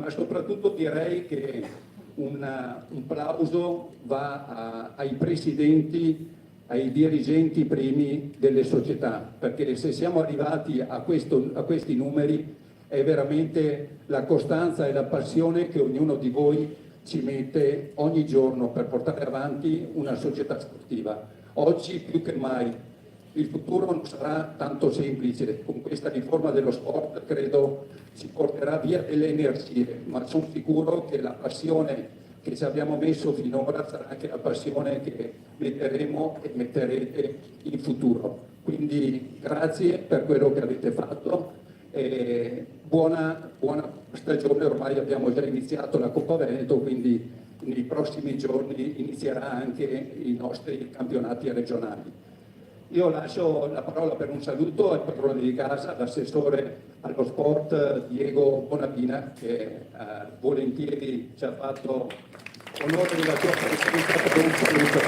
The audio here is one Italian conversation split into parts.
ma soprattutto direi che un plauso va ai presidenti, ai dirigenti primi delle società, perché se siamo arrivati a questi numeri è veramente la costanza e la passione che ognuno di voi ci mette ogni giorno per portare avanti una società sportiva. Oggi più che mai il futuro non sarà tanto semplice, con questa riforma dello sport credo ci porterà via delle energie, ma sono sicuro che la passione che ci abbiamo messo finora sarà anche la passione che metteremo e metterete in futuro. Quindi grazie per quello che avete fatto e buona stagione, ormai abbiamo già iniziato la Coppa Veneto, quindi nei prossimi giorni inizierà anche i nostri campionati regionali. Io lascio la parola per un saluto al padrone di casa, l'assessore allo sport Diego Bonavina, che volentieri ci ha fatto onore della sua presenza per un saluto.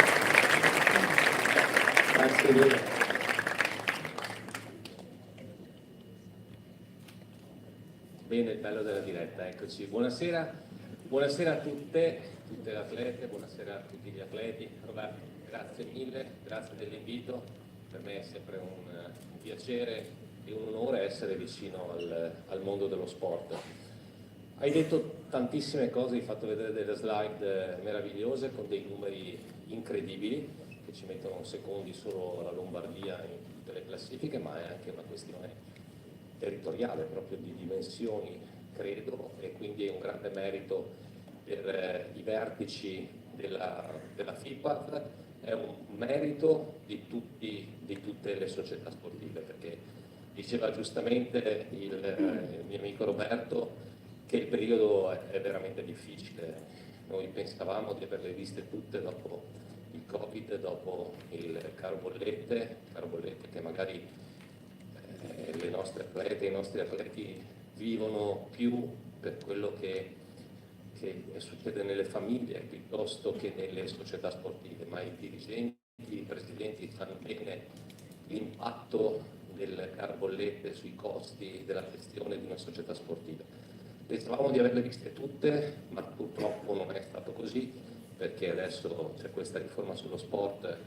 Grazie Diego. Bene, il bello della diretta, eccoci. Buonasera, buonasera a tutte le atlete, buonasera a tutti gli atleti. Roberto, grazie mille, grazie dell'invito. Per me è sempre un piacere e un onore essere vicino al mondo dello sport. Hai detto tantissime cose, hai fatto vedere delle slide meravigliose con dei numeri incredibili che ci mettono secondi solo la Lombardia in tutte le classifiche, ma è anche una questione territoriale, proprio di dimensioni, credo, e quindi è un grande merito per i vertici della FIPAD, è un merito di tutte le società sportive, perché diceva giustamente il mio amico Roberto che il periodo è veramente difficile. Noi pensavamo di averle viste tutte dopo il Covid, dopo il caro bollette che magari le nostre atlete, i nostri atleti vivono più per quello che succede nelle famiglie piuttosto che nelle società sportive, ma i dirigenti, i presidenti sanno bene l'impatto del caro bollette sui costi della gestione di una società sportiva. Pensavamo di averle viste tutte, ma purtroppo non è stato così, perché adesso c'è questa riforma sullo sport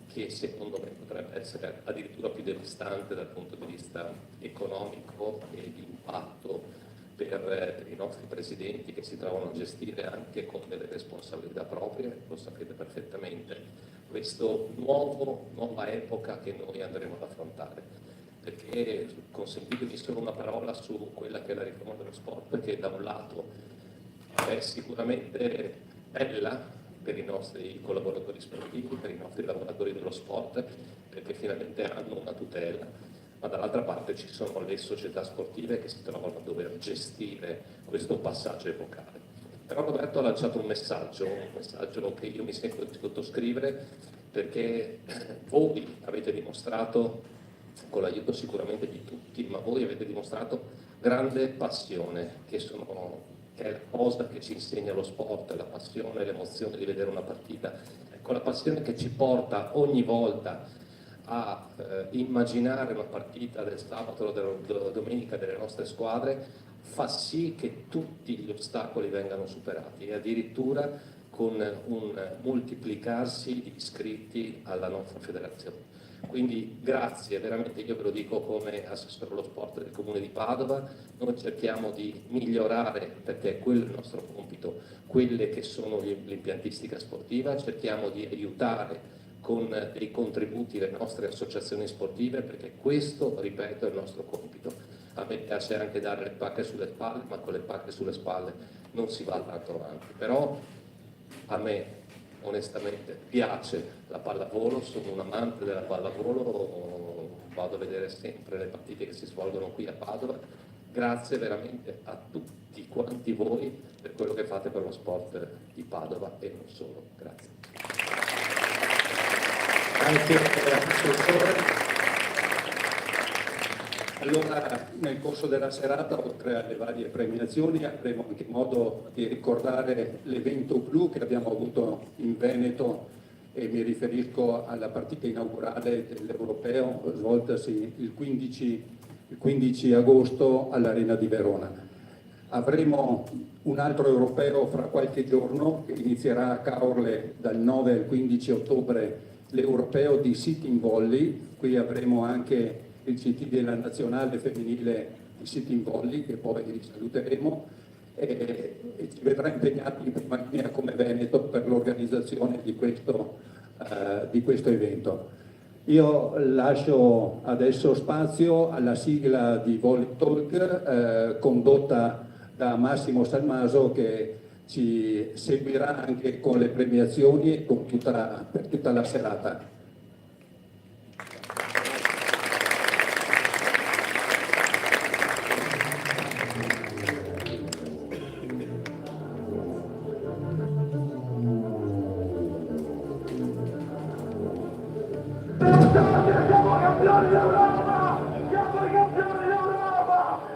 che secondo me potrebbe essere addirittura più devastante dal punto di vista economico e di impatto per i nostri presidenti che si trovano a gestire anche con delle responsabilità proprie, lo sapete perfettamente, questa nuova epoca che noi andremo ad affrontare. Perché consentitemi solo una parola su quella che è la riforma dello sport, che da un lato è sicuramente bella per i nostri collaboratori sportivi, per i nostri lavoratori dello sport, perché finalmente hanno una tutela, ma dall'altra parte ci sono le società sportive che si trovano a dover gestire questo passaggio epocale. Però Roberto ha lanciato un messaggio che io mi sento di sottoscrivere, perché voi avete dimostrato, con l'aiuto sicuramente di tutti, ma voi avete dimostrato grande passione, che è la cosa che ci insegna lo sport, la passione, l'emozione di vedere una partita. Ecco, la passione che ci porta ogni volta a immaginare una partita del sabato o della domenica delle nostre squadre fa sì che tutti gli ostacoli vengano superati e addirittura con un moltiplicarsi di iscritti alla nostra federazione. Quindi grazie, veramente io ve lo dico come assessore allo sport del Comune di Padova, noi cerchiamo di migliorare, perché quello è il nostro compito, quelle che sono l'impiantistica sportiva, cerchiamo di aiutare con dei contributi le nostre associazioni sportive, perché questo, ripeto, è il nostro compito. A me piace anche dare le pacche sulle spalle, ma con le pacche sulle spalle non si va tanto avanti. Però a me onestamente piace la pallavolo, sono un amante della pallavolo, vado a vedere sempre le partite che si svolgono qui a Padova. Grazie veramente a tutti quanti voi per quello che fate per lo sport di Padova e non solo. Grazie. Grazie assessore. Allora, nel corso della serata, oltre alle varie premiazioni, avremo anche modo di ricordare l'evento blu che abbiamo avuto in Veneto, e mi riferisco alla partita inaugurale dell'Europeo svoltasi il 15 agosto all'Arena di Verona. Avremo un altro europeo fra qualche giorno, che inizierà a Caorle dal 9 al 15 ottobre, l'europeo di sitting volley. Qui avremo anche il CT della nazionale femminile di sitting volley, che poi saluteremo, e ci vedrà impegnati in prima linea come Veneto per l'organizzazione di questo evento. Io lascio adesso spazio alla sigla di Volley Talk condotta da Massimo Salmaso, che ci seguirà anche con le premiazioni e per tutta la serata. Siamo campioni d'Europa! Siamo i campioni d'Europa!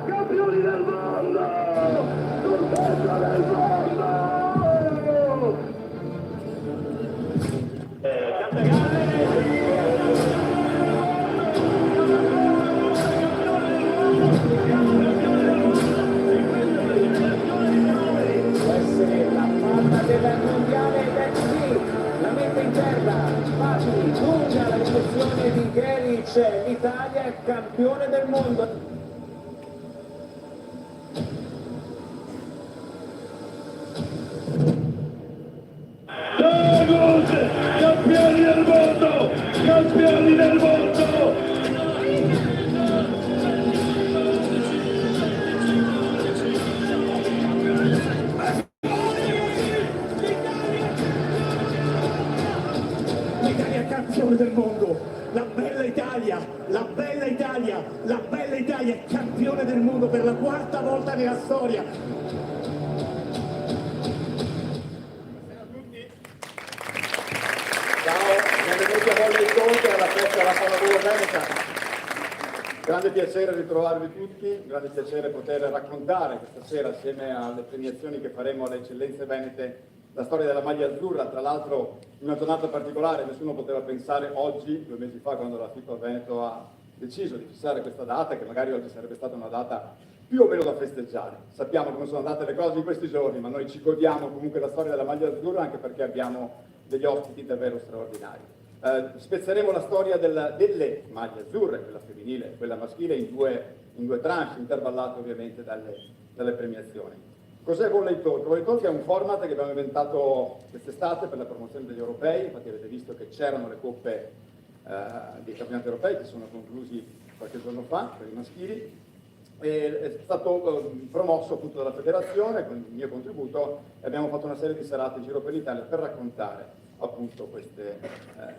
Campioni del mondo! Sorpresa del mondo! Del mondiale del sì, la mette in terra, Fati, lunga la ricezione di Geric, l'Italia è campione del mondo. Campioni del mondo! Campioni del mondo! Campione del mondo, la bella Italia, la bella Italia, la bella Italia è campione del mondo per la quarta volta nella storia. Ciao, benvenuti a Volley Talk alla festa della pallavolo veneta. Grande piacere ritrovarvi tutti, grande piacere poter raccontare questa sera assieme alle premiazioni che faremo alle eccellenze venete la storia della maglia azzurra. Tra l'altro in una giornata particolare, nessuno poteva pensare oggi, 2 mesi fa, quando la FIPA Veneto ha deciso di fissare questa data, che magari oggi sarebbe stata una data più o meno da festeggiare. Sappiamo come sono andate le cose in questi giorni, ma noi ci godiamo comunque la storia della maglia azzurra, anche perché abbiamo degli ospiti davvero straordinari. Spezzeremo la storia delle maglie azzurre, quella femminile e quella maschile, in due tranche, intervallate ovviamente dalle premiazioni. Cos'è Volley Talk? Volley Talk è un format che abbiamo inventato quest'estate per la promozione degli europei. Infatti avete visto che c'erano le coppe dei campionati europei che sono conclusi qualche giorno fa per i maschili, e è stato promosso appunto dalla federazione con il mio contributo, e abbiamo fatto una serie di serate in giro per l'Italia per raccontare appunto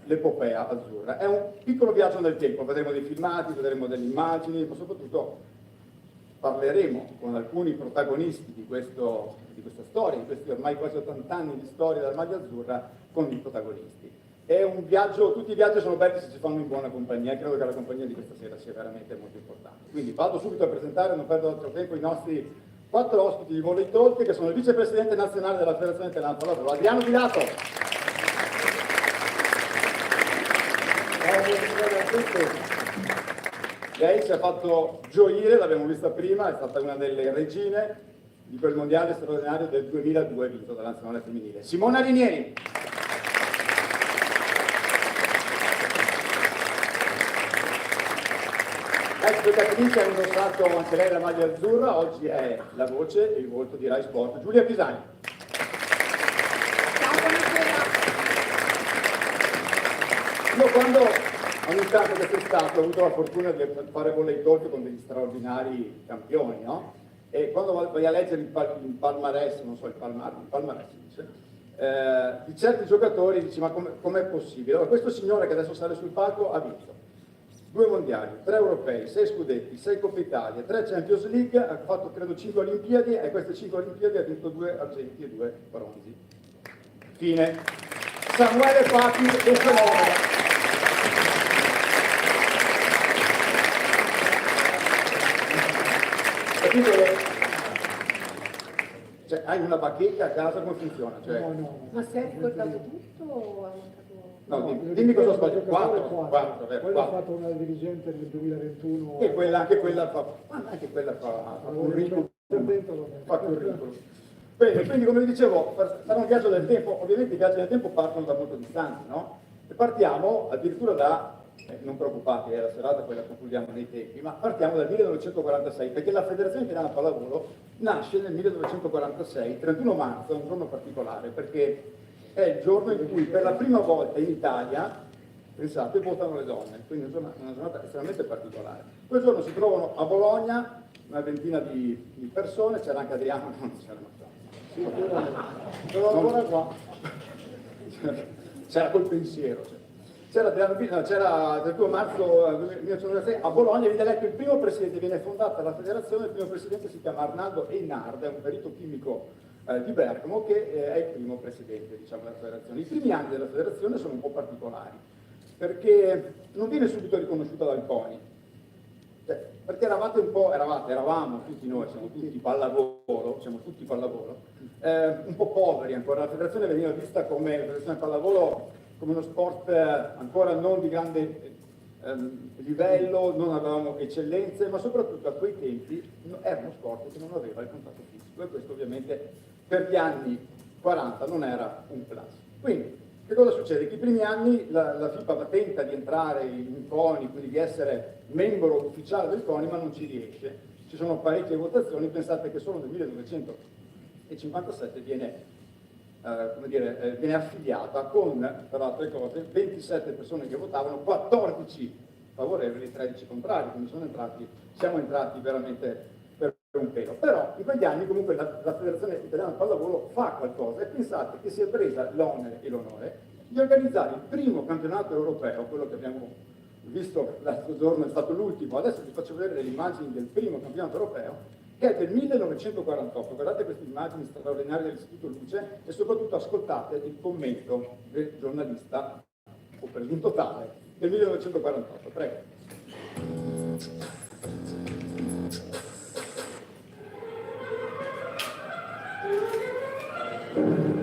l'epopea azzurra. È un piccolo viaggio nel tempo, vedremo dei filmati, vedremo delle immagini, ma soprattutto parleremo con alcuni protagonisti di questa storia, di questi ormai quasi 80 anni di storia della maglia azzurra, con i protagonisti. È un viaggio, tutti i viaggi sono belli se si fanno in buona compagnia, e credo che la compagnia di questa sera sia veramente molto importante. Quindi vado subito a presentare, non perdo altro tempo, i nostri 4 ospiti di Volley Talk, che sono il vicepresidente nazionale della Federazione Italiana Pallavolo, Adriano Dilato. Buonasera a tutti. Lei ci ha fatto gioire, l'abbiamo vista prima, è stata una delle regine di quel mondiale straordinario del 2002 vinto dalla nazionale femminile. Simona Rinieri. Ex giocatrice, ha indossato anche lei la maglia azzurra, oggi è la voce e il volto di Rai Sport. Giulia Pisani. Ciao, buonasera. Io quando ho iniziato quest'estate ho avuto la fortuna di fare Volley Talk con degli straordinari campioni, no? E quando vai a leggere il palmarès, non so, il palmarès si dice, di certi giocatori dici ma com'è possibile? Allora, questo signore che adesso sale sul palco ha vinto 2 mondiali, 3 europei, 6 scudetti, 6 Coppa Italia, 3 Champions League, ha fatto credo 5 Olimpiadi, e queste 5 Olimpiadi ha vinto 2 argenti e 2 bronzi. Fine. Samuele Fati e fenomeno. Cioè, hai una bacheca a casa, come funziona? Cioè, No. Ma si è ricordato tutto o ha montato... no, dimmi cosa ho sbagliato. 4, Quello ha fatto una dirigente nel 2021. E quella, anche quella fa curriculum. Fa curriculum. Bene, quindi come vi dicevo, sarà un viaggio del tempo, ovviamente i viaggi del tempo partono da molto distanti, no? E partiamo addirittura da, non preoccupati, è la serata, poi la concludiamo nei tempi, ma partiamo dal 1946, perché la Federazione Italiana Pallavolo nasce nel 1946, 31 marzo, è un giorno particolare, perché è il giorno in cui per la prima volta in Italia, pensate, votano le donne, quindi una giornata estremamente particolare. Quel giorno si trovano a Bologna una ventina di persone, c'era anche Adriano, non c'era ancora qua, c'era col pensiero, c'era Adriano Pino, c'era il 2 marzo 1996 a Bologna, viene eletto il primo presidente, viene fondata la federazione, il primo presidente si chiama Arnaldo Einard, è un perito chimico di Bergamo che è il primo presidente, diciamo, della federazione. I primi anni della federazione sono un po' particolari, perché non viene subito riconosciuta dal CONI, perché eravamo tutti noi, siamo tutti pallavolo, un po' poveri ancora, la federazione veniva vista come, la federazione pallavolo, come uno sport ancora non di grande livello, non avevamo eccellenze, ma soprattutto a quei tempi era uno sport che non aveva il contatto fisico e questo ovviamente per gli anni 40 non era un plus. Quindi, che cosa succede? Che i primi anni la FIPA tenta di entrare in CONI, quindi di essere membro ufficiale del CONI, ma non ci riesce. Ci sono parecchie votazioni, pensate che solo nel 1957 viene affiliata con, tra le altre cose, 27 persone che votavano, 14 favorevoli, 13 contrari, quindi siamo entrati veramente per un pelo. Però in quegli anni comunque la Federazione Italiana Pallavolo fa qualcosa e pensate che si è presa l'onere e l'onore di organizzare il primo campionato europeo, quello che abbiamo visto l'altro giorno è stato l'ultimo, adesso vi faccio vedere delle immagini del primo campionato europeo, che è del 1948, guardate queste immagini straordinarie dell'Istituto Luce e soprattutto ascoltate il commento del giornalista, o presunto tale, del 1948, prego.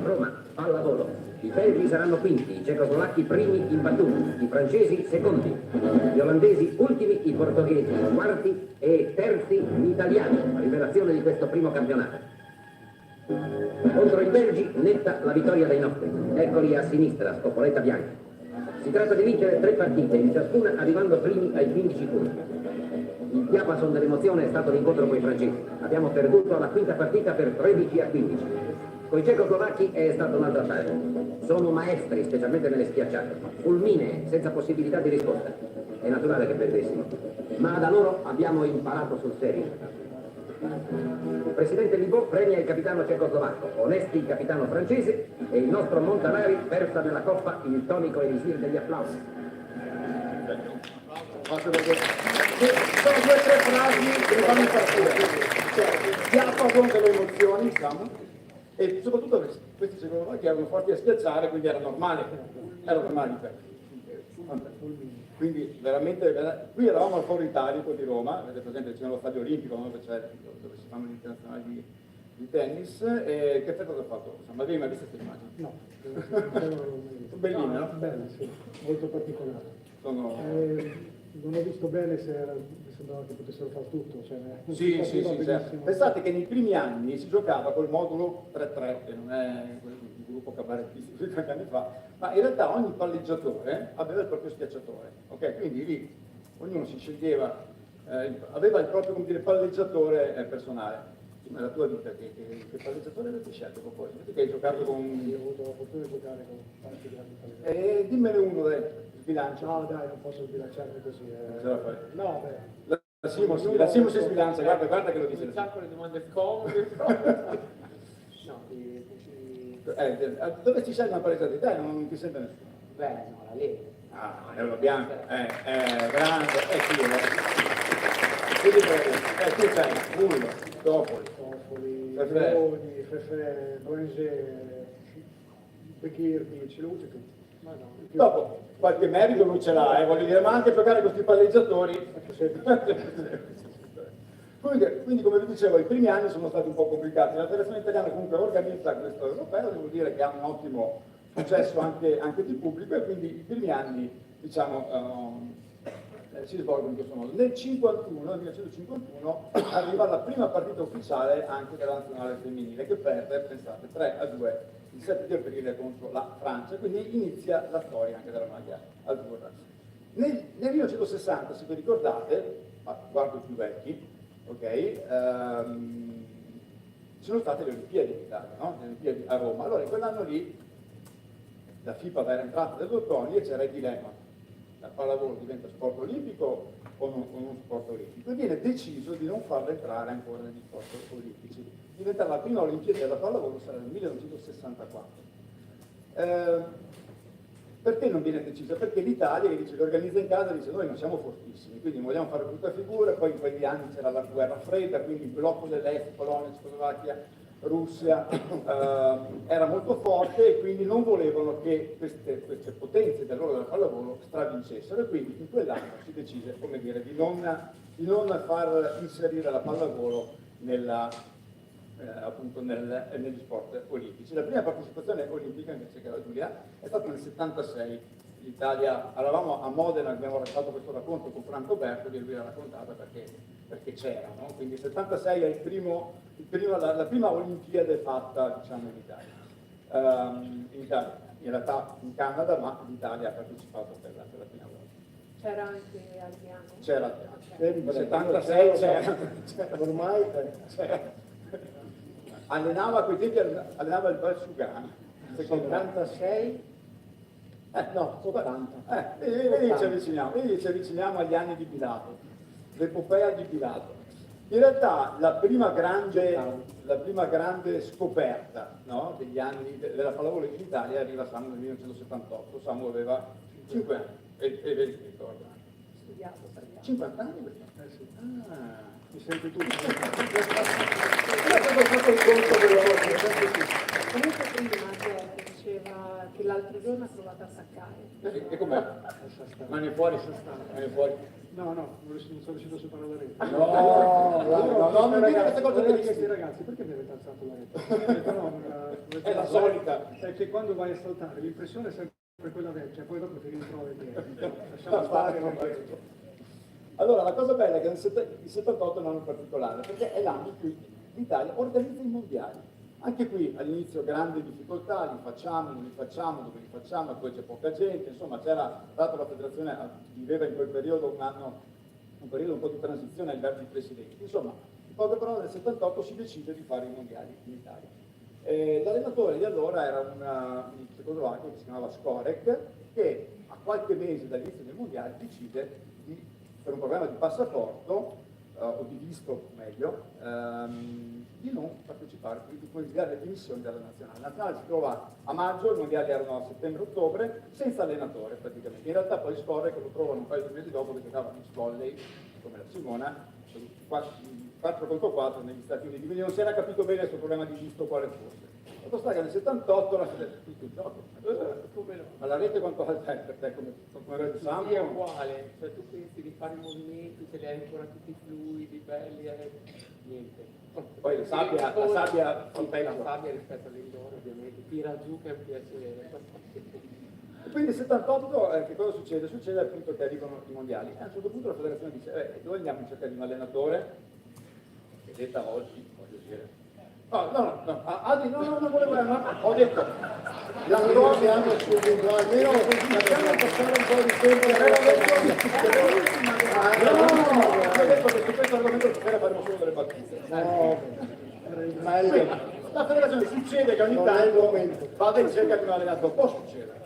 Roma, pallavolo. I belgi saranno quinti, i cecoslovacchi primi imbattuti, i francesi secondi, gli olandesi ultimi, i portoghesi quarti e terzi gli italiani, rivelazione di questo primo campionato. Contro i belgi netta la vittoria dei nostri, eccoli a sinistra, spopoletta bianca. Si tratta di vincere 3 partite, in ciascuna arrivando primi ai 15 punti. Il diapason dell'emozione è stato l'incontro con i francesi, abbiamo perduto alla quinta partita per 13-15. Con i cecoslovacchi è stato un altro affare. Sono maestri, specialmente nelle schiacciate. Fulminee, senza possibilità di risposta. È naturale che perdessimo. Ma da loro abbiamo imparato sul serio. Il presidente Libò premia il capitano cecoslovacco, Onesti il capitano francese e il nostro Montanari versa nella coppa il tonico elisir degli applausi. Sono 2 o 3 frasi che mi fanno impazzire. Cioè, diapason delle emozioni, diciamo. E soprattutto questi cecoslovacchi erano forti a schiacciare, quindi era normale di perdere. Quindi veramente, qui eravamo al Foro Italico di Roma, avete presente c'è lo stadio olimpico, no? Dove si fanno gli internazionali di tennis, e che effetto ha fatto? Ma avevi mai visto queste immagini? No, Sono belline, no? Belle, sì, molto particolari. Sono... Non ho visto bene se mi sembrava che potessero far tutto. Cioè, Sì, certo. Pensate che nei primi anni si giocava col modulo 3-3, che non è un gruppo cabarettistico di 30 anni fa, ma in realtà ogni palleggiatore aveva il proprio schiacciatore, ok? Quindi lì ognuno si sceglieva, aveva il proprio, come dire, palleggiatore personale. Ma la tua vita, che palleggiatore avete scelto poi? Che hai giocato con... Io ho avuto la fortuna di giocare con tanti grandi palleggiatori. Dimmene uno, dai, sbilancia. No, dai, non posso sbilanciarmi così. Non ce la fai. No, beh. La Simo si sbilancia, guarda che lo dice. Con le domande scomode. No, dove ci sei una palestra di te? Non ti sente nessuno. Beh, no, la Lega. Ah, è una bianca, grande, quindi tu sei Bullo, Topoli, Leoni, Fefè, Boenge, Bechirdi, ce l'ho avuto tutti. Ma no. Dopo, qualche merito lui ce l'ha, voglio dire, ma anche giocare con questi palleggiatori. Quindi, come vi dicevo, i primi anni sono stati un po' complicati. La federazione italiana comunque organizza questo europeo, devo dire che ha un ottimo successo anche di pubblico, e quindi i primi anni, diciamo, si svolgono in questo modo. Nel 1951 arriva la prima partita ufficiale anche della nazionale femminile, che perde, pensate, 3-2 il 7 di aprile contro la Francia, quindi inizia la storia anche della maglia azzurra. Nel 1960, se vi ricordate, ma guardo i più vecchi, ok, ci sono state le Olimpiadi in Italia, no? Le Olimpiadi a Roma. Allora in quell'anno lì la FIPA era entrata dai bottoni e c'era il dilemma: la pallavolo diventa sport olimpico o non sport olimpico? E viene deciso di non farla entrare ancora negli sport olimpici. Diventerà la prima Olimpiade della pallavolo, sarà nel 1964. Perché non viene decisa? Perché l'Italia, che dice, che organizza in casa, dice: noi non siamo fortissimi, quindi vogliamo fare brutta figura. Poi in quegli anni c'era la guerra fredda, quindi il blocco dell'est, Polonia, Cecoslovacchia, Russia, era molto forte, e quindi non volevano che queste potenze del loro della pallavolo stravincessero, e quindi in quell'anno si decise, come dire, di non far inserire la pallavolo appunto negli sport olimpici. La prima partecipazione olimpica, invece, che era Giulia, è stata nel 76. L'Italia, eravamo a Modena, abbiamo fatto questo racconto con Franco Bertoli, e lui l'ha raccontata perché c'era, no? Quindi il 76 è la prima Olimpiade fatta, diciamo, in Italia. In realtà in Canada, ma l'Italia ha partecipato per la prima volta. C'era anche Adriano? C'era Adriano. Nel 76 c'era. Ormai c'era. Allenava a quei tempi, allenava il Valsugano. 76? No, 80. Vedi ci avviciniamo agli anni di Pilato, l'epopea di Pilato. In realtà la prima grande scoperta, no, degli anni della pallavolo in Italia arriva a Samu nel 1978. Samu aveva 5 anni, e vedi che ricordo. Studiato, 50 anni? Mi senti tu? Comunque prima Gerry diceva che l'altro giorno ha provato a saccare. E com'è? Mani fuori, mani fuori. No, non sono riuscito a superare la rete. No, non dire queste cose questi bellissime. ragazzi, perché mi avete alzato la rete? È la solita. È che quando vai a saltare l'impressione è sempre quella vecchia, poi dopo ti ritrovi che lasciamo stare. Allora, la cosa bella è che il 78 è un anno particolare, perché è l'anno in cui l'Italia organizza i mondiali. Anche qui all'inizio grandi difficoltà, li facciamo, non li facciamo, dove li facciamo, e poi c'è poca gente, insomma c'era, tra l'altro la federazione viveva in quel periodo un periodo un po' di transizione ai vertici presidenti. Insomma, in poche parole, nel 78 si decide di fare i mondiali in Italia. L'allenatore di allora era un cecoslovacco che si chiamava Skorek, che a qualche mese dall'inizio del mondiale decide per un problema di passaporto, o di visto meglio, di non partecipare, di consigliare le dimissioni dalla nazionale. La nazionale si trova a maggio, i mondiali erano a settembre-ottobre, senza allenatore praticamente. In realtà poi Scorre, che lo trovano un paio di mesi dopo, che giocava in volley, come la Simona, 4 contro 4 negli Stati Uniti, quindi non si era capito bene questo problema di visto quale fosse. Fatto sta che nel 78 la federazione tutto il gioco, come no? Ma la rete quanto alta è per te come Red Sam? Sì, è uguale, cioè tu pensi di fare i movimenti, ce li hai ancora tutti fluidi, belli, niente. Poi la sabbia fa peggio. La sabbia rispetto all'indoor ovviamente, tira giù che è un piacere. Quindi nel 78 che cosa succede? Succede appunto che arrivano i mondiali, e a un certo punto la federazione dice dove andiamo in cerca di un allenatore? Che detta oggi, voglio dire. No, non volevo, ho detto, la cosa almeno lasciamo passare un po' di tempo. Ho detto che su questo argomento stasera faremo solo delle battute. Quindi, la federazione succede che ogni tanto vada in cerca di un allenatore, può succedere.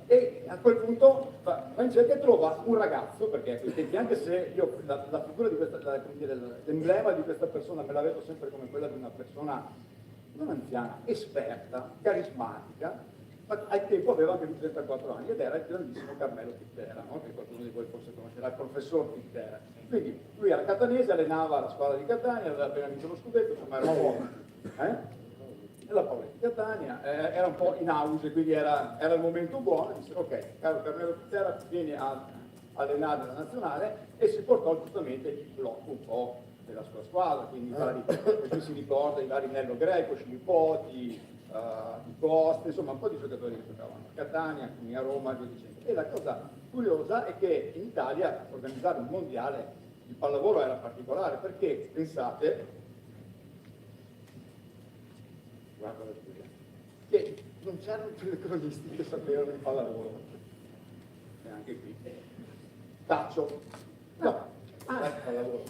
E a quel punto va in cerca e trova un ragazzo, perché a quei tempi, anche se io la figura di questa, l'emblema di questa persona me la vedo sempre come quella di una persona non anziana, esperta, carismatica, ma al tempo aveva anche lui 34 anni ed era il grandissimo Carmelo Pittera, no? Che qualcuno di voi forse conoscerà, il professor Pittera. Quindi lui era catanese, allenava la squadra di Catania, aveva appena vinto lo scudetto, insomma era un po'. La Paola di Catania era un po' in auge, quindi era il momento buono, e disse ok, caro Carmelo Pittera, vieni a allenare la nazionale e si portò giustamente il blocco un po' della sua squadra, quindi così si ricorda i vari Nello Greco, Scimpoti, Di Costa, insomma un po' di giocatori che giocavano a Catania, quindi a Roma e via dicendo. E la cosa curiosa è che in Italia organizzare un mondiale di pallavolo era particolare, perché pensate, guarda la scusa, che non c'erano telecronisti che sapevano di pallavolo, neanche qui. Taccio, no, sai di pallavolo.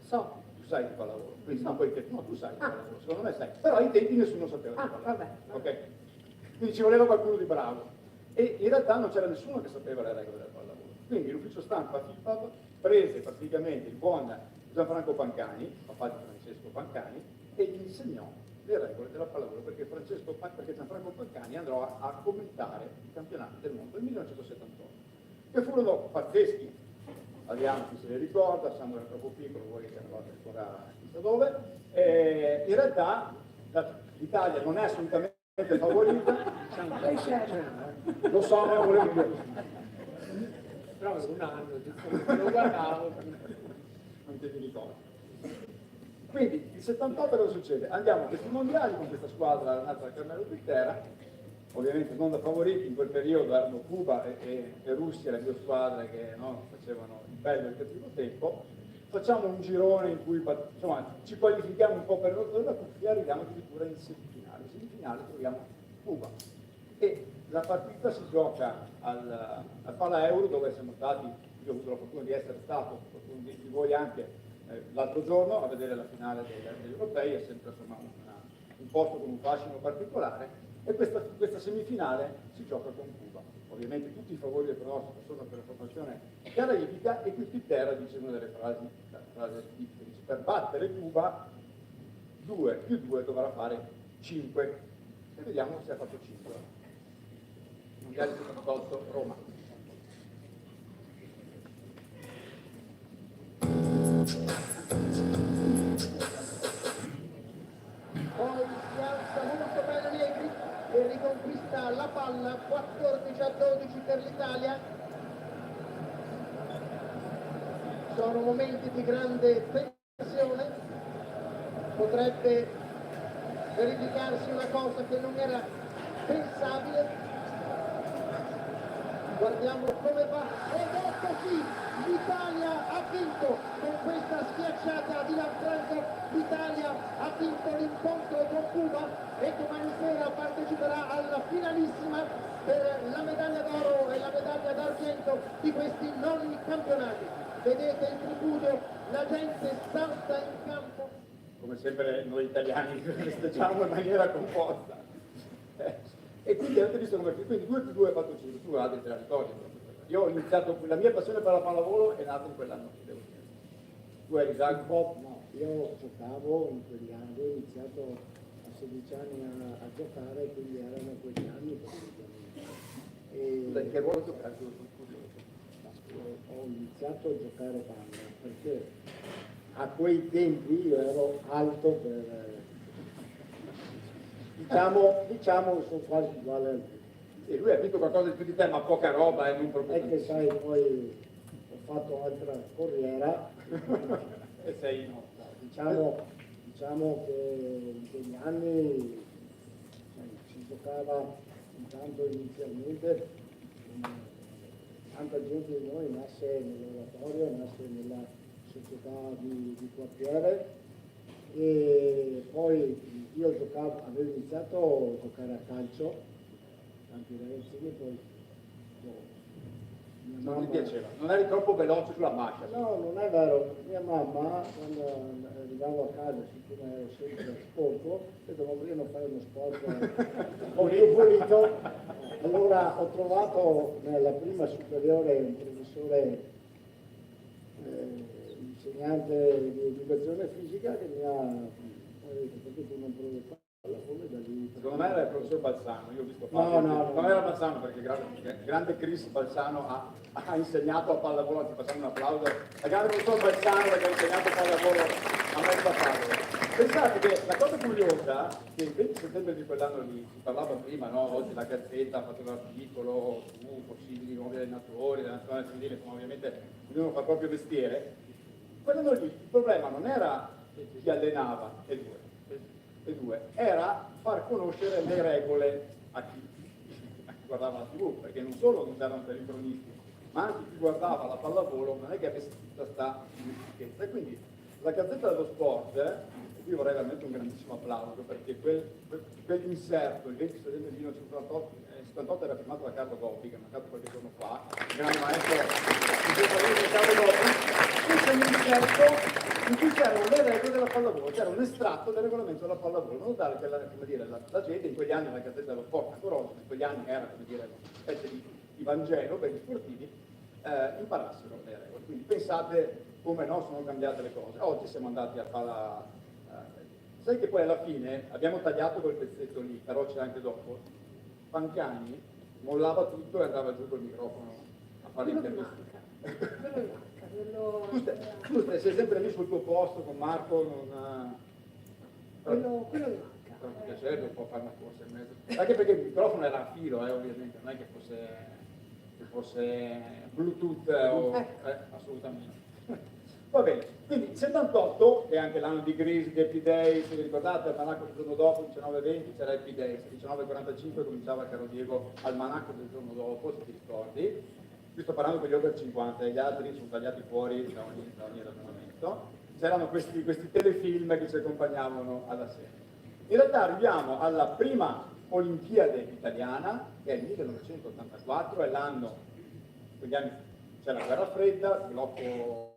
So. Tu sai di pallavolo, quindi non puoi che no, tu sai di pallavolo, secondo me sai, però ai tempi nessuno sapeva di pallavolo. Vabbè. Ok? Quindi ci voleva qualcuno di bravo. E in realtà non c'era nessuno che sapeva le regole del pallavolo. Quindi l'ufficio stampa FIPAB prese praticamente il buon Gianfranco Pancani, papà di Francesco Pancani, e gli insegnò le regole della pallavolo, perché Gianfranco Pancani andrò a commentare i campionati del mondo nel 1978, che furono pazzeschi. Adriano chi se ne ricorda, Samuele era troppo piccolo, voi che andate ancora chissà dove. In realtà l'Italia non è assolutamente favorita, lo so, ma non volevo dire. Però è un anno, lo guardavo. Non te li ricordi. Quindi il 78 cosa succede? Andiamo a questi mondiali con questa squadra nata da Carmelo Pittera, ovviamente non da favoriti, in quel periodo erano Cuba e Russia, le due squadre che facevano il bello e il cattivo tempo. Facciamo un girone in cui insomma, ci qualifichiamo un po' per la cuffia e arriviamo addirittura in semifinale. In semifinale troviamo Cuba. E la partita si gioca al Pala Euro, dove siamo stati, io ho avuto la fortuna di essere stato, qualcuno di voi anche, l'altro giorno a vedere la finale degli europei, è sempre insomma, un posto con un fascino particolare, e questa semifinale si gioca con Cuba. Ovviamente tutti i favori del pronostico sono per la formazione caraibica, e qui Pittera dice una delle frasi tipiche, dice: per battere Cuba 2 più 2 dovrà fare 5, e vediamo se ha fatto 5. Mondiale 78, Roma. Poi si alza molto bene Allegri e riconquista la palla, 14-12 per l'Italia. Sono momenti di grande tensione, potrebbe verificarsi una cosa che non era pensabile. Guardiamo come va, ed è così, l'Italia ha vinto con questa schiacciata di Lanfranco, l'Italia ha vinto l'incontro con Cuba e domani sera parteciperà alla finalissima per la medaglia d'oro e la medaglia d'argento di questi nonni campionati. Vedete il tripudio, la gente salta in campo. Come sempre noi italiani festeggiamo in maniera composta. E quindi avete visto come, quindi 2 più 2 ha fatto 5, tu guardate te la ricordi. Io ho iniziato, la mia passione per la pallavolo è nata in quell'anno, devo dire. Tu eri già un po'? No, io giocavo in quegli anni, ho iniziato a 16 anni a giocare, quindi erano quegli anni praticamente. In che ruolo giocavi? Ho iniziato a giocare palla perché a quei tempi io ero alto per... Diciamo che sono quasi uguale a lui. Sì, lui ha vinto qualcosa di più di te, ma poca roba e non proprio. È che sai, poi ho fatto altra carriera e sei diciamo che in quegli anni si giocava intanto inizialmente, tanta gente di noi nasce nell'oratorio, nasce nella società di quartiere, e poi io avevo iniziato a giocare a calcio, tanti ragazzini, poi mia non mamma... ti piaceva, non eri troppo veloce sulla macchia. No, non è vero, mia mamma quando arrivavo a casa, siccome ero sempre sporco, e dovevo fare uno sport un po' più pulito, allora ho trovato nella prima superiore un professore insegnante di educazione fisica che mi ha detto: perché tu non provi a fare la come da lì? Secondo me era il professor Balzano, io ho visto No, era Balzano, perché grande Chris Balzano ha insegnato a pallavolo, ti facciamo un applauso, a grande professor Balzano perché ha insegnato a pallavolo a me Padova. Pensate che la cosa curiosa, che il 20 settembre di quell'anno lì, si parlava prima, no? Oggi la Gazzetta faceva un articolo su possibili nuovi allenatori della nazionale femminile, insomma ovviamente ognuno fa il proprio mestiere. Quell'anno lì il problema non era chi allenava e due, era far conoscere le regole a chi guardava la TV, perché non solo non erano per i cronisti, ma anche chi guardava la pallavolo non è che avesse tutta questa dimestichezza. E quindi la Gazzetta dello Sport, io vorrei veramente un grandissimo applauso, perché quell'inserto, il 20 settembre 1978, era firmato da Carlo Gobbi, che è mancato qualche giorno fa, il grande maestro di Carlo Gobbi, questo è un inserto in cui c'erano le regole della pallavolo, c'era un estratto del regolamento della pallavolo, in modo tale che la gente in quegli anni, la Gazzetta dello Sport ancora oggi, in quegli anni era una specie di Vangelo per gli sportivi, imparassero le regole. Quindi pensate come no sono cambiate le cose. Oggi siamo andati a fare sai che poi alla fine abbiamo tagliato quel pezzetto lì, però c'è anche dopo. Pancani mollava tutto e andava giù col microfono a fare l'intervista. Tu sei sempre lì sul tuo posto con Marco, Quello mi manca. Per piacere può fare una corsa in mezzo. Anche perché il microfono era a filo, ovviamente, non è che fosse Bluetooth assolutamente. Va bene, quindi il 78 è anche l'anno di Grisi, di Happy Day, se vi ricordate, Almanacco del giorno dopo, 19:20 c'era Happy Day, 19:45 cominciava, caro Diego, Almanacco del giorno dopo, se ti ricordi. Qui sto parlando con gli over 50, gli altri sono tagliati fuori da ogni ragionamento. C'erano questi telefilm che ci accompagnavano alla sera. In realtà arriviamo alla prima Olimpiade italiana, che è il 1984, è l'anno, quegli anni c'è la guerra fredda, il blocco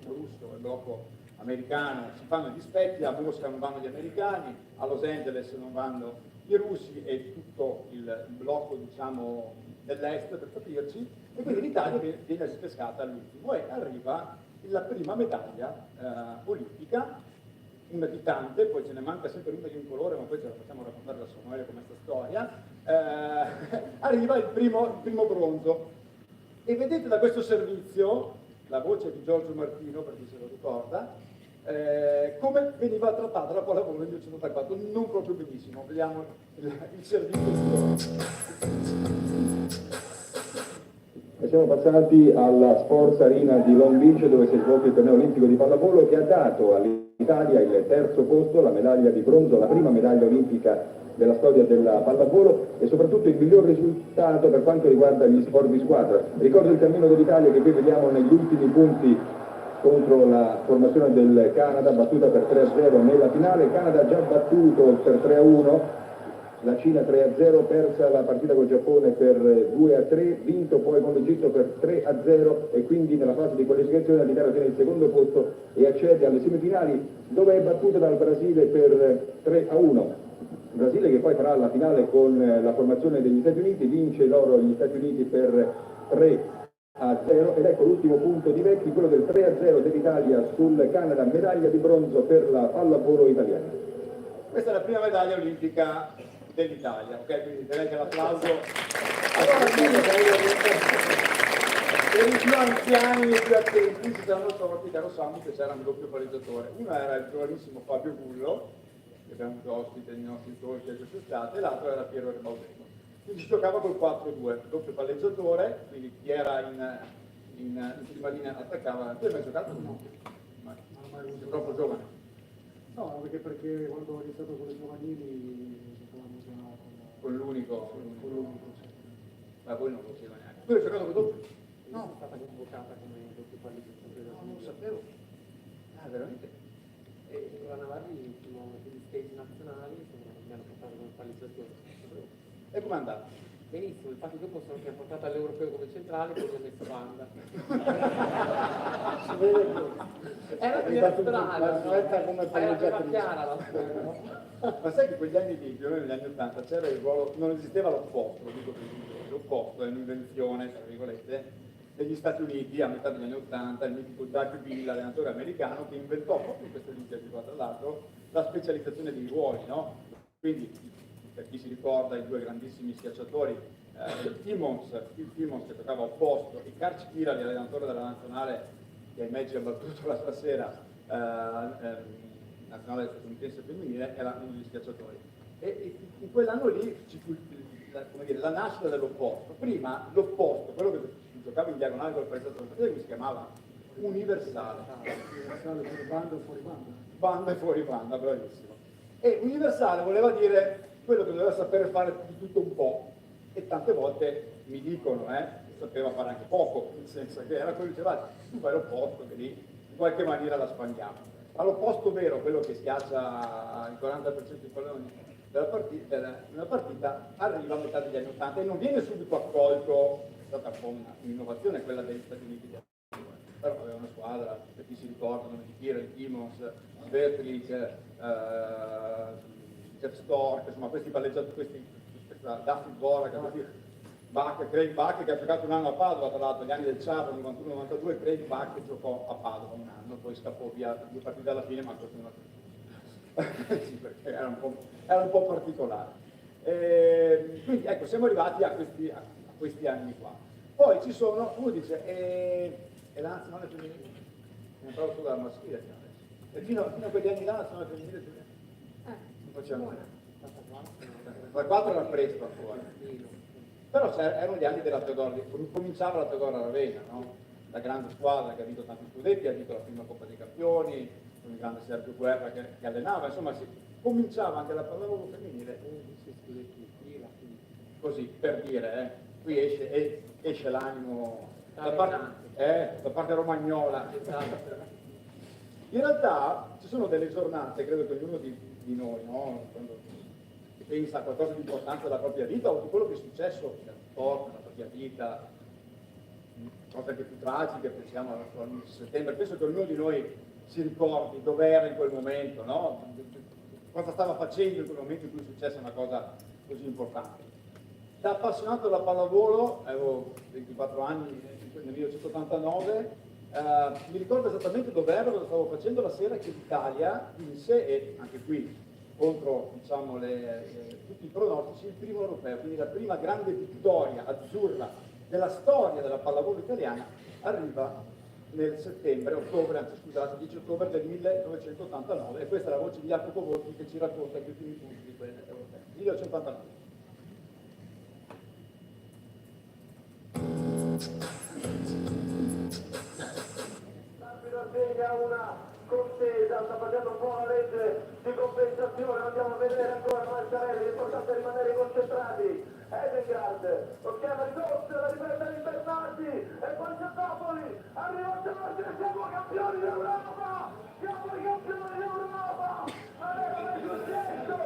russo e il blocco americano si fanno gli specchi, a Mosca non vanno gli americani, a Los Angeles non vanno i russi e tutto il blocco, diciamo, dell'est, per capirci, e quindi l'Italia viene spescata all'ultimo e arriva la prima medaglia olimpica, una di tante, poi ce ne manca sempre una di un colore, ma poi ce la facciamo raccontare da Samuele come questa storia, arriva il primo bronzo. E vedete da questo servizio, la voce di Giorgio Martino, per chi se lo ricorda, come veniva trattata la pallavolo nel 1984, non proprio benissimo. Vediamo il servizio. E siamo passati alla Sports Arena di Long Beach, dove si è svolto il torneo olimpico di pallavolo, che ha dato all'Italia il terzo posto, la medaglia di bronzo, la prima medaglia olimpica della storia della pallavolo e soprattutto il miglior risultato per quanto riguarda gli sport di squadra. Ricordo il cammino dell'Italia che qui vediamo negli ultimi punti contro la formazione del Canada, battuta per 3-0 nella finale. Canada già battuto per 3-1, la Cina 3-0, persa la partita col Giappone per 2-3, vinto poi con l'Egitto per 3-0 e quindi nella fase di qualificazione l'Italia ottiene il secondo posto e accede alle semifinali, dove è battuta dal Brasile per 3-1. Brasile che poi farà la finale con la formazione degli Stati Uniti, vince loro gli Stati Uniti per 3-0 ed ecco l'ultimo punto di Vecchi, quello del 3-0 dell'Italia sul Canada, medaglia di bronzo per la pallavolo italiana. Questa è la prima medaglia olimpica dell'Italia, ok? Quindi direi che l'applauso. Allora, per i più anziani e più attenti si saranno sorti, caro Sammy, che c'era un doppio palleggiatore. Uno era il giovanissimo Fabio Gullo, che abbiamo avuto ospite nei nostri talk quest'estate, e l'altro era Piero Erbauseno. Quindi si giocava col 4-2, doppio palleggiatore, quindi chi era in prima linea attaccava. Tu hai mai giocato? No. Ma sei troppo giovane. No, perché quando ho iniziato con le giovanili giocavamo già Con l'unico. sì. Ma voi non lo sapete neanche. Tu hai giocato con doppio? No, è stata convocata come doppio palleggiatore. No, non lo sapevo. Ah, veramente? E Nicola Navarri, gli stage nazionali, mi hanno portato come palleggiatore. E com'è andato? Benissimo, infatti dopo mi ha portato all'Europeo come centrale e poi mi ha messo banda. Si vede che Era più la strana, stretta come era palleggiatrice. chiara la storia. Ma sai che quegli anni lì, più o meno negli anni 80, c'era il ruolo, non esisteva l'opposto, lo dico così, l'opposto è un'invenzione, tra virgolette, degli Stati Uniti a metà degli anni 80, il mitico Doug Bill, allenatore americano, che inventò proprio in questa iniziativa, tra l'altro, la specializzazione dei ruoli, no? Quindi, per chi si ricorda, i due grandissimi schiacciatori, Phil Timmons che giocava opposto, e Karch Kira, l'allenatore della nazionale, che ahimè ci ha battuto l'altra sera, nazionale statunitense femminile, era uno degli schiacciatori. E in quell'anno lì ci fu la nascita dell'opposto. Prima l'opposto, quello che si giocava in diagonale con il paese statunitense, si chiamava universale. Universale per banda o fuori banda? Banda e fuori banda, bravissimo. E universale voleva dire quello che doveva sapere fare di tutto un po'. E tante volte mi dicono, sapeva fare anche poco, nel senso che era quello che diceva, tu fai l'opposto, che lì in qualche maniera la spandiamo. All'opposto vero, quello che schiaccia il 40% dei palloni nella partita, arriva a metà degli anni 80 e non viene subito accolto, è stata un po' un'innovazione quella degli Stati Uniti, però aveva una squadra, per chi si ricorda, di Kieran, Timmons, Bertlich, Jeff Stork, insomma questi palleggiatori, Duffy Dvorak, Craig Buck che ha giocato un anno a Padova, tra l'altro, gli anni del Ciaro, 91-92, Craig Buck giocò a Padova un anno, poi scappò via 2 partite alla fine, ma continuò sì, perché era un po' particolare. Quindi ecco, siamo arrivati a questi anni qua. Poi ci sono, uno dice, e la nazionale femminile? Ne parlo solo della maschile adesso. E fino a quegli anni là la nazionale femminile non facciamo niente. La 4 era presto ancora. Però erano gli anni della Teodora, cominciava la Teodora Ravenna, no? La grande squadra che ha vinto tanti scudetti, ha vinto la prima Coppa dei Campioni, con il grande Sergio Guerra che allenava, insomma cominciava anche la pallavolo femminile. Così, per dire, qui esce l'animo da parte romagnola. In realtà ci sono delle giornate, credo che ognuno di noi, no? Quando pensa a qualcosa di importante della propria vita o di quello che è successo nel sport, nella propria vita, cose anche più tragiche, pensiamo all'11 settembre, penso che ognuno di noi si ricordi dove era in quel momento, no? Cosa stava facendo in quel momento in cui successe una cosa così importante. Da appassionato della pallavolo, avevo 24 anni nel 1989, mi ricordo esattamente dove ero, cosa stavo facendo la sera che l'Italia vinse, e anche qui contro diciamo, tutti i pronostici, il primo europeo, quindi la prima grande vittoria azzurra della storia della pallavolo italiana arriva nel ottobre 10 ottobre del 1989, e questa è la voce di Jacopo Volpi che ci racconta gli ultimi punti di quell'europeo. 1989. Segna una contesa, sta facendo un po' la legge di compensazione, andiamo a vedere ancora Marciarelli, l'importante è rimanere concentrati. Edengard, lo schema di Doss, la ripresa di Bernardi, e poi c'è Napoli, arriva Giorgio, siamo campioni d'Europa, siamo i campioni d'Europa, aveva mai successo, è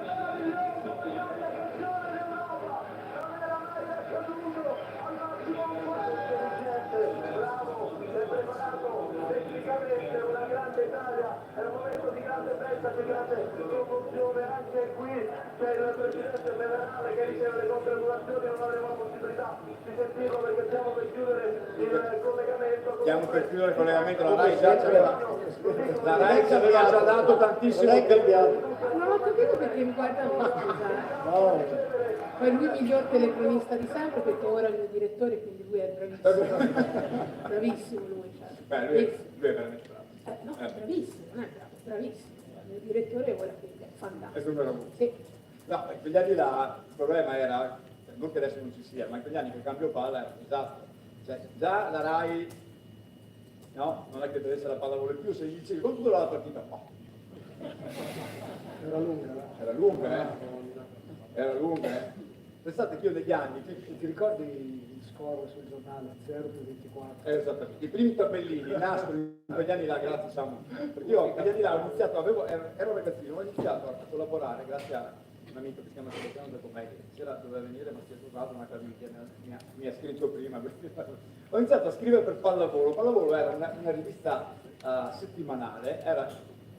meraviglioso, l'Italia campione d'Europa, non era mai accaduto, al massimo un po' intelligente, bravo, è preparato, tecnicamente una grande Italia, è un momento di grande festa, di grande commozione, anche qui c'è il presidente federale che riceve le congratulazioni, non avremo la possibilità di sentirlo perché stiamo per chiudere il collegamento. Stiamo per chiudere il collegamento, la RAI ci aveva già dato tantissimo tempo. Non ho capito perché mi guardano scusa. Poi lui miglior telecronista di sempre perché ora è il mio direttore, quindi lui è bravissimo. Bravissimo lui. Cioè. Beh, lui è veramente bravo. No, bravissimo, non è bravo, bravissimo. Il mio direttore ora quindi è fantastico. È super bravo. Sì. No, in quegli anni là il problema era, non che adesso non ci sia, ma in quegli anni che il cambio palla era un disastro. Cioè, già la RAI, no, non è che deve essere la pallavolo più, se gli dicevi con tutto la partita, no. Era lunga, Era lunga, Era lunga, Pensate che io negli anni... Ti ricordi il score sul giornale 0-24? Esattamente, i primi tabellini nascono in quegli anni là, grazie Samu, perché io in quegli anni là ho iniziato, ero ragazzino, ho iniziato a collaborare grazie a un amico che si chiama Sebastiano Giacomelli, che sera doveva venire ma si è trovato una famiglia, mi ha scritto prima, ho iniziato a scrivere per Pallavolo era una rivista settimanale, era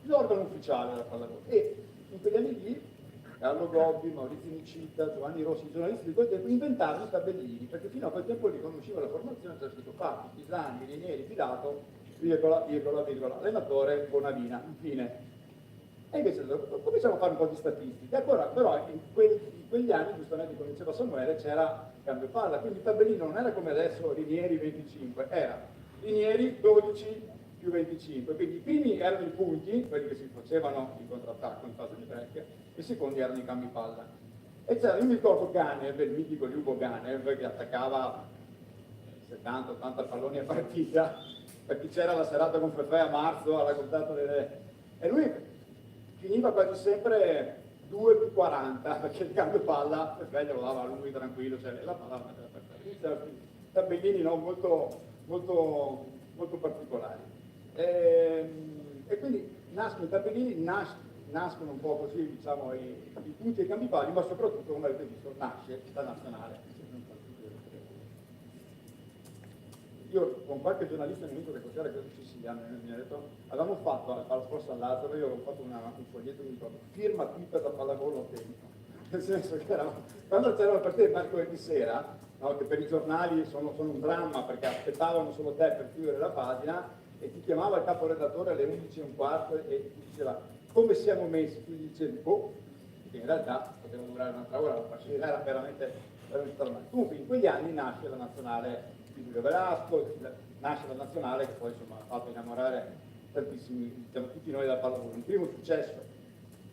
l'organo ufficiale della Pallavolo, e in quegli anni lì Carlo Gobbi, Maurizio Nicita, Giovanni Rossi, i giornalisti di quel tempo inventarono i tabellini, perché fino a quel tempo lì conosceva la formazione, c'era scritto Fatti, Pisani, Rinieri, Filato, virgola, allenatore, Bonavina, infine. E invece cominciamo a fare un po' di statistiche. Però in quegli anni, giustamente come diceva Samuele, c'era cambio palla, quindi il tabellino non era come adesso Rinieri 25, era Rinieri 12, più 25, quindi i primi erano i punti, quelli che si facevano in contrattacco in fase di break, i secondi erano i cambi palla. E c'era, io mi ricordo Ganev, il mitico Lubo Ganev, che attaccava 70-80 palloni a partita, perché c'era la serata con Fefè a marzo alla contatto delle... e lui finiva quasi sempre 2 più 40, perché il cambio palla Fefè glielo dava a lui tranquillo, cioè la palla era perfetta. Tabellini no, molto particolari. E quindi nascono i tabellini, nascono un po' così, diciamo, i punti e i cambi pali, ma soprattutto, come avete visto, nasce la nazionale. Io con qualche giornalista mi ho che cos'era, credo siciliano, mi ha detto, avevamo fatto alla scorsa all'altro, io avevo fatto un foglietto, mi ricordo, firma qui per la pallavolo a tempo. Nel senso che quando c'era la partita di mercoledì sera, no, che per i giornali sono un dramma perché aspettavano solo te per chiudere la pagina e ti chiamava il caporedattore alle 11:15 e ti diceva come siamo messi, tu gli dicevi boh, che in realtà poteva durare un'altra ora, la partita era veramente traumatica. Comunque in quegli anni nasce la nazionale di Giulio Velasco, nasce la nazionale che poi insomma ha fatto innamorare tantissimi, diciamo, tutti noi della pallavolo. Il primo successo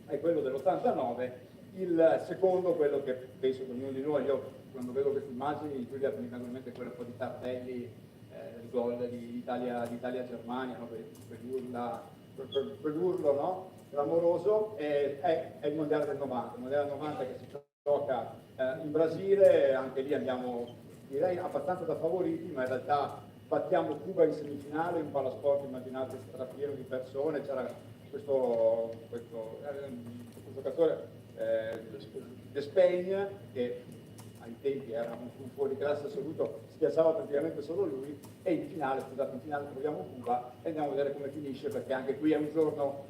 è quello dell'89, il secondo, quello che penso che ognuno di noi, io quando vedo queste immagini, Giulia mi viene in mente quello un po' di Tardelli, il gol di Italia-Germania, no? quell'urlo no? Clamoroso, è il mondiale del 90, il mondiale del 90 che si gioca in Brasile, anche lì andiamo direi abbastanza da favoriti, ma in realtà battiamo Cuba in semifinale, un palasport immaginate strapieno di persone, c'era questo giocatore Despegne che ai tempi era un fuori classe assoluto, spiazzava praticamente solo lui, e in finale troviamo Cuba e andiamo a vedere come finisce, perché anche qui è un giorno...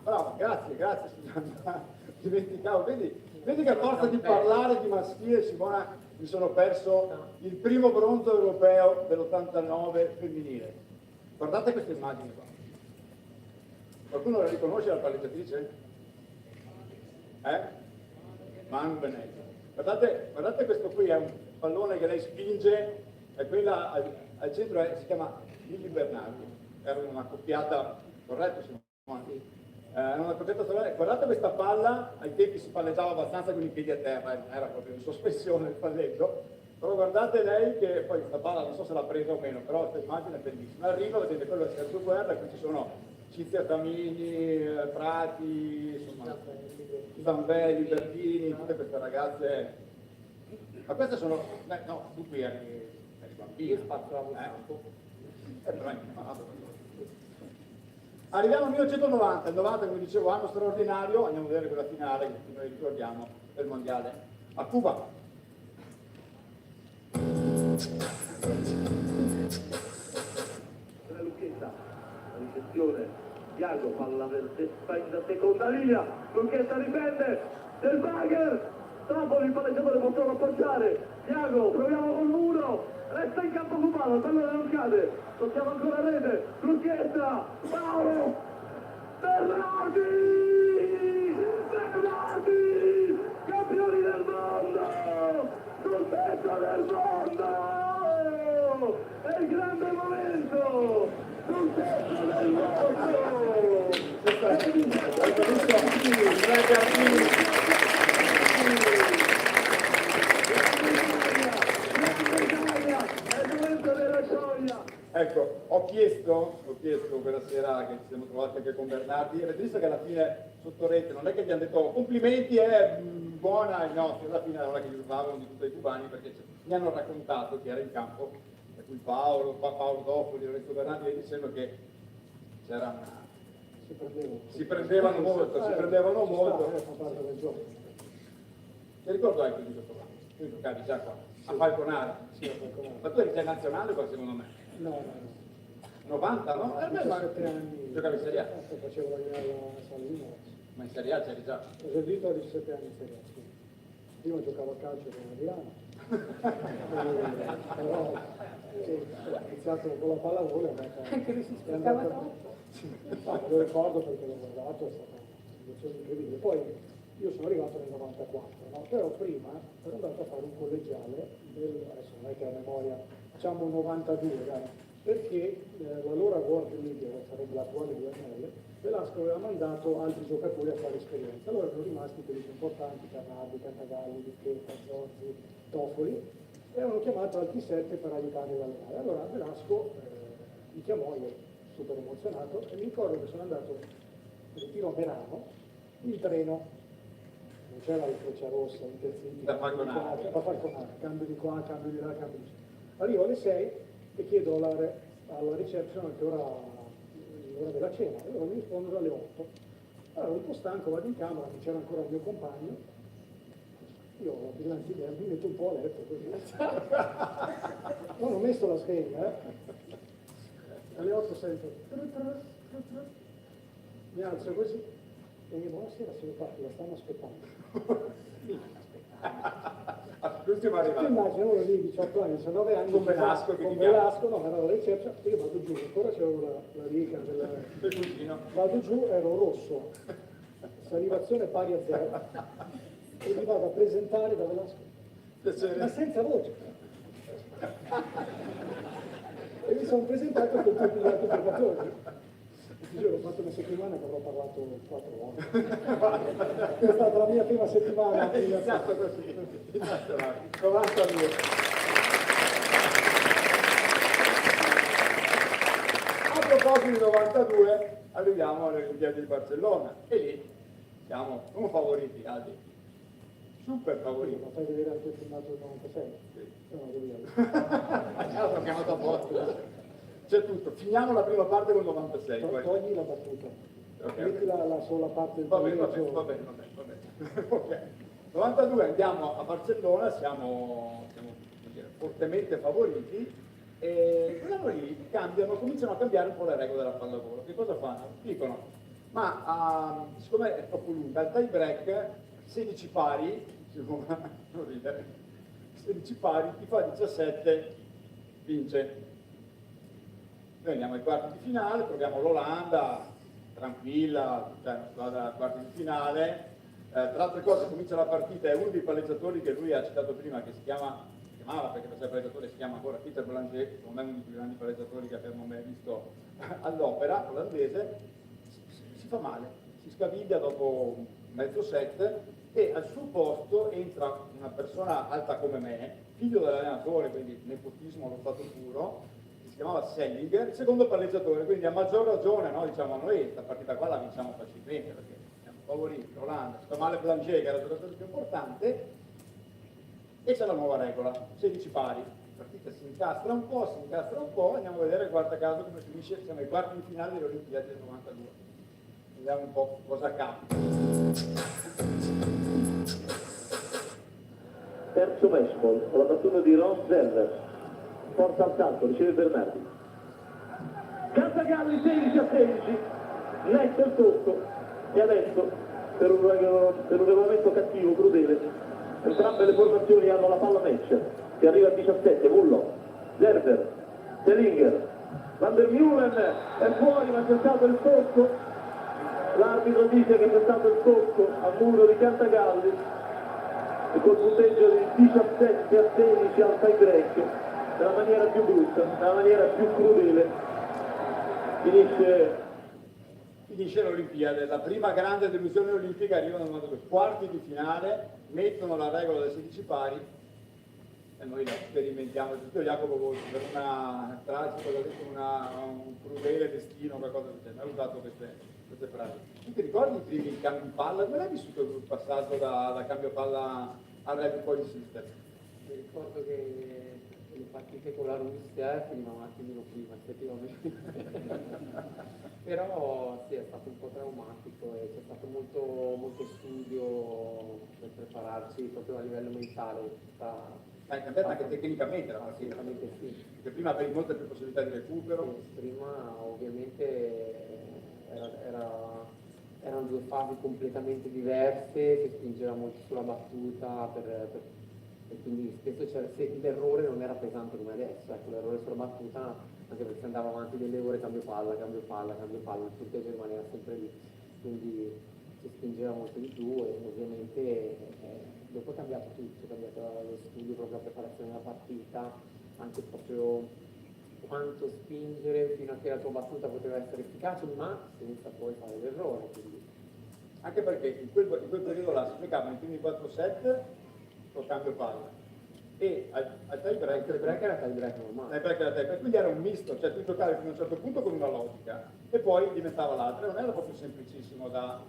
brava, grazie, scusate, dimenticavo, vedi che a forza di parlare di maschile, Simona, mi sono perso il primo bronzo europeo dell'89 femminile. Guardate queste immagini qua. Qualcuno la riconosce la palleggiatrice? Manu Benetti. Guardate questo qui, è un pallone che lei spinge, e quella al centro si chiama Lili Bernardi. Era una coppiata, corretto Simona? Era una coppiata solare. Guardate questa palla, ai tempi si palleggiava abbastanza con i piedi a terra, era proprio in sospensione il palleggio, però guardate lei che poi questa palla non so se l'ha presa o meno, però questa immagine è bellissima. Arriva, vedete, quello è Sergio Guerra, qui ci sono Cinzia Tamini, Prati, insomma, Zambelli, Bertini, tutte queste ragazze. Ma queste sono... no, tu qui eri bambino. Arriviamo al 1990, il 90 come dicevo anno straordinario, andiamo a vedere quella finale che noi ricordiamo del mondiale a Cuba. La Lucchetta, la ricezione, Iago palla verde, in seconda linea, Lucchetta difende, Del Bagher, dopo il palleggiatore può solo appoggiare, Iago, proviamo con l'uno, resta in campo cubano, il pallone non cade, tocchiamo ancora a rete, Lucchetta, Paolo, Bernardi, campioni del mondo, sul tetto del mondo, è il grande momento, sul tetto del mondo. Ecco, ho chiesto quella sera che ci siamo trovati anche con Bernardi, avete visto che alla fine sotto rete non è che gli hanno detto complimenti, è buona, no, alla fine non è che gli urlavano di tutti i cubani, perché mi hanno raccontato che era in campo, per cui Paolo Doppoli, Lorenzo Bernardi dicendo che c'era una... si prendevano molto. Ti ricordo anche di questo anno, tu giocavi già qua, a Falconara, ma tu eri già nazionale qua secondo me? No. 90, no? Ma 7 anni. Giocavi in Serie A? Facevo la Salino. Ma in Serie A c'eri già? Ho esordito a 17 anni in Serie A, sì. Prima giocavo a calcio con Adriano. Però ho iniziato con la pallavolo e anche lui si spiegava troppo. Lo ricordo perché l'ho guardato, è stata un'emozione incredibile. Poi io sono arrivato nel 94, no? Però prima ero andato a fare un collegiale adesso non è che a memoria, facciamo un 92, dai. perché l'allora World League, sarebbe l'attuale VNL, Velasco aveva mandato altri giocatori a fare esperienza. Allora erano rimasti quelli più importanti, Carnardi, Cantagalli, Di Cheta, Zorzi, Toffoli, e avevano chiamato altri 7 per aiutarli ad allenare. Allora Velasco mi chiamò, io super emozionato, e mi ricordo che sono andato in ritiro a Merano, in treno, non c'era la Croce Rossa, Intercity, da Falconare, cambio di qua, cambio di là, cambio di là. Arrivo alle 6 e chiedo alla reception a che ora l'ora della cena, e loro mi rispondono alle 8. Allora un po' stanco, vado in camera, che c'era ancora il mio compagno, io ho brillanti idea, mi metto un po' a letto così. Non ho messo la sveglia, alle 8 sento, mi alzo così, e mi dico, buonasera signor Patti, la stanno aspettando. L'ultimo arrivato. Immagino uno di 18 anni, 19 anni, con Velasco, no, era la reception, io vado giù, ancora c'avevo la riga del cugino. Vado giù, ero rosso, salivazione pari a 0, e mi vado a presentare da Velasco, ma senza voce. E mi sono presentato con tutti gli altri giocatori. Ti giuro, ho fatto una settimana che avrò parlato 4 volte. È stata la mia prima settimana. È iniziato così, 92. A proposito di 92, arriviamo alle Olimpiadi di Barcellona e lì siamo come favoriti, Adi. Super favoriti. Ma fai vedere anche il filmato del 96? Sì. L'ho chiamato apposta. C'è tutto, finiamo la prima parte con 96. Togli la battuta, Okay. metti la sola parte del va bene. Ok. 92 andiamo a Barcellona, siamo fortemente favoriti e lì cominciano a cambiare un po' le regole della pallavolo. Che cosa fanno? Dicono, ma siccome è troppo lunga, al tie break 16 pari, non ridere, 16 pari, chi fa 17 vince. Noi andiamo ai quarti di finale, troviamo l'Olanda, tranquilla, cioè squadra ai quarti di finale. Tra l'altre cose comincia la partita e uno dei palleggiatori che lui ha citato prima, che si chiamava, perché per essere palleggiatore si chiama ancora Peter Blanchet, secondo me uno dei più grandi palleggiatori che abbiamo mai visto all'opera, olandese, si fa male, si scaviglia dopo mezzo set e al suo posto entra una persona alta come me, figlio dell'allenatore, quindi nepotismo allo stato puro, si chiamava Sellinger, il secondo palleggiatore, quindi a maggior ragione, no, diciamo, noi questa partita qua la vinciamo facilmente perché siamo favoriti, l'Olanda, sta male Blanchet che era il giocatore più importante, e c'è la nuova regola, 16 pari, la partita si incastra un po', andiamo a vedere, guarda caso come finisce, siamo ai quarti di finale delle Olimpiadi del 92, vediamo un po' cosa capita. Terzo match ball, con la battuta di Ron Zeller. Porta al salto, riceve Bernardi. Cantagalli 16-16, netto il tocco, e adesso per un regolamento cattivo, crudele, entrambe le formazioni hanno la palla match, che arriva a 17, Mullo, Zerber, Sellinger, Van der Meulen è fuori ma c'è stato il tocco, l'arbitro dice che c'è stato il tocco al muro di Cantagalli e col punteggio di 17-16 al tie break, nella maniera più brutta, nella maniera più crudele, finisce l'Olimpiade, la prima grande delusione olimpica, arrivano ai quarti di finale, mettono la regola dei 16 pari e noi la sperimentiamo, tutto Jacopo Volpi per una tragica, un crudele destino, qualcosa del genere, ha usato queste frasi. Tu ti ricordi i primi cambi palla? Come l'hai vissuto il passaggio da cambio palla al rugby poi sister? Mi ricordo che le partite con la Russia finivano un attimino prima, effettivamente. Però sì, è stato un po' traumatico e c'è stato molto studio per prepararci proprio a livello mentale. È cambiata anche tecnicamente la partita. Assolutamente sì. Perché prima avevi molte più possibilità di recupero. Sì, prima ovviamente erano due fasi completamente diverse, si spingeva molto sulla battuta e quindi spesso l'errore non era pesante come adesso, ecco, l'errore sulla battuta, anche perché si andava avanti delle ore, cambio palla, il punteggio rimaneva sempre lì, quindi si spingeva molto di più e ovviamente dopo è cambiato tutto, è cambiato lo studio, proprio la preparazione della partita, anche proprio quanto spingere fino a che la tua battuta poteva essere efficace, ma senza poi fare l'errore. Quindi. Anche perché in quel periodo là si giocavano i primi 4 set col cambio palla e al tie break era tie break normale. Quindi era un misto, cioè tu giocavi fino a un certo punto con una logica e poi diventava l'altra, non era proprio semplicissimo da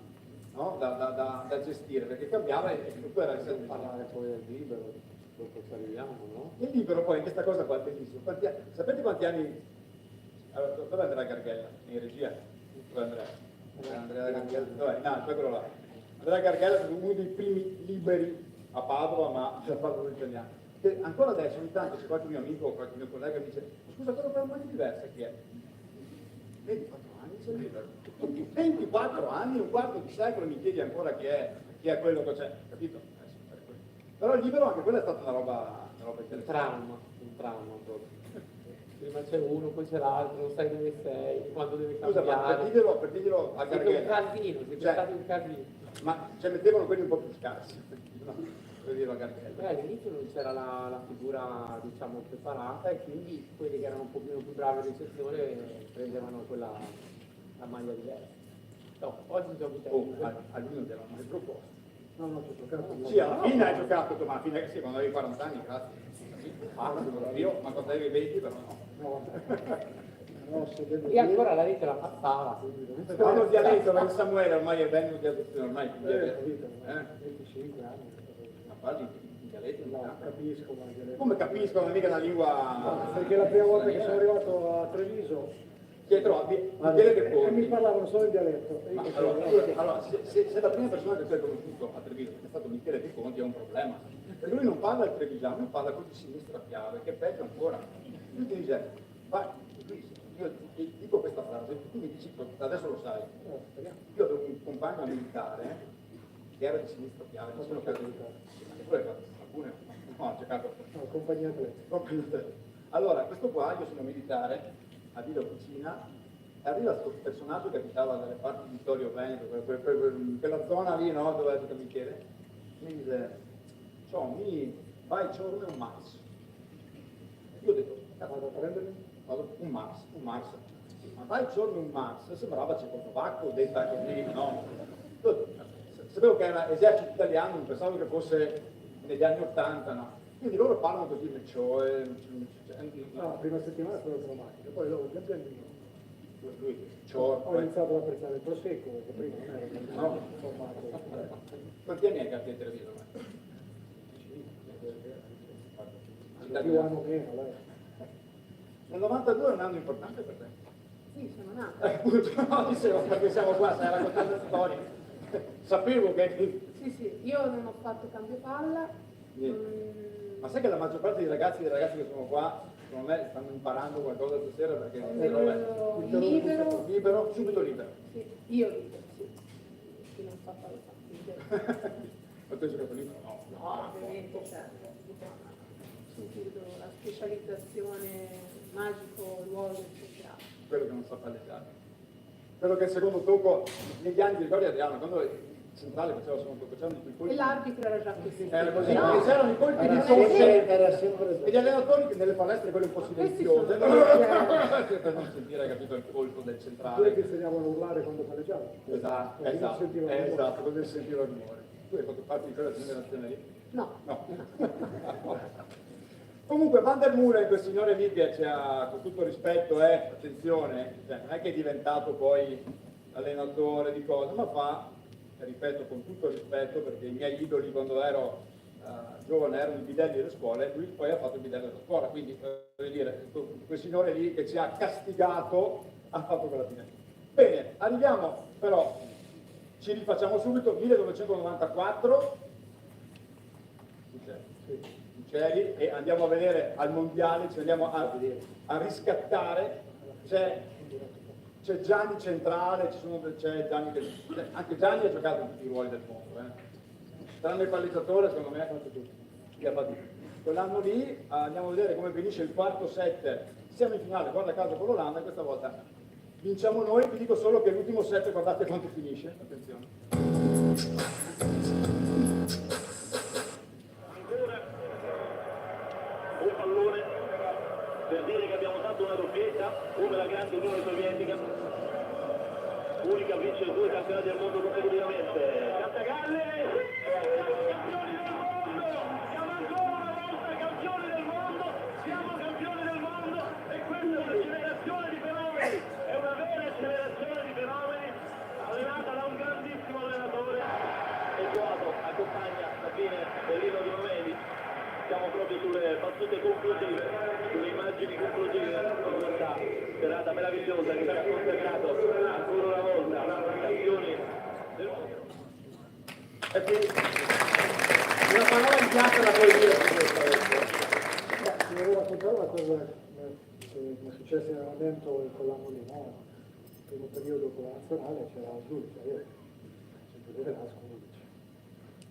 gestire, perché cambiava e tutto era il parlare poi del libero, dopo ci arriviamo, no? Il libero poi, questa cosa qua è bellissima. Sapete quanti anni... Allora, dove andrà Garghella? In regia? Dove andrà? Andrea Garghella? Dov'è? No, quello là. Andrea Garghella è uno dei primi liberi a Padova, ma c'è Padova italiano. Che ancora adesso ogni tanto c'è qualche mio amico o qualche mio collega che dice scusa, quello per mani diversa chi è? 24 anni c'è libero. 24 anni, un quarto di secolo mi chiedi ancora chi è quello che c'è, capito? Però il libero anche quella è stata una roba interessante. Un trauma proprio. Prima c'è uno, poi c'è l'altro, non sai dove sei, quando devi Scusa, cambiare. ma per dirglielo a Garghella. Siete stati un casino. Ma cioè mettevano quelli un po' più scarsi, no? Per dirlo a Garghella. All'inizio non c'era la figura, diciamo, preparata e quindi quelli che erano un pochino più bravi a ricezione prendevano la maglia diversa. No, oggi giochi te. A lui non te l'ho mai proposto. No, no, ci ho giocato. Sì, alla fine hai giocato, ma alla fine sì, quando avevi 40 anni, grazie. Io, ma quando avevi 20 però no. E ancora la rete la passava. Parlo di dialetto, perché Samuele ormai è vecchio di adozione, ormai quindi 25 anni. Ma parli in dialetto? No, capisco, ma dialetto. Come capisco? Non è mica una lingua... No, perché la prima volta che sono arrivato a Treviso Pietro, Michele che e mi parlavano solo in dialetto. Ma allora, se la prima persona che tu hai conosciuto a Treviso è stato Michele Piconti è un problema. Perché lui non parla il trevigiano, lui parla con di sinistra piave, che è peggio ancora. Lui ti dice, io ti dico questa frase, tu mi dici, adesso lo sai. Io avevo un compagno militare che era di sinistra piave, non sono cattolico. E tu l'hai fatto, alcune no, ha giocato. No, compagnia atletica. Allora, questo qua, io sono militare, a Villa Cucina, e arriva questo personaggio che abitava dalle parti di Vittorio Veneto, quella zona lì, no, dove abita Michele, mi dice, mi vai giorno un Mars. Io ho detto, vado a prendermi? Vado un Mars. Ma vai giorno un Mars, sembrava Cecoslovacco, detta così, no? Sapevo che era esercito italiano, non pensavo che fosse negli anni 80, no? Quindi loro parlano così, no, la prima settimana è stata traumatica, poi dopo pian pianino ho iniziato ad apprezzare il prosecco, perché prima non ero formato. Quanti anni hai capito in Treviso? Più anno meno, dai. Nel 92 è un anno importante per te. Sì, sono nata. No, dicevo, perché siamo qua, stai raccontando storie. Sapevo che... Sì, io non ho fatto cambio palla. Ma sai che la maggior parte dei ragazzi e delle ragazze che sono qua, secondo me, stanno imparando qualcosa stasera perché... Libero, subito libero. Sì, io libero, sì. Chi non fa palla libero. Ma tu hai giocato libero? No. No, ovviamente c'è. Sentito la specializzazione magico ruolo centrale. Quello che non sa palleggiare. Quello che il secondo tocco, negli anni, ti ricordi Adriano, quando il centrale faceva il secondo tocco, c'erano i colpi. E l'arbitro era già così. Era così, No. c'erano i colpi di Era sempre... E gli allenatori che nelle palestre, quelle un po' silenziose, per non sentire, capito, il colpo del Quelli centrale. che insegnavano a urlare quando palleggiavano. Esatto, così sentiva il rumore. Tu hai fatto parte di quella generazione lì? No. Comunque Van der Molen, quel signore lì che ci ha, con tutto rispetto, attenzione, cioè, non è che è diventato poi allenatore di cose, ma fa, ripeto con tutto rispetto, perché i miei idoli quando ero giovane erano i bidelli delle scuole, lui poi ha fatto il bidello della scuola, quindi voglio dire, quel signore lì che ci ha castigato ha fatto quella fine. Bene, arriviamo però, ci rifacciamo subito, 1994, Uccelli, e andiamo a vedere al mondiale, ci andiamo a riscattare, c'è Gianni centrale, c'è Gianni anche Gianni ha giocato in tutti i ruoli del mondo, tranne il palleggiatore, secondo me ha fatto tutto. Quell'anno lì andiamo a vedere come finisce il quarto set, siamo in finale, guarda caso con l'Olanda, questa volta vinciamo noi, vi dico solo che l'ultimo set guardate quanto finisce, attenzione. Un pallone per dire che abbiamo fatto una doppietta come la grande Unione Sovietica, unica a vincere 2 campionati del mondo consecutivamente. Cantagalle, campioni del mondo, siamo ancora una volta campioni del mondo, siamo campioni del mondo e questa è un'accelerazione di fenomeni, è una vera accelerazione di fenomeni allenata da un grandissimo allenatore. E Coato accompagna la fine dell'inno di Mameli. Siamo proprio sulle battute conclusive, sulle immagini conclusive di questa serata meravigliosa che ci ha consacrato ancora una volta campioni del mondo. E quindi una parola in piazza la puoi dire su questo adesso. Ti volevo raccontare una cosa che mi è successa in allenamento con l'anno lì, no? Nel primo periodo con la nazionale c'era Giudice, io sempre Velasco,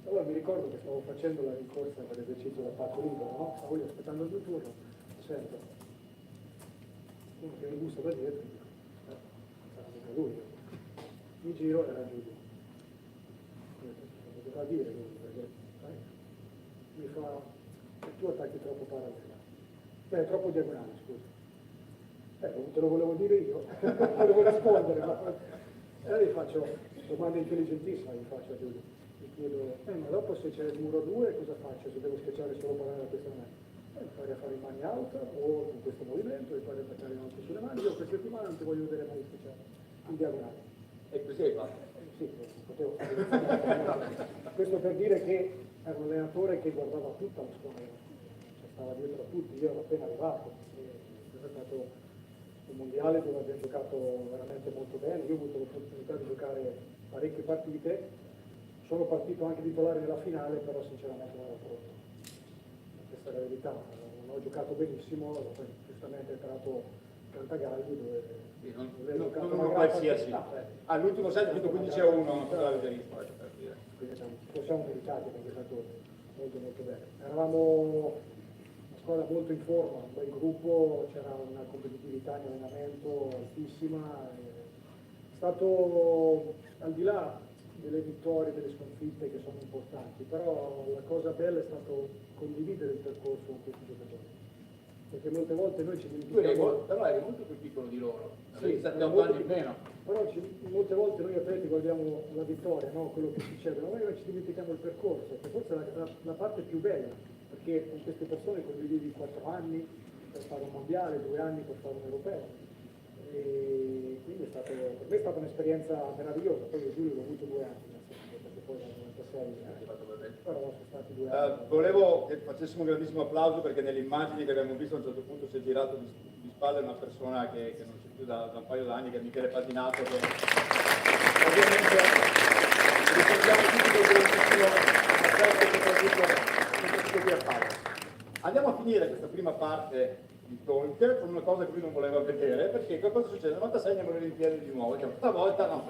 allora mi ricordo che stavo facendo la rincorsa per l'esercizio del patto libero, no? Stavo io aspettando il mio turno, sento uno che mi bussa da dietro, dico, sarà mica lui. Mi giro e era Giulio. Lo doveva dire lui, perché mi fa, tu attacchi troppo parallela. Troppo diagonale, scusa. Te lo volevo dire io, volevo rispondere, ma allora gli faccio domanda intelligentissima, gli faccio a Giulio. Chiedo, ma dopo se c'è il muro 2 cosa faccio? Se devo schiacciare solo parare da questa maniera? Impari a fare in mani out o con questo movimento, impari a attaccare le note sulle mani. Io questa settimana non ti voglio vedere mai schiacciare in diagonale. E così hai fatto? Sì, potevo fare. Questo per dire che era un allenatore che guardava tutta la squadra, cioè stava dietro a tutti. Io ero appena arrivato, è stato un mondiale dove abbiamo giocato veramente molto bene. Io ho avuto l'opportunità di giocare parecchie partite. Sono partito anche titolare nella finale, però sinceramente non ero pronto. Questa è la verità, non ho giocato benissimo, poi giustamente è entrato Cantagalli dove ho giocato non una qualsiasi. partita. All'ultimo set 115-1, non so la verità. Quindi ci siamo meritati perché è stato molto molto bene. Eravamo una squadra molto in forma, un bel gruppo, c'era una competitività in allenamento altissima. È stato al di là delle vittorie, delle sconfitte che sono importanti, però la cosa bella è stato condividere il percorso con questi giocatori, perché molte volte noi ci dimentichiamo. Però eri molto più piccolo di loro, avevi Sì, 7-8 anni in meno. Però molte volte noi atleti guardiamo la vittoria, no? Quello che succede, ma noi ci dimentichiamo il percorso, che forse è la parte più bella, perché con queste persone condividi 4 anni per fare un mondiale, 2 anni per fare un europeo. E quindi per me è stata un'esperienza meravigliosa. Poi io Giulio l'ho avuto 2 anni, perché poi nel 96 però sono stati 2 anni. Volevo che facessimo un grandissimo applauso perché nelle immagini che abbiamo visto a un certo punto si è girato di spalle una persona che non c'è più da un paio d'anni, che è Michele Patinato, che ovviamente ricordiamo tutti del grandissimo affetto che ha fatto. Andiamo a finire questa prima parte di talk con una cosa che lui non voleva vedere, perché cosa succede? Nel 96 andiamo alle Olimpiadi di nuovo, cioè, stavolta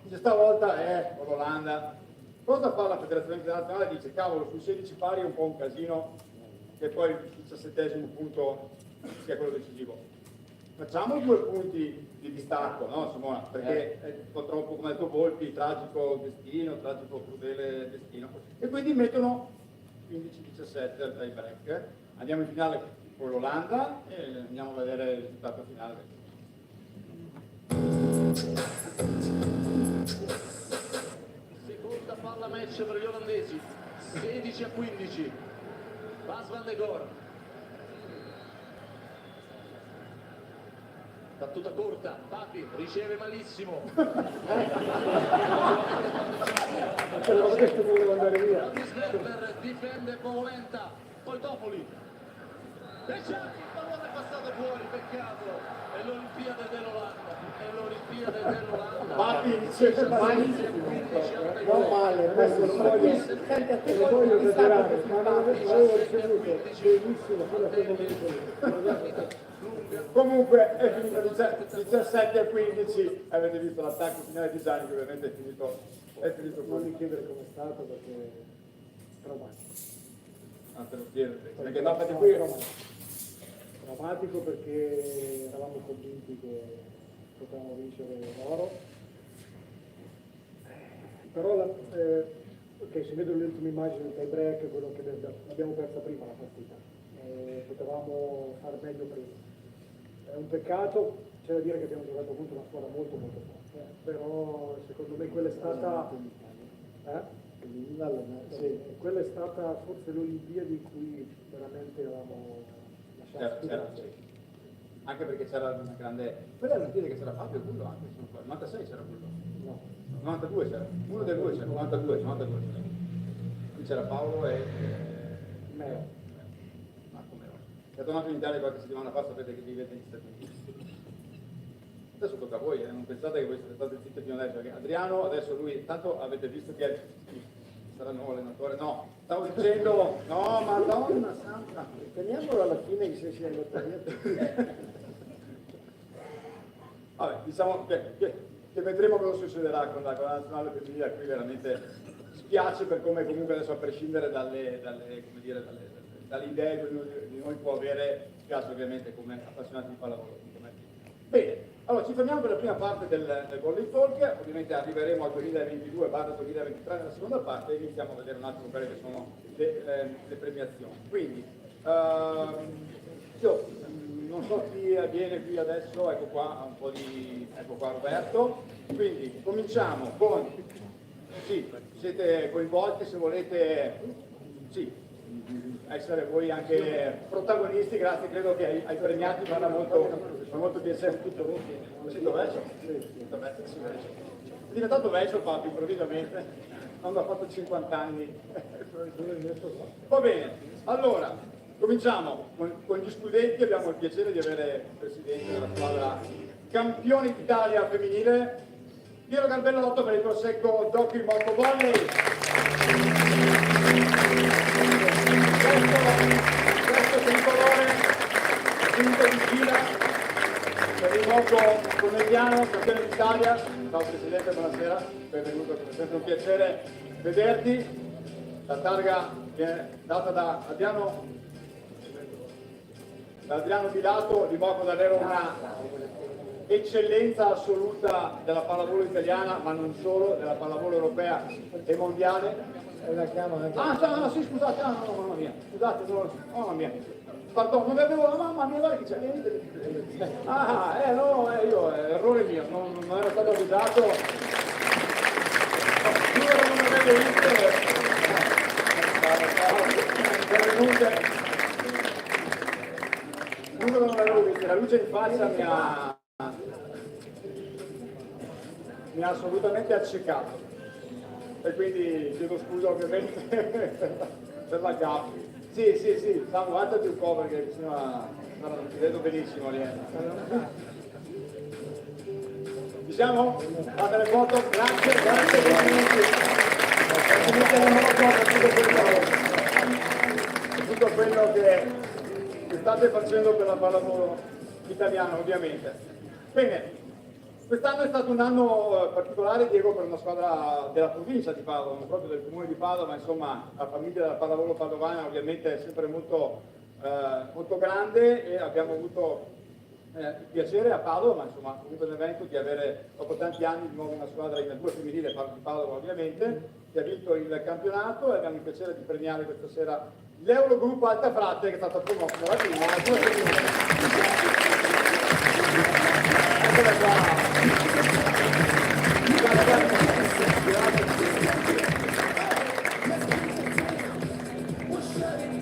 dice stavolta è l'Olanda. Cosa fa la Federazione Internazionale? Dice cavolo, sui 16 pari è un po' un casino, che poi il 17° punto sia quello decisivo. Facciamo 2 punti di distacco, no Simona? Perché è un po' troppo, come ha detto Volpi, tragico destino, tragico crudele destino. E quindi mettono 15-17 al tie break. Andiamo in finale con l'Olanda e andiamo a vedere il risultato finale. Seconda palla match per gli olandesi, 16-15. Bas van de Goor. Battuta corta, Papi riceve malissimo. Snapper difende Povolenta, poi Topoli. E c'è il pallone passato fuori, peccato. È l'Olimpiade dell'Olanda. È l'Olimpiade dell'Olanda. Papi dice non male, lo voglio esagerare, ma l'avevo ricevuto benissimo fino a quel momento. Comunque è finito 17-15, avete visto l'attacco finale di Gianni che ovviamente è finito Non mi chiedere com'è stato perché traumatico. Non te lo chiedo, perché no, fate qui Traumatico perché eravamo convinti che potevamo vincere l'oro, però ok, si vedono le ultime immagini del tie break, quello che l'abbiamo persa prima la partita. Potevamo fare meglio un peccato, c'è da dire che abbiamo giocato contro una squadra molto molto forte, però secondo me quella è stata... Sì, quella è stata forse l'Olimpiade in cui veramente avevamo lasciato anche perché c'era una grande... Quella è l'Olimpiade che c'era Fabio Bullo anche, il 96 c'era Bullo. No. 92 c'era, uno dei due c'era, 92. Qui c'era Paolo e... Meo. Marco Meo. È tornato in Italia qualche settimana fa, sapete che vivete negli Stati Uniti. Adesso tocca a voi, non pensate che voi siete stati zitti fino adesso, perché Adriano adesso lui, tanto avete visto che è sarà nuovo allenatore, no, stavo dicendo, no, Madonna Santa, Teniamolo alla fine che si è andato via. Vabbè, diciamo che vedremo cosa succederà con la nazionale femminile, qui veramente spiace per come comunque adesso a prescindere dalle idee che di noi può avere, spiace ovviamente come appassionati di pallavolo. Bene, allora ci fermiamo per la prima parte del Volley Talk, ovviamente arriveremo al 2022-2023 nella seconda parte e iniziamo a vedere un attimo quelle che sono le premiazioni. Quindi, io non so chi viene qui adesso, ecco qua un po' di... ecco qua Roberto, quindi cominciamo con... Sì, siete coinvolti se volete... Sì, essere voi anche protagonisti, grazie, credo che ai premiati farà molto piacere. Sì, dov'è? È diventato vecchio Fabio improvvisamente, quando ha fatto 50 anni. Va bene, allora cominciamo con gli studenti, abbiamo il piacere di avere il presidente della squadra campioni d'Italia femminile, Piero Garbellotto, per il Prosecco Doppio Moto Volley. Questo tricolore punto di fila per il moto pomeridiano, campione d'Italia. Ciao Presidente, buonasera, benvenuto, è sempre un piacere vederti. La targa viene data da Adriano Bilato, di Moco davvero una eccellenza assoluta della pallavolo italiana, ma non solo, della pallavolo europea e mondiale. La chiama anche. No, sì, scusate, no, mamma mia, scusate, mamma mia. Pardon, non avevo la mamma mia, guarda che c'è. Io, errore mio, non ero stato avvisato. Giuro non avevo visto. Giuro non avevo visto, la luce in faccia mi ha assolutamente accecato. E quindi chiedo scusa ovviamente per la gaffa. Sì, Samu, alzati un po' perché sennò non ti vedo benissimo lì. Ci siamo? Fate le foto? Grazie per tutto quello che state facendo per la pallavolo italiana, ovviamente. Bene. Quest'anno è stato un anno particolare, Diego, per una squadra della provincia di Padova, non proprio del comune di Padova, ma insomma la famiglia della pallavolo padovana ovviamente è sempre molto grande e abbiamo avuto il piacere a Padova, ma insomma comunque l'evento di avere dopo tanti anni di nuovo una squadra in due femminile di Padova ovviamente, che ha vinto il campionato e abbiamo il piacere di premiare questa sera l'Eurogruppo Alta Frate che è stata promossa dalla prima alla tua femminile. Eccola qua.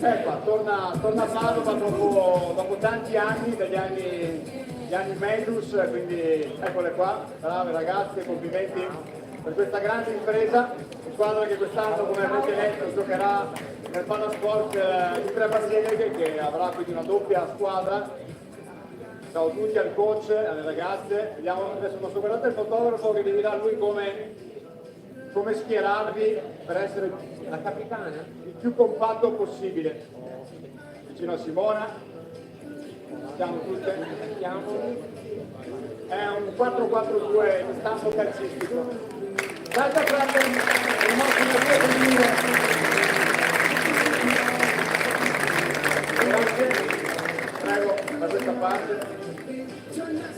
Ecco, torna a Padova dopo tanti anni, gli anni Medus, quindi eccole qua, brave ragazze, complimenti per questa grande impresa, squadra che quest'anno, come avrete letto, giocherà nel Palasport di Trebasseghe, che avrà quindi una doppia squadra. Ciao a tutti, al coach, alle ragazze. Vediamo adesso, non so, guardate il fotografo che vi dirà lui come schierarvi per essere La capitana? il più compatto possibile. Vicino a Simona, siamo tutte. È un 4-4-2 di stampo calcistico. L'altra frase, il nostro femminile. Grazie. Prego, da questa parte.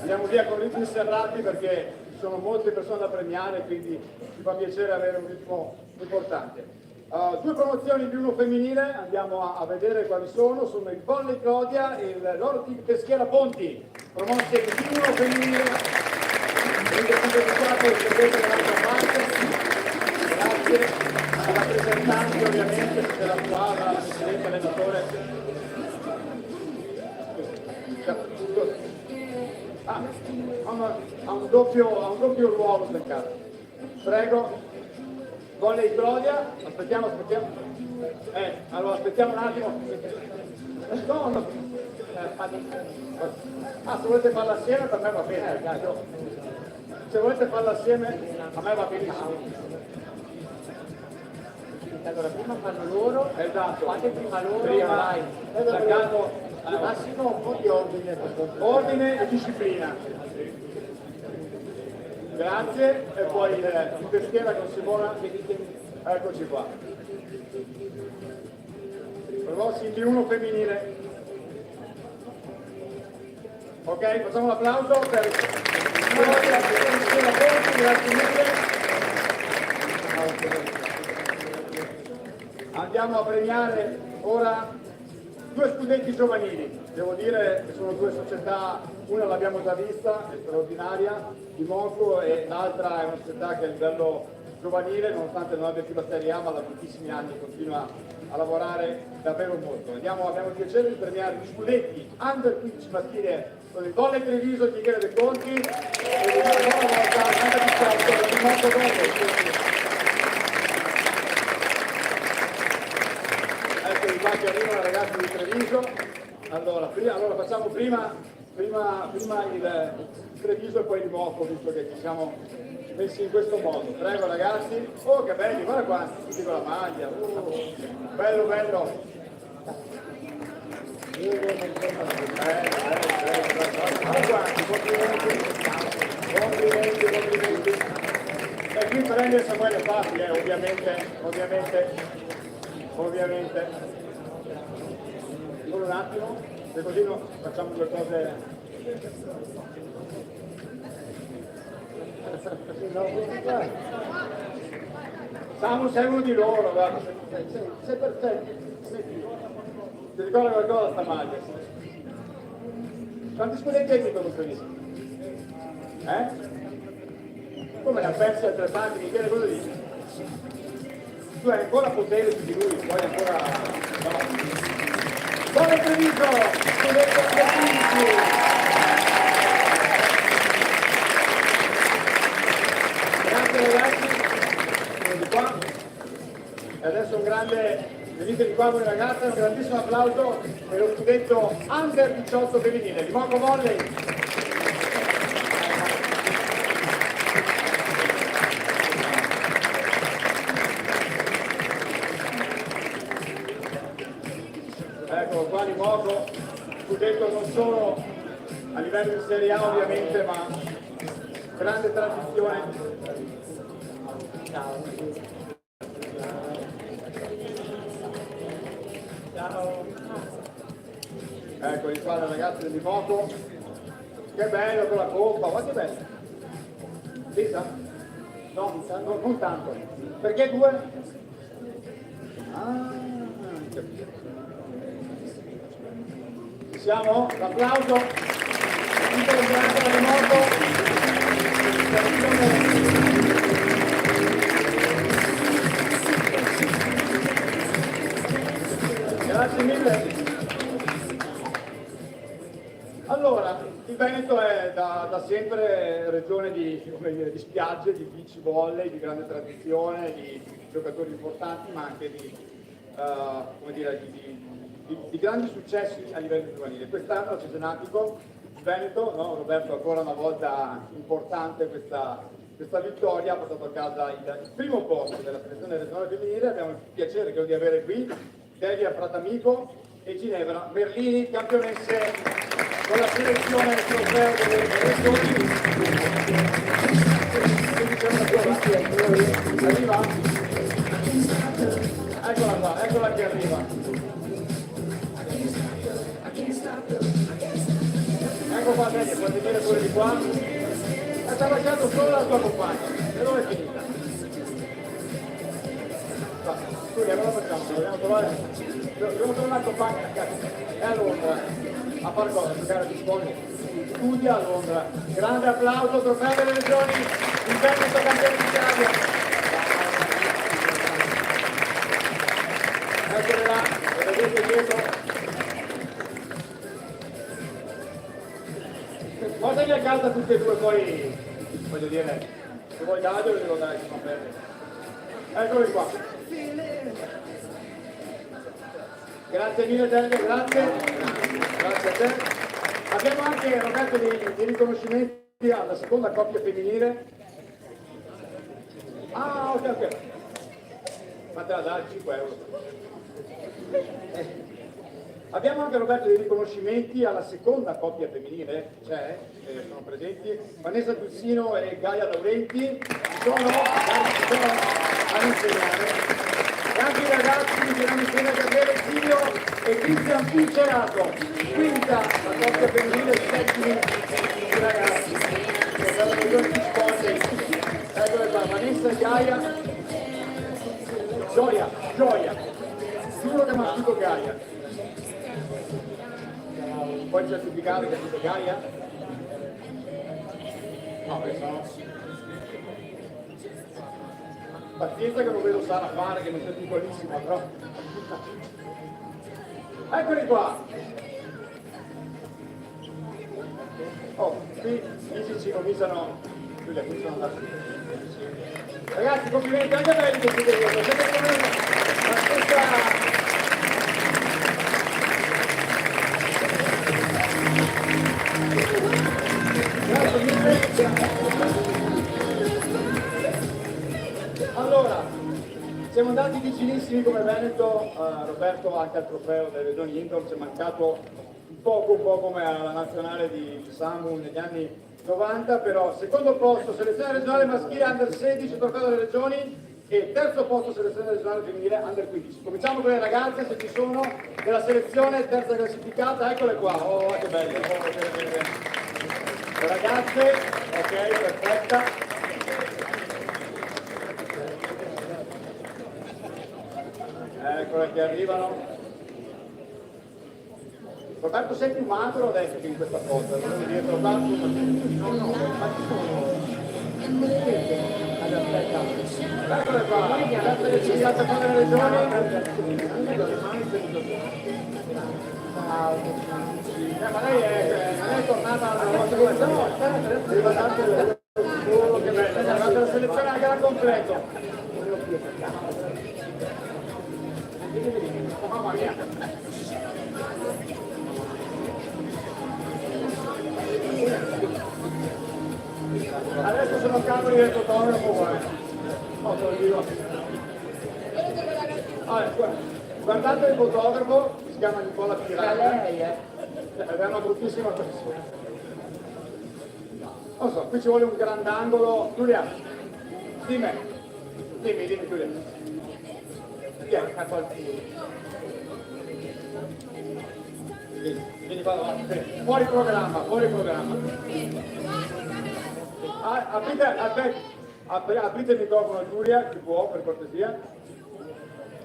Andiamo via con ritmi serrati perché ci sono molte persone da premiare, quindi ci fa piacere avere un ritmo importante. Due promozioni di uno femminile, andiamo a vedere quali sono il Volley Clodia e l'Oro Team Peschiera Ponti, promossi di uno femminile, venite simpatizzate e prendete dall'altra parte, grazie ai rappresentanti ovviamente della squadra, alla presidente allenatore. Ha un doppio ruolo nel caso. Prego. Volley Clodia, aspettiamo. Allora aspettiamo un attimo. No. Se volete farla assieme per me va bene. Se volete farla assieme a me va benissimo. Allora prima fanno loro, esatto. fate prima loro, vai. Massimo un po' di ordine. Ordine e disciplina. Grazie, e poi in peschiera con Simona, eccoci qua. Promossi di uno femminile. Ok, facciamo un applauso per grazie mille. Andiamo a premiare ora due studenti giovanili. Devo dire che sono due società, una l'abbiamo già vista, è straordinaria, di Moco, e l'altra è una società che a livello giovanile, nonostante non abbia più la Serie A, ma da moltissimi anni continua a lavorare davvero molto. Abbiamo il piacere di premiare gli scudetti Under 15 maschile con il Volley Treviso di Michele De Conti e di una nuova volta Under 18 di Moco Volley. Eccovi qua che arrivano ragazzi di Treviso. Allora facciamo prima il Treviso e poi il Moco, visto che ci siamo messi in questo modo. Prego ragazzi. Oh che belli, guarda qua, tutti con la maglia. Bello. Guarda qua, complimenti. E qui prende Samuele Fatti, ovviamente. Solo un attimo, se così facciamo due cose. Samu, sei uno di loro, guarda. Sei perfetto. Ti ricorda qualcosa sta maglia? Quanti scudetti hai vinto questo visto? Come ne ha persi altrettanti, Michele, cosa dici? Tu hai ancora potere su di lui, poi ancora. No. Buon Treviso, studente Treviso. Grazie ragazzi, di qua. E adesso venite di qua voi ragazze, un grandissimo applauso per lo scudetto Under 18 femminile di Moco Volley. Eccolo qua di Moco, scudetto non solo a livello di Serie A ovviamente, ma grande tradizione. Ciao. Eccoli qua le ragazze di Moco. Che bello con la coppa, guarda che bello. Lisa? No, non tanto. Perché due? Siamo? L'applauso. Tutto il grande di Moco. Grazie mille. Allora, il Veneto è da sempre regione di spiagge, di beach volley, di grande tradizione, di giocatori importanti, ma anche di grandi successi a livello giovanile. Quest'anno a Cesenatico, il Veneto, no? Roberto, ancora una volta importante questa vittoria, ha portato a casa il primo posto della selezione regionale femminile. Abbiamo il piacere di avere qui Delia Fratamico e Ginevra Merlini, campionesse con la selezione trofeo delle regioni. Arriva? Eccola che arriva. Ecco qua Delia, puoi venire pure di qua. Sta lasciando solo la tua compagna. E dove è finita? Giulia, cosa facciamo? Dobbiamo trovare una compagna è a Londra a fare cosa? Giocare a Bisconi. Studia a Londra. Grande applauso, trofeo delle regioni, il Veneto campione d'Italia. Eccole là, le vedete dietro. Cosa mi accalda tutte e due, poi voglio dire, se vuoi darglielo glielo dai, va bene. Eccoli qua. Grazie mille Telly, grazie a te. Abbiamo anche Roberto di riconoscimenti alla seconda coppia femminile. Ah, ok. Fatela dare 5 euro. Abbiamo anche Roberto dei riconoscimenti alla seconda coppia femminile, c'è, sono presenti, Vanessa Tuzzino e Gaia Laurenti, sono a insegnare. E anche i ragazzi che saranno insieme a Gabriele Zio e Cristian Pincerato, quinta la coppia femminile, settimi i ragazzi, che saranno due più sposi. Eccole qua, Vanessa e Gaia, Gioia, giuro che mi ha scritto Gaia. Puoi certificare che è scritto Gaia? No, no. Pazienza che non vedo Sara fare, che non sei piccolissima, però. Eccoli qua! Oh, qui i fisici cominciano. Giulia, cominciano ad andare. Ragazzi, complimenti anche a me che siete dietro, siete come la stessa. Allora, siamo andati vicinissimi come Veneto, Roberto anche al trofeo delle regioni indoor, ci è mancato un po' come alla nazionale di Samu negli anni 90, però secondo posto selezione regionale maschile under 16 trofeo delle regioni e terzo posto selezione regionale femminile under 15. Cominciamo con le ragazze, se ci sono, della selezione terza classificata, eccole qua, oh che belle, bene. Le ragazze, ok, perfetta. Eccole che arrivano. Roberto sei più magro adesso che in questa foto, non dietro tanto, no, ma ci sono. Aspetta. Eccole qua, grazie alle città con le regioni. Ma lei è tornata alla volta che che bella, è arrivata la selezione anche al completo. Mamma mia. Adesso sono cavoli del fotografo, guardate il fotografo, si chiama Nicola Pirata. È una bruttissima persona. Non so, qui ci vuole un grandangolo. Giulia, dimmi Giulia. Vieni qua davanti. Fuori programma. Aprite il microfono a Giulia, chi può, per cortesia.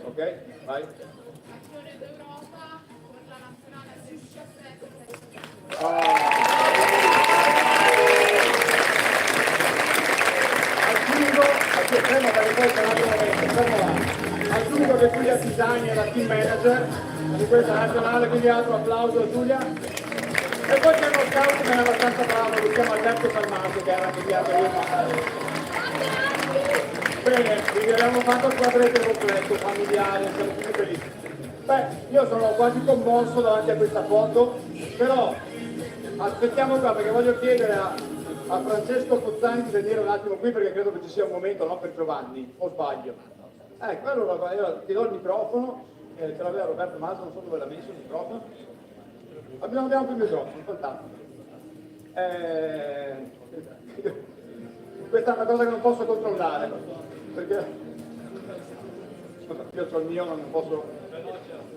Ok, vai. Aggiungo che Giulia Pisani è la team manager di questa nazionale, quindi altro applauso a Giulia. E poi c'è uno scout che è abbastanza bravo, lo chiama Alberto Salmato, che era inviato io. Bene, quindi abbiamo fatto il quadretto completo, familiare, siamo tutti felici. Beh, io sono quasi commosso davanti a questa foto, però aspettiamo qua perché voglio chiedere a Francesco Pozzani di venire un attimo qui perché credo che ci sia un momento, no, per Giovanni, o sbaglio? Ecco, allora io ti do il microfono, ce l'aveva Roberto Maso, non so dove l'ha messo il microfono. Abbiamo più il microfono, fantastico. Questa è una cosa che non posso controllare, perché io ho il mio, non posso.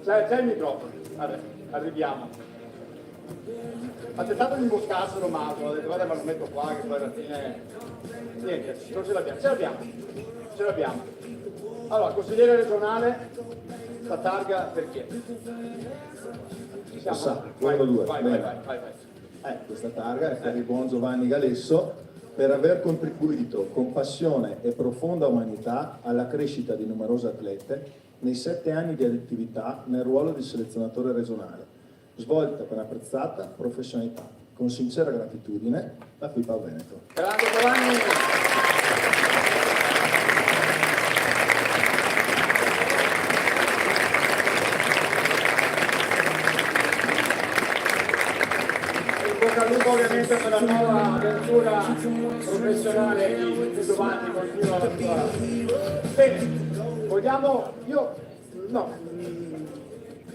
C'è il microfono, vabbè, arriviamo. Ha tentato di imboscarselo Maso, ha detto guarda ma lo metto qua che poi alla fine. Niente, non ce l'abbiamo. Ce l'abbiamo. Allora, consigliere regionale, la targa per chi è? Ci siamo? Sa, Vai, 1, 2, vai, bene. vai. Questa targa è per il buon Giovanni Galesso per aver contribuito con passione e profonda umanità alla crescita di numerose atlete nei 7 anni di attività nel ruolo di selezionatore regionale, svolta con apprezzata professionalità. Con sincera gratitudine, la FIPA Veneto. Grande Giovanni! Ovviamente per la nuova avventura professionale di Giovanni continua la sua. Bene, vogliamo, io no,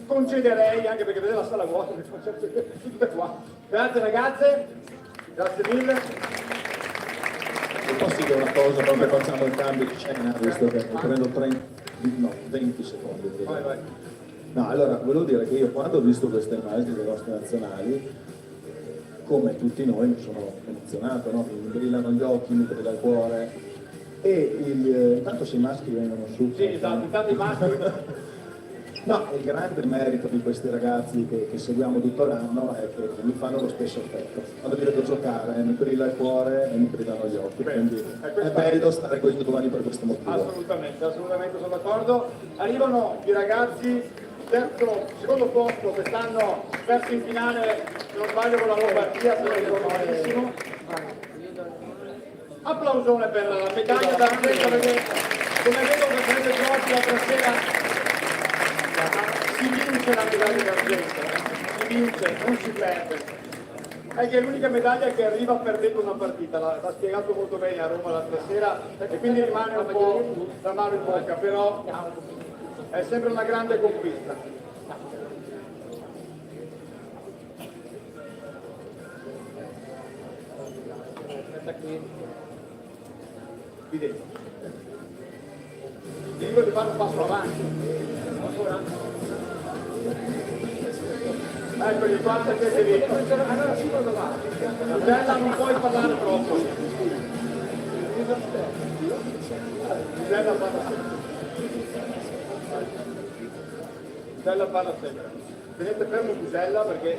concederei, anche perché vedete la sala vuota, mi faccio tutte qua. Grazie ragazze, grazie mille. E posso dire una cosa, proprio facciamo il cambio di scena, visto che prendo 20 secondi. Vai. No, allora, volevo dire che io quando ho visto queste immagini delle nostre nazionali, come tutti noi mi sono emozionato, no? Mi brillano gli occhi, mi brilla il cuore e intanto se i maschi vengono su. Sì, esatto, intanto i maschi. No, il grande merito di questi ragazzi che seguiamo tutto l'anno è che mi fanno lo stesso effetto. Quando li vedo giocare mi brilla il cuore e mi brillano gli occhi, quindi è bello stare con i giovani per questo motivo. Assolutamente sono d'accordo. Arrivano i ragazzi secondo posto quest'anno persi in finale, se non sbaglio con la Lombardia, se non ricordo malissimo. Applausone per la medaglia d'argento, perché come vedo che prende giochi l'altra sera si vince la medaglia d'argento, si vince, non si perde. È che è l'unica medaglia che arriva perdendo una partita, l'ha spiegato molto bene a Roma l'altra sera e quindi rimane un po' la mano in bocca, però è sempre una grande conquista. Qui dentro. Ti dico di fare un passo avanti. Eccoli qua perché sei dentro. Giusella, non puoi parlare troppo. Giusella parla sempre. Giusella parla sempre. Tenete fermo Giusella perché è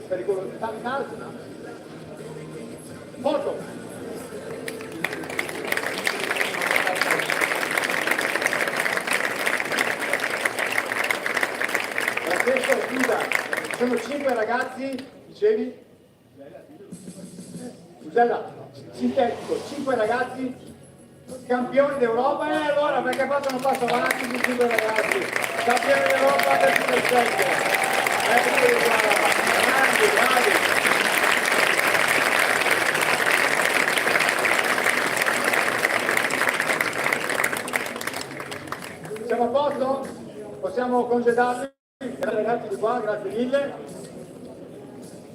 pericoloso. Calma. Foto! Scusa, sono 5 ragazzi, dicevi? Giusella, sintetico, 5 ragazzi campioni d'Europa e allora perché facciano un passo avanti su 5 ragazzi campioni d'Europa del 2007. Eccoli qua, bravi. Siamo a posto? Possiamo congedarli? Ragazzi di qua, grazie mille.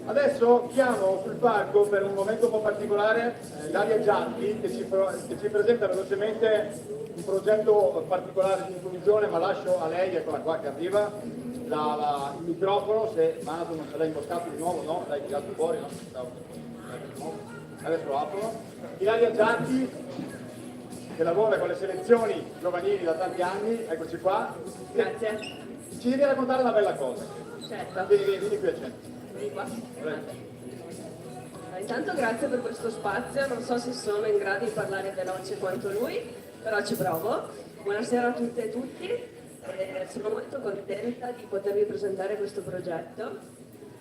Adesso chiamo sul palco per un momento un po' particolare Daria Giatti che ci presenta velocemente un progetto particolare di inclusione, ma lascio a lei, eccola qua che arriva, il microfono, se Maso non se l'ha imboscato di nuovo, no? L'hai tirato fuori, no? Adesso lo aprono. Daria Giatti che lavora con le selezioni giovanili da tanti anni, eccoci qua. Grazie. Ci devi raccontare una bella cosa. Certo. Vieni qui a centro. Vieni qua. Intanto grazie per questo spazio, non so se sono in grado di parlare veloce quanto lui, però ci provo. Buonasera a tutte e tutti, sono molto contenta di potervi presentare questo progetto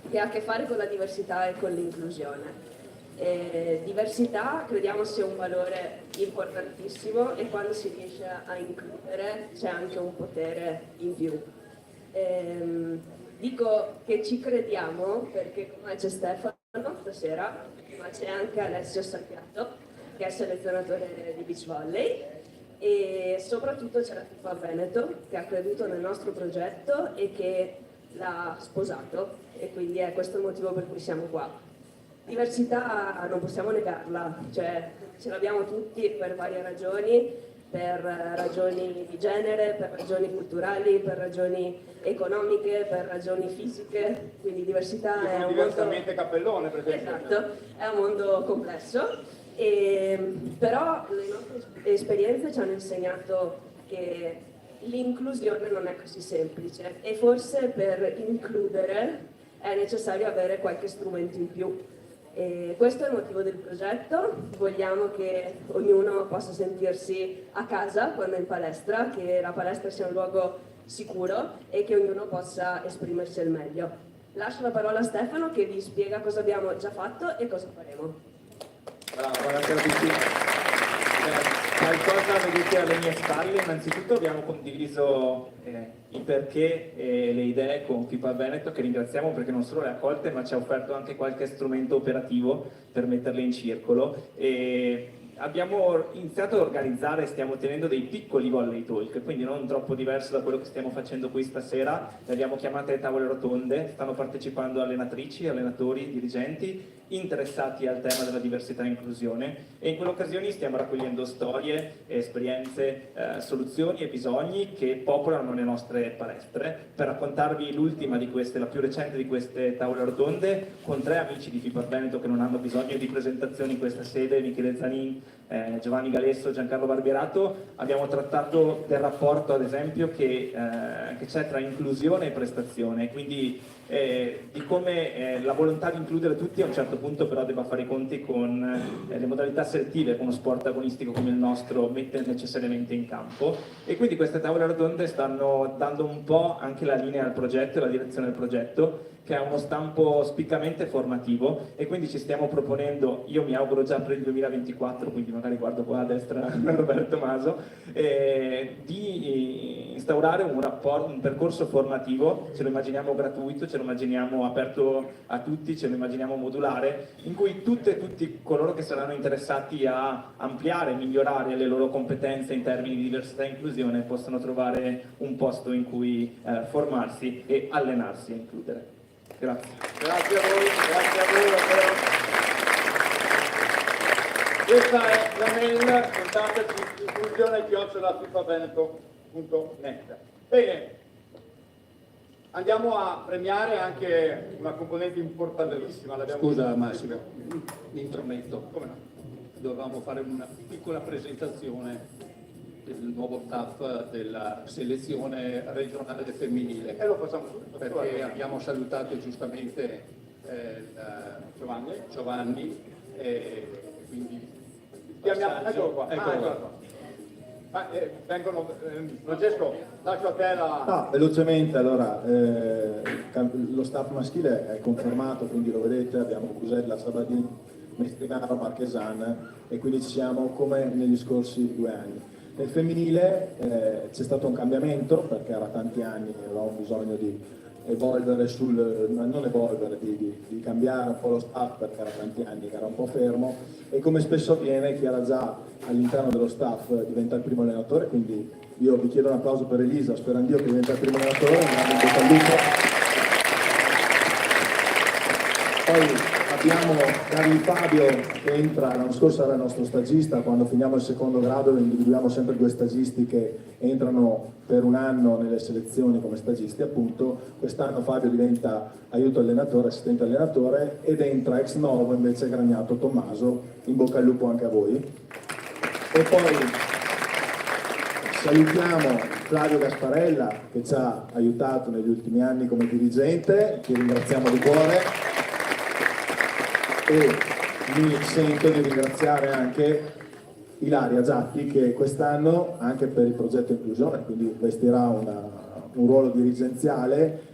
che ha a che fare con la diversità e con l'inclusione. Diversità crediamo sia un valore importantissimo e quando si riesce a includere c'è anche un potere in più. Dico che ci crediamo perché come c'è Stefano stasera, ma c'è anche Alessio Sacchiato che è selezionatore di beach volley e soprattutto c'è la FIPA Veneto che ha creduto nel nostro progetto e che l'ha sposato e quindi è questo il motivo per cui siamo qua. Diversità non possiamo negarla, cioè ce l'abbiamo tutti per varie ragioni, per ragioni di genere, per ragioni culturali, per ragioni economiche, per ragioni fisiche, quindi diversità è un diversamente mondo... cappellone, per esempio. Esatto, è un mondo complesso, però le nostre esperienze ci hanno insegnato che l'inclusione non è così semplice e forse per includere è necessario avere qualche strumento in più. E questo è il motivo del progetto. Vogliamo che ognuno possa sentirsi a casa quando è in palestra, che la palestra sia un luogo sicuro e che ognuno possa esprimersi al meglio. Lascio la parola a Stefano che vi spiega cosa abbiamo già fatto e cosa faremo. Bravo, buonasera a tutti. Qualcosa vedete alle mie spalle, innanzitutto abbiamo condiviso i perché e le idee con FIPA Veneto, che ringraziamo perché non solo le ha accolte ma ci ha offerto anche qualche strumento operativo per metterle in circolo. E abbiamo iniziato a organizzare, stiamo tenendo dei piccoli volley talk, quindi non troppo diverso da quello che stiamo facendo qui stasera. Le abbiamo chiamate tavole rotonde, stanno partecipando allenatrici, allenatori, dirigenti interessati al tema della diversità e inclusione, e in quelle occasioni stiamo raccogliendo storie, esperienze, soluzioni e bisogni che popolano le nostre palestre. Per raccontarvi l'ultima di queste, la più recente di queste tavole rotonde, con 3 amici di FIPA Veneto che non hanno bisogno di presentazioni in questa sede, Michele Zanin, Giovanni Galesso, Giancarlo Barbierato, abbiamo trattato del rapporto ad esempio che c'è tra inclusione e prestazione, quindi di come la volontà di includere tutti a un certo punto però debba fare i conti con le modalità selettive che uno sport agonistico come il nostro mette necessariamente in campo, e quindi queste tavole rotonde stanno dando un po' anche la linea al progetto e la direzione del progetto, che ha uno stampo spiccamente formativo, e quindi ci stiamo proponendo, io mi auguro già per il 2024, quindi magari guardo qua a destra Roberto Maso, di instaurare un percorso formativo, ce lo immaginiamo gratuito, ce lo immaginiamo aperto a tutti, ce lo immaginiamo modulare, in cui tutte e tutti coloro che saranno interessati a ampliare e migliorare le loro competenze in termini di diversità e inclusione possano trovare un posto in cui formarsi e allenarsi e includere. Grazie. Grazie a voi davvero. Questa è la mail, contattaci inclusione@fifaveneto.net. Bene, andiamo a premiare anche una componente importantissima. Scusa Massimo, mi intrometto. Come no? Dovevamo fare una piccola presentazione del nuovo staff della selezione regionale femminile. E lo facciamo subito. Perché abbiamo salutato giustamente Giovanni, e quindi eccolo qua. Francesco, lascio a te la... Velocemente, allora, lo staff maschile è confermato, quindi lo vedete, abbiamo Cusella, Sabadini, Mestrinaro, Marchesan, e quindi ci siamo come negli scorsi 2 anni. Nel femminile c'è stato un cambiamento, perché era tanti anni, avevamo bisogno di evolvere di cambiare un po' lo staff, perché era tanti anni che era un po' fermo, e come spesso avviene chi era già all'interno dello staff diventa il primo allenatore, quindi io vi chiedo un applauso per Elisa, sperando che diventa il primo allenatore, un grande bocca al lupo. Poi abbiamo Carli Fabio che entra, l'anno scorso era il nostro stagista, quando finiamo il secondo grado individuiamo sempre 2 stagisti che entrano per 1 anno nelle selezioni come stagisti, appunto. Quest'anno Fabio diventa aiuto allenatore, assistente allenatore, ed entra ex novo invece Gragnato Tommaso, in bocca al lupo anche a voi. E poi salutiamo Flavio Gasparella che ci ha aiutato negli ultimi anni come dirigente, che ringraziamo di cuore. E mi sento di ringraziare anche Ilaria Giatti, che quest'anno anche per il progetto inclusione, quindi vestirà un ruolo dirigenziale,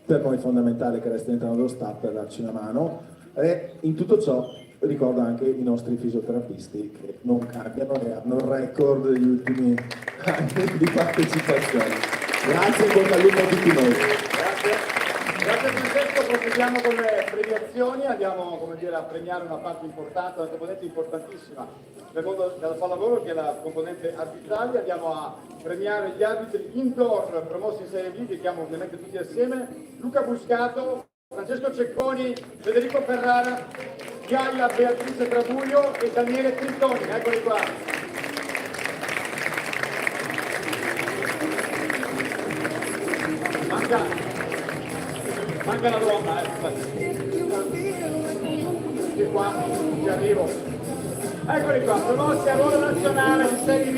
per noi fondamentale che resti all'interno dello staff per darci una mano, e in tutto ciò ricordo anche i nostri fisioterapisti che non cambiano e hanno il record degli ultimi anni di partecipazione. Grazie e bocca al lupo a tutti noi. Grazie Francesco, proseguiamo con le premiazioni, andiamo a premiare una parte importante, una componente importantissima nel mondo della pallavolo, che è la componente arbitrale. Andiamo a premiare gli arbitri indoor promossi in Serie B, che chiamo ovviamente tutti assieme: Luca Buscato, Francesco Cecconi, Federico Ferrara, Gaia Beatrice Trabuio e Daniele Trintoni. Eccoli qua. Manca la donna, Che qua, ci arrivo. Eccoli qua, promossi a ruolo nazionale di Serie B.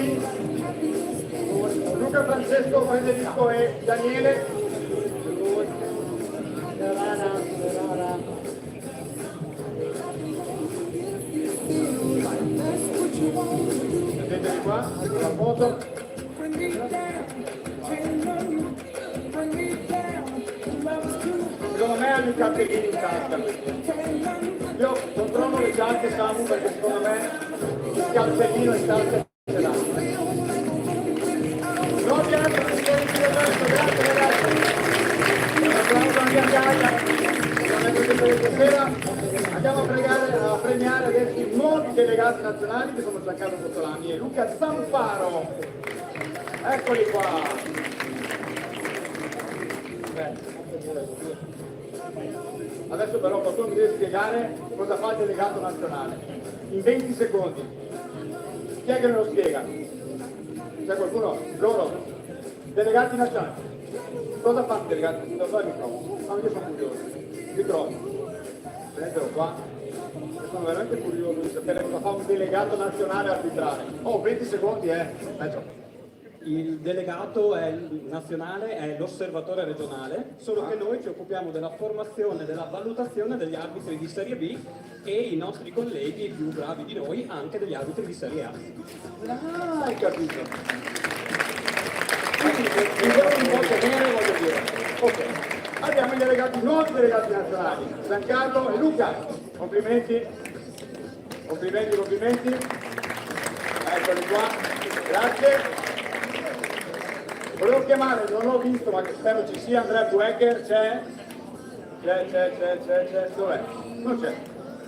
Luca, Francesco, Federico e Daniele. Vedete qua, la foto. Secondo me hanno i cartellini in tasca. Io controllo le giacche, Samu, perché secondo me il cartellino in tasca ce l'ha. Non pianto, presidente, grazie ragazzi. Un applauso anche a Gaia. Stasera andiamo a premiare adesso i nuovi delegati nazionali che sono Giancarlo Bottolani e Luca Zamparo. Eccoli qua. Adesso però qualcuno mi deve spiegare cosa fa il delegato nazionale. In 20 secondi. Chi è che me lo spiega? C'è qualcuno? Loro? Delegati nazionali. Cosa fanno i delegati? Lo so il microfono. Ma io sono curioso. Microfono. Prendetelo qua. Sono veramente curioso di sapere cosa fa un delegato nazionale arbitrale. Oh, 20 secondi, Il delegato nazionale è l'osservatore regionale, solo che noi ci occupiamo della formazione e della valutazione degli arbitri di Serie B e i nostri colleghi più bravi di noi anche degli arbitri di Serie A. Ah, hai capito. Quindi mi devo un po' tenere, voglio dire. Ok, abbiamo i delegati, nuovi delegati nazionali, Giancarlo e Luca. Complimenti, complimenti, complimenti. Eccoli qua, grazie. Volevo chiamare, non l'ho visto, ma che spero ci sia, Andrea Buecker, c'è? Dov'è? Non c'è.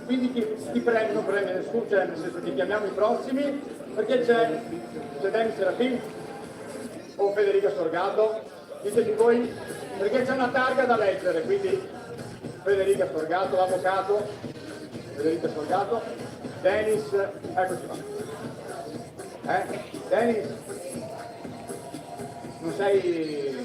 Quindi chi prende, non prende nessuno, cioè nel senso che chiamiamo i prossimi, perché c'è Denis Serafin o Federica Sorgato, ditemi voi, perché c'è una targa da leggere, quindi Federica Sorgato, l'avvocato, Federica Sorgato, Denis, eccoci qua. Denis? Non sei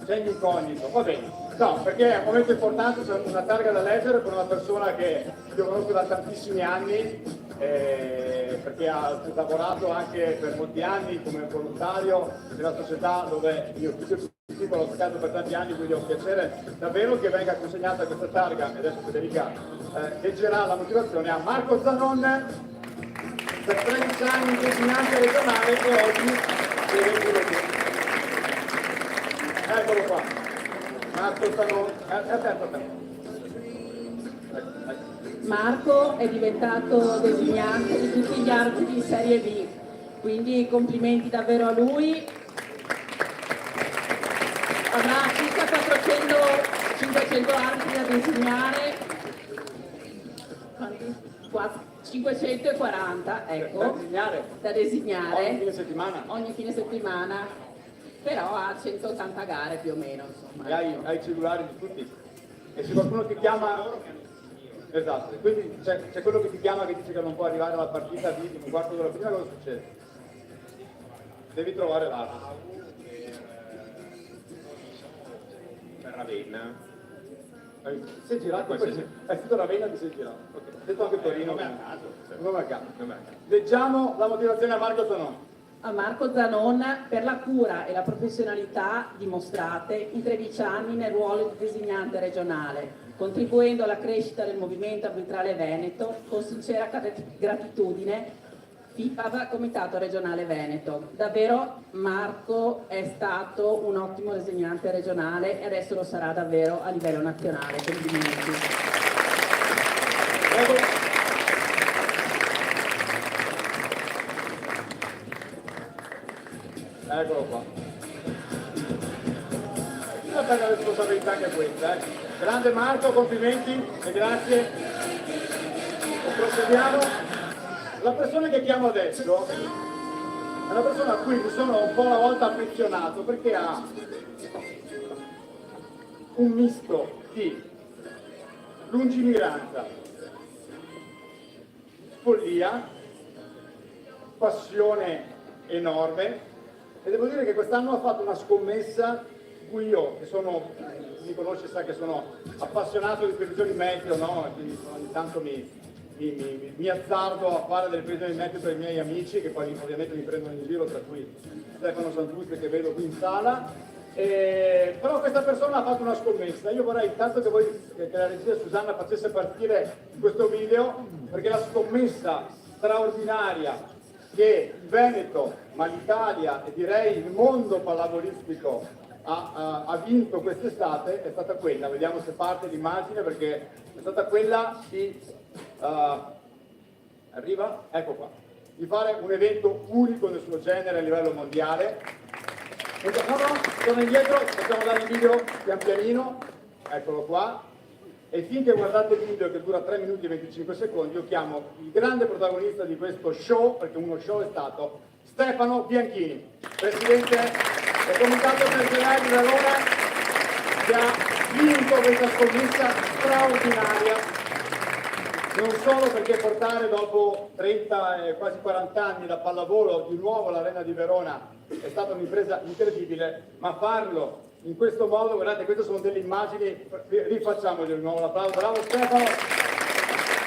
in incognito, va bene. No, perché è un momento importante, c'è una targa da leggere per una persona che io conosco da tantissimi anni, perché ha lavorato anche per molti anni come volontario nella società dove io l'ho toccato per tanti anni, quindi ho un piacere davvero che venga consegnata questa targa, e adesso Federica leggerà la motivazione a Marco Zanon, per 13 anni insegnante regionale e oggi eccolo qua, Marco Zanon, Marco è diventato designante di tutti gli arbitri di Serie B, quindi complimenti davvero a lui. Avrà circa 400-500 arbitri da designare. 540, ecco, da designare ogni fine settimana, però ha 180 gare più o meno, insomma. E hai i cellulari di tutti? E se qualcuno ti chiama, esatto, quindi c'è quello che ti chiama che dice che non può arrivare alla partita di un quarto d'ora prima, cosa succede? Devi trovare l'arbitro. Per Ravenna. Si è girato, è stato Ravenna che si è girato. Okay. Detto anche Torino. Non a caso. Leggiamo la motivazione a Marco Zanon. A Marco Zanon per la cura e la professionalità dimostrate in 13 anni nel ruolo di designante regionale, contribuendo alla crescita del movimento arbitrale veneto con sincera gratitudine FIPAV Comitato Regionale Veneto. Davvero Marco è stato un ottimo designante regionale e adesso lo sarà davvero a livello nazionale. Complimenti. Eccolo qua. Una bella responsabilità anche questa, Grande Marco, complimenti e grazie. E procediamo. La persona che chiamo adesso è una persona a cui mi sono un po' una volta affezionato perché ha un misto di lungimiranza, follia, passione enorme, e devo dire che quest'anno ha fatto una scommessa di cui io, che sono, chi mi conosce sa che sono appassionato di previsioni meteo, no? Quindi ogni tanto mi mi azzardo a fare delle prese di merito per i miei amici, che poi ovviamente mi prendono in giro, tra cui Stefano Santuzzi che vedo qui in sala. Però questa persona ha fatto una scommessa. Io vorrei intanto che la regia Susanna facesse partire questo video, perché la scommessa straordinaria che il Veneto, ma l'Italia e direi il mondo pallavolistico ha vinto quest'estate è stata quella, vediamo se parte l'immagine, perché è stata quella di arriva, ecco qua, di fare un evento unico nel suo genere a livello mondiale. No, torna indietro, facciamo andare il video pian pianino, eccolo qua, e finché guardate il video che dura 3 minuti e 25 secondi, io chiamo il grande protagonista di questo show, perché uno show è stato Stefano Bianchini, presidente del Comitato Nazionale di Verona, che ha vinto questa scommessa straordinaria. Non solo perché portare dopo 30 e quasi 40 anni la pallavolo di nuovo all'Arena di Verona è stata un'impresa incredibile, ma farlo in questo modo, guardate, queste sono delle immagini, rifacciamoli di nuovo l'applauso, bravo Stefano,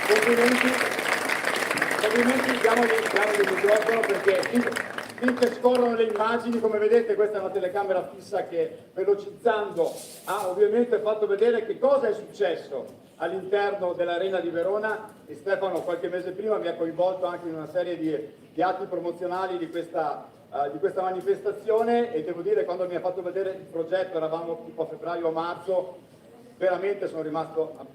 complimenti, diamogli il microfono, perché finché scorrono le immagini, come vedete questa è una telecamera fissa che velocizzando ha ovviamente fatto vedere che cosa è successo all'interno dell'Arena di Verona, e Stefano qualche mese prima mi ha coinvolto anche in una serie di atti promozionali di questa manifestazione, e devo dire, quando mi ha fatto vedere il progetto, eravamo tipo a febbraio o marzo, veramente sono rimasto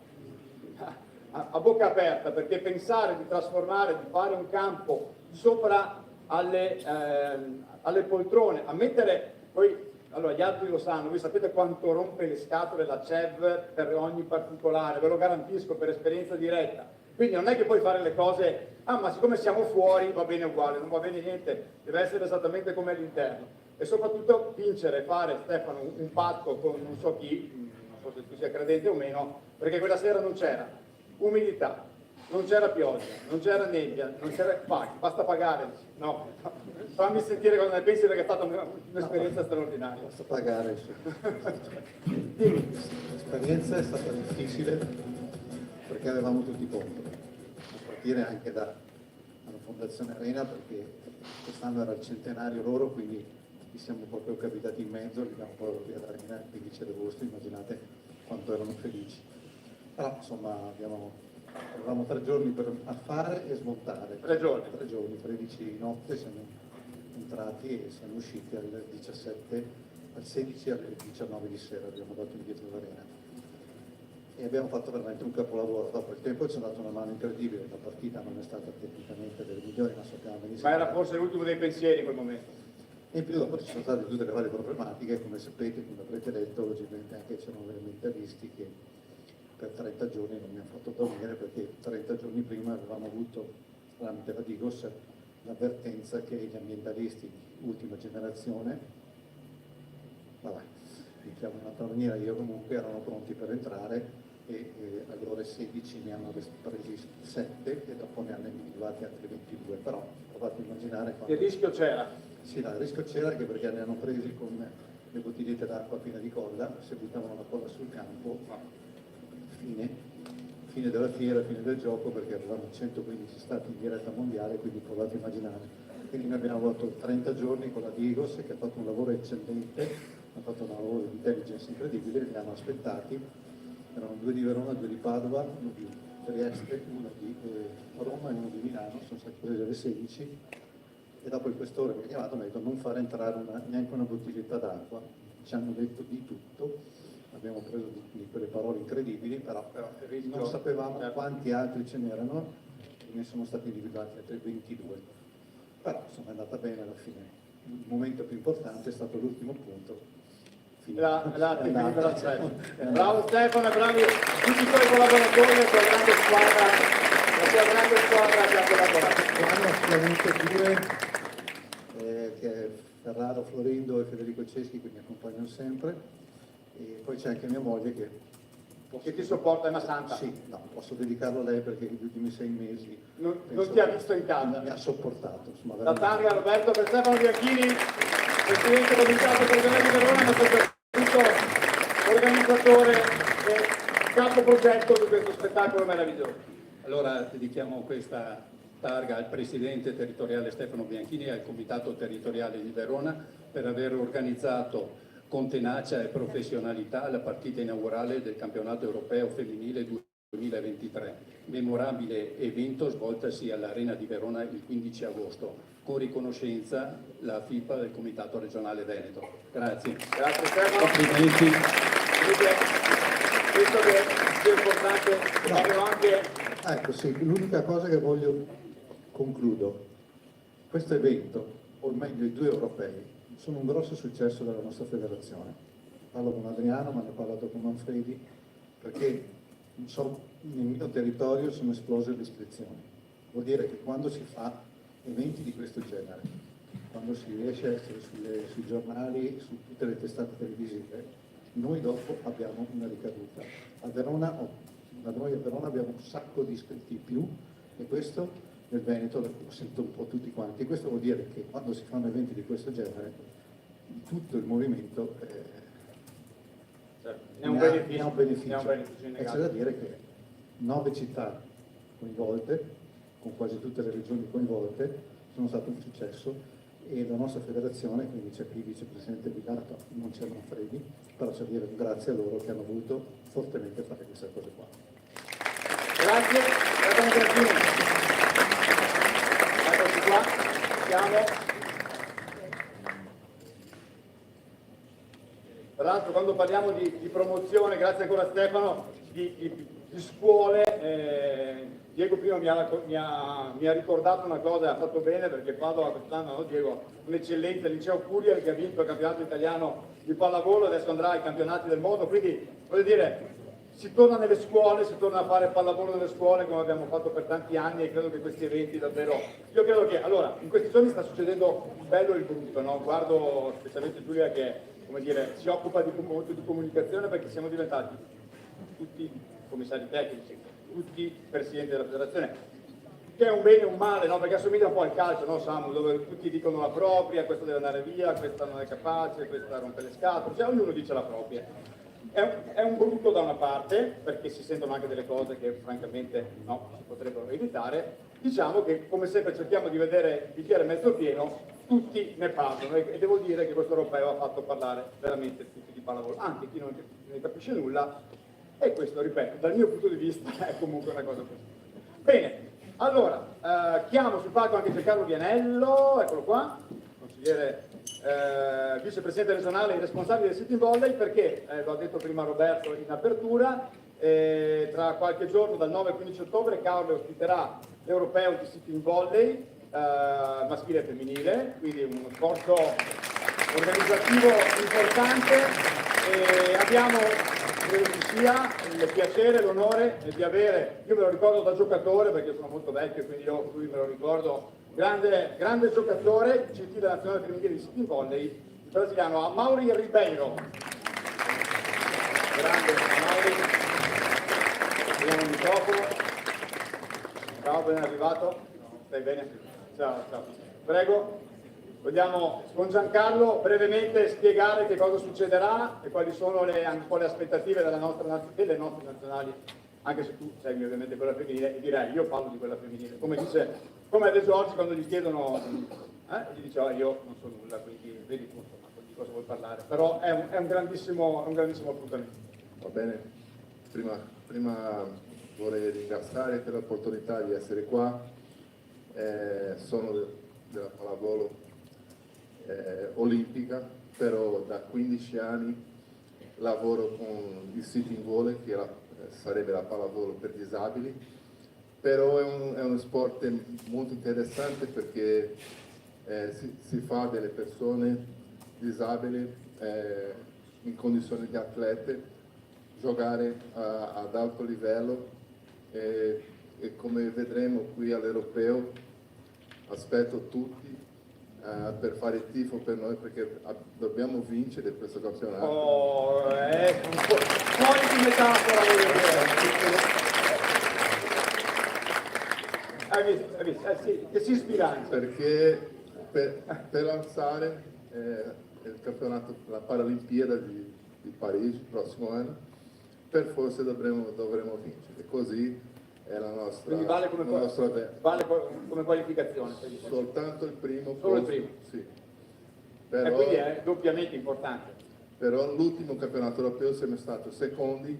a bocca aperta, perché pensare di trasformare, di fare un campo sopra alle poltrone, a mettere poi. Allora, gli altri lo sanno, voi sapete quanto rompe le scatole la CEV per ogni particolare, ve lo garantisco per esperienza diretta. Quindi non è che puoi fare le cose, ma siccome siamo fuori va bene uguale, non va bene niente, deve essere esattamente come all'interno. E soprattutto vincere, fare, Stefano, un patto con non so chi, non so se tu sia credente o meno, perché quella sera non c'era umidità, non c'era pioggia, non c'era nebbia, non c'era basta pagare. No, fammi sentire cosa ne pensi, perché è stata un'esperienza straordinaria. Basta pagare. L'esperienza è stata difficile perché avevamo tutti contro, a partire anche dalla Fondazione Arena, perché quest'anno era il centenario loro, quindi ci siamo proprio capitati in mezzo, li abbiamo poi via l'Arena il 15 agosto, immaginate quanto erano felici. Però insomma avevamo 3 giorni a fare e smontare. 3 giorni? 3 giorni, 13 di notte siamo entrati e siamo usciti al 17, al 16 alle 19 di sera, abbiamo dato indietro l'Arena. E abbiamo fatto veramente un capolavoro. Dopo il tempo ci ha dato una mano incredibile, la partita non è stata tecnicamente delle migliori, ma sappiamo benissimo. Ma era forse l'ultimo dei pensieri in quel momento. E in più dopo ci sono state tutte le varie problematiche, come sapete, come avrete letto, logicamente anche c'erano dei mentalisti che per 30 giorni non mi hanno fatto dormire, perché 30 giorni prima avevamo avuto, tramite la Digos, l'avvertenza che gli ambientalisti di ultima generazione, vabbè, li chiamo in un'altra maniera, io comunque, erano pronti per entrare, e alle ore 16 ne hanno presi 7 e dopo ne hanno individuati altri 22, però provate a immaginare quando... Il rischio c'era? Sì, no, il rischio c'era anche perché ne hanno presi con le bottigliette d'acqua piene di colla, se buttavano la colla sul campo, fine della fiera, fine del gioco, perché avevamo 115 stati in diretta mondiale, quindi provate a immaginare. Quindi noi abbiamo avuto 30 giorni con la Digos, che ha fatto un lavoro eccellente, ha fatto un lavoro di intelligence incredibile, li hanno aspettati, erano 2 di Verona, 2 di Padova, 1 di Trieste, 1 di Roma e 1 di Milano, sono stati presi alle 16, e dopo il questore mi ha chiamato e mi ha detto non far entrare neanche una bottiglietta d'acqua, ci hanno detto di tutto, abbiamo preso di quelle parole incredibili, però non sapevamo quanti altri ce n'erano, e ne sono stati individuati altri 22, però insomma è andata bene alla fine. Il momento più importante è stato l'ultimo punto. Bravo Stefano, bravi tutti i tuoi collaboratori, la tua grande squadra che ha collaborato. Assolutamente che è Ferraro, Florindo e Federico Ceschi, che mi accompagnano sempre, e poi c'è anche mia moglie che ti sopporta, è una santa. Sì, no, posso dedicarlo a lei perché gli ultimi 6 mesi non ti ha visto in casa. Mi ha sopportato. Insomma, da Tanga Roberto per Stefano Bianchini, presidente del Comitato per il di Verona, ma soprattutto organizzatore e capo progetto di questo spettacolo meraviglioso. Allora dedichiamo questa targa al Presidente territoriale Stefano Bianchini e al Comitato territoriale di Verona per aver organizzato con tenacia e professionalità la partita inaugurale del campionato europeo femminile 2023, memorabile evento svoltasi all'Arena di Verona il 15 agosto, con riconoscenza la FIPA del Comitato regionale Veneto. Grazie. Grazie Stefano. Complimenti. Visto che è importante, abbiamo anche... Ecco sì, l'unica cosa che concludo, questo evento, o meglio i 2 europei, sono un grosso successo della nostra federazione. Parlo con Adriano, ma ne ho parlato con Manfredi, perché nel mio territorio sono esplose le iscrizioni. Vuol dire che quando si fa eventi di questo genere, quando si riesce a essere sui giornali, su tutte le testate televisive, noi dopo abbiamo una ricaduta. Da noi a Verona abbiamo un sacco di iscritti in più e questo nel Veneto lo sento un po' tutti quanti. Questo vuol dire che quando si fanno eventi di questo genere, tutto il movimento ne ha un beneficio. E c'è da dire che 9 città coinvolte, con quasi tutte le regioni coinvolte, sono state un successo e la nostra federazione, quindi c'è qui il vicepresidente Bilato, non c'è Manfredi, però c'è da dire un grazie a loro che hanno voluto fortemente fare queste cose qua. Grazie, eccoci qua, siamo. Tra l'altro quando parliamo di promozione, grazie ancora a Stefano, di scuole, Diego prima mi ha ricordato una cosa, ha fatto bene perché Padova quest'anno, no, Diego, un'eccellenza, il liceo Curiel che ha vinto il campionato italiano di pallavolo, adesso andrà ai campionati del mondo, quindi voglio dire, si torna nelle scuole, si torna a fare pallavolo nelle scuole come abbiamo fatto per tanti anni e credo che questi eventi davvero... Io credo che, allora, in questi giorni sta succedendo il bello e il brutto, no? Guardo specialmente Giulia che, come dire, si occupa molto di comunicazione perché siamo diventati tutti commissari tecnici, tutti presidenti della federazione, che è un bene e un male, no? Perché assomiglia un po' al calcio, no Samu, dove tutti dicono la propria, questo deve andare via, questa non è capace, questa rompe le scatole, cioè ognuno dice la propria. È un brutto da una parte, perché si sentono anche delle cose che francamente no, si potrebbero evitare. Diciamo che come sempre cerchiamo di vedere il bicchiere mezzo pieno, tutti ne parlano e devo dire che questo europeo ha fatto parlare veramente tutti di pallavolo, anche chi non ne capisce nulla, e questo, ripeto, dal mio punto di vista è comunque una cosa positiva. Bene, allora, chiamo sul palco anche Giancarlo Vianello, eccolo qua, consigliere vicepresidente regionale e responsabile del sitting volley, perché, lo ha detto prima Roberto in apertura, tra qualche giorno, dal 9 al 15 ottobre, Carlo ospiterà l'europeo di sitting volley maschile e femminile, quindi uno sforzo organizzativo importante e abbiamo, credo ci sia, il piacere e l'onore di avere, io me lo ricordo da giocatore perché sono molto vecchio, quindi lui me lo ricordo, grande giocatore, gentile nazionale femminile di sitting volley, il brasiliano Amaury Ribeiro. Grande Amaury, vediamo il microfono. Ciao, ben arrivato. Stai bene? Ciao. Prego, vogliamo con Giancarlo brevemente spiegare che cosa succederà e quali sono le aspettative delle nostre nazionali, anche se tu segui ovviamente quella femminile, e direi io parlo di quella femminile, come De Giorgi quando gli chiedono, gli dice io non so nulla, quindi vedi tu insomma di cosa vuoi parlare, però è un grandissimo appuntamento. Va bene, prima vorrei ringraziare per l'opportunità di essere qua, sono della pallavolo olimpica, però da 15 anni lavoro con il sitting volley, che sarebbe la pallavolo per disabili, però è uno sport molto interessante perché si fa delle persone disabili in condizioni di atlete giocare ad alto livello e come vedremo qui all'Europeo aspetto tutti per fare il tifo per noi perché dobbiamo vincere questo campionato. Oh, ecco, un po' di metafora hai visto? Sì, che si sbilancia. Perché per alzare il campionato, la Paralimpiada di Parigi il prossimo anno, per forza dovremo vincere, così è la nostra, quindi vale come, la nostra vale come qualificazione? Soltanto il primo. Solo il primo? Sì. Però, e quindi è doppiamente importante. Però l'ultimo campionato europeo siamo stati secondi,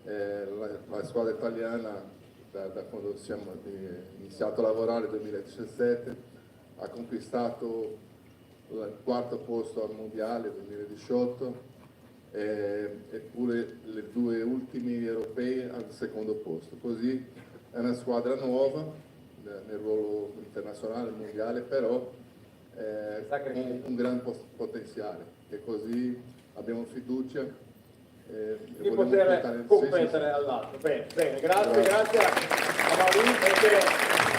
la squadra italiana da quando siamo iniziato a lavorare nel 2017 ha conquistato il quarto posto al mondiale nel 2018 eppure le due ultimi europei al secondo posto. Così è una squadra nuova nel ruolo internazionale, mondiale, però con un gran potenziale e così abbiamo fiducia di poter competere all'altro. Bene, grazie a Maurizio, perché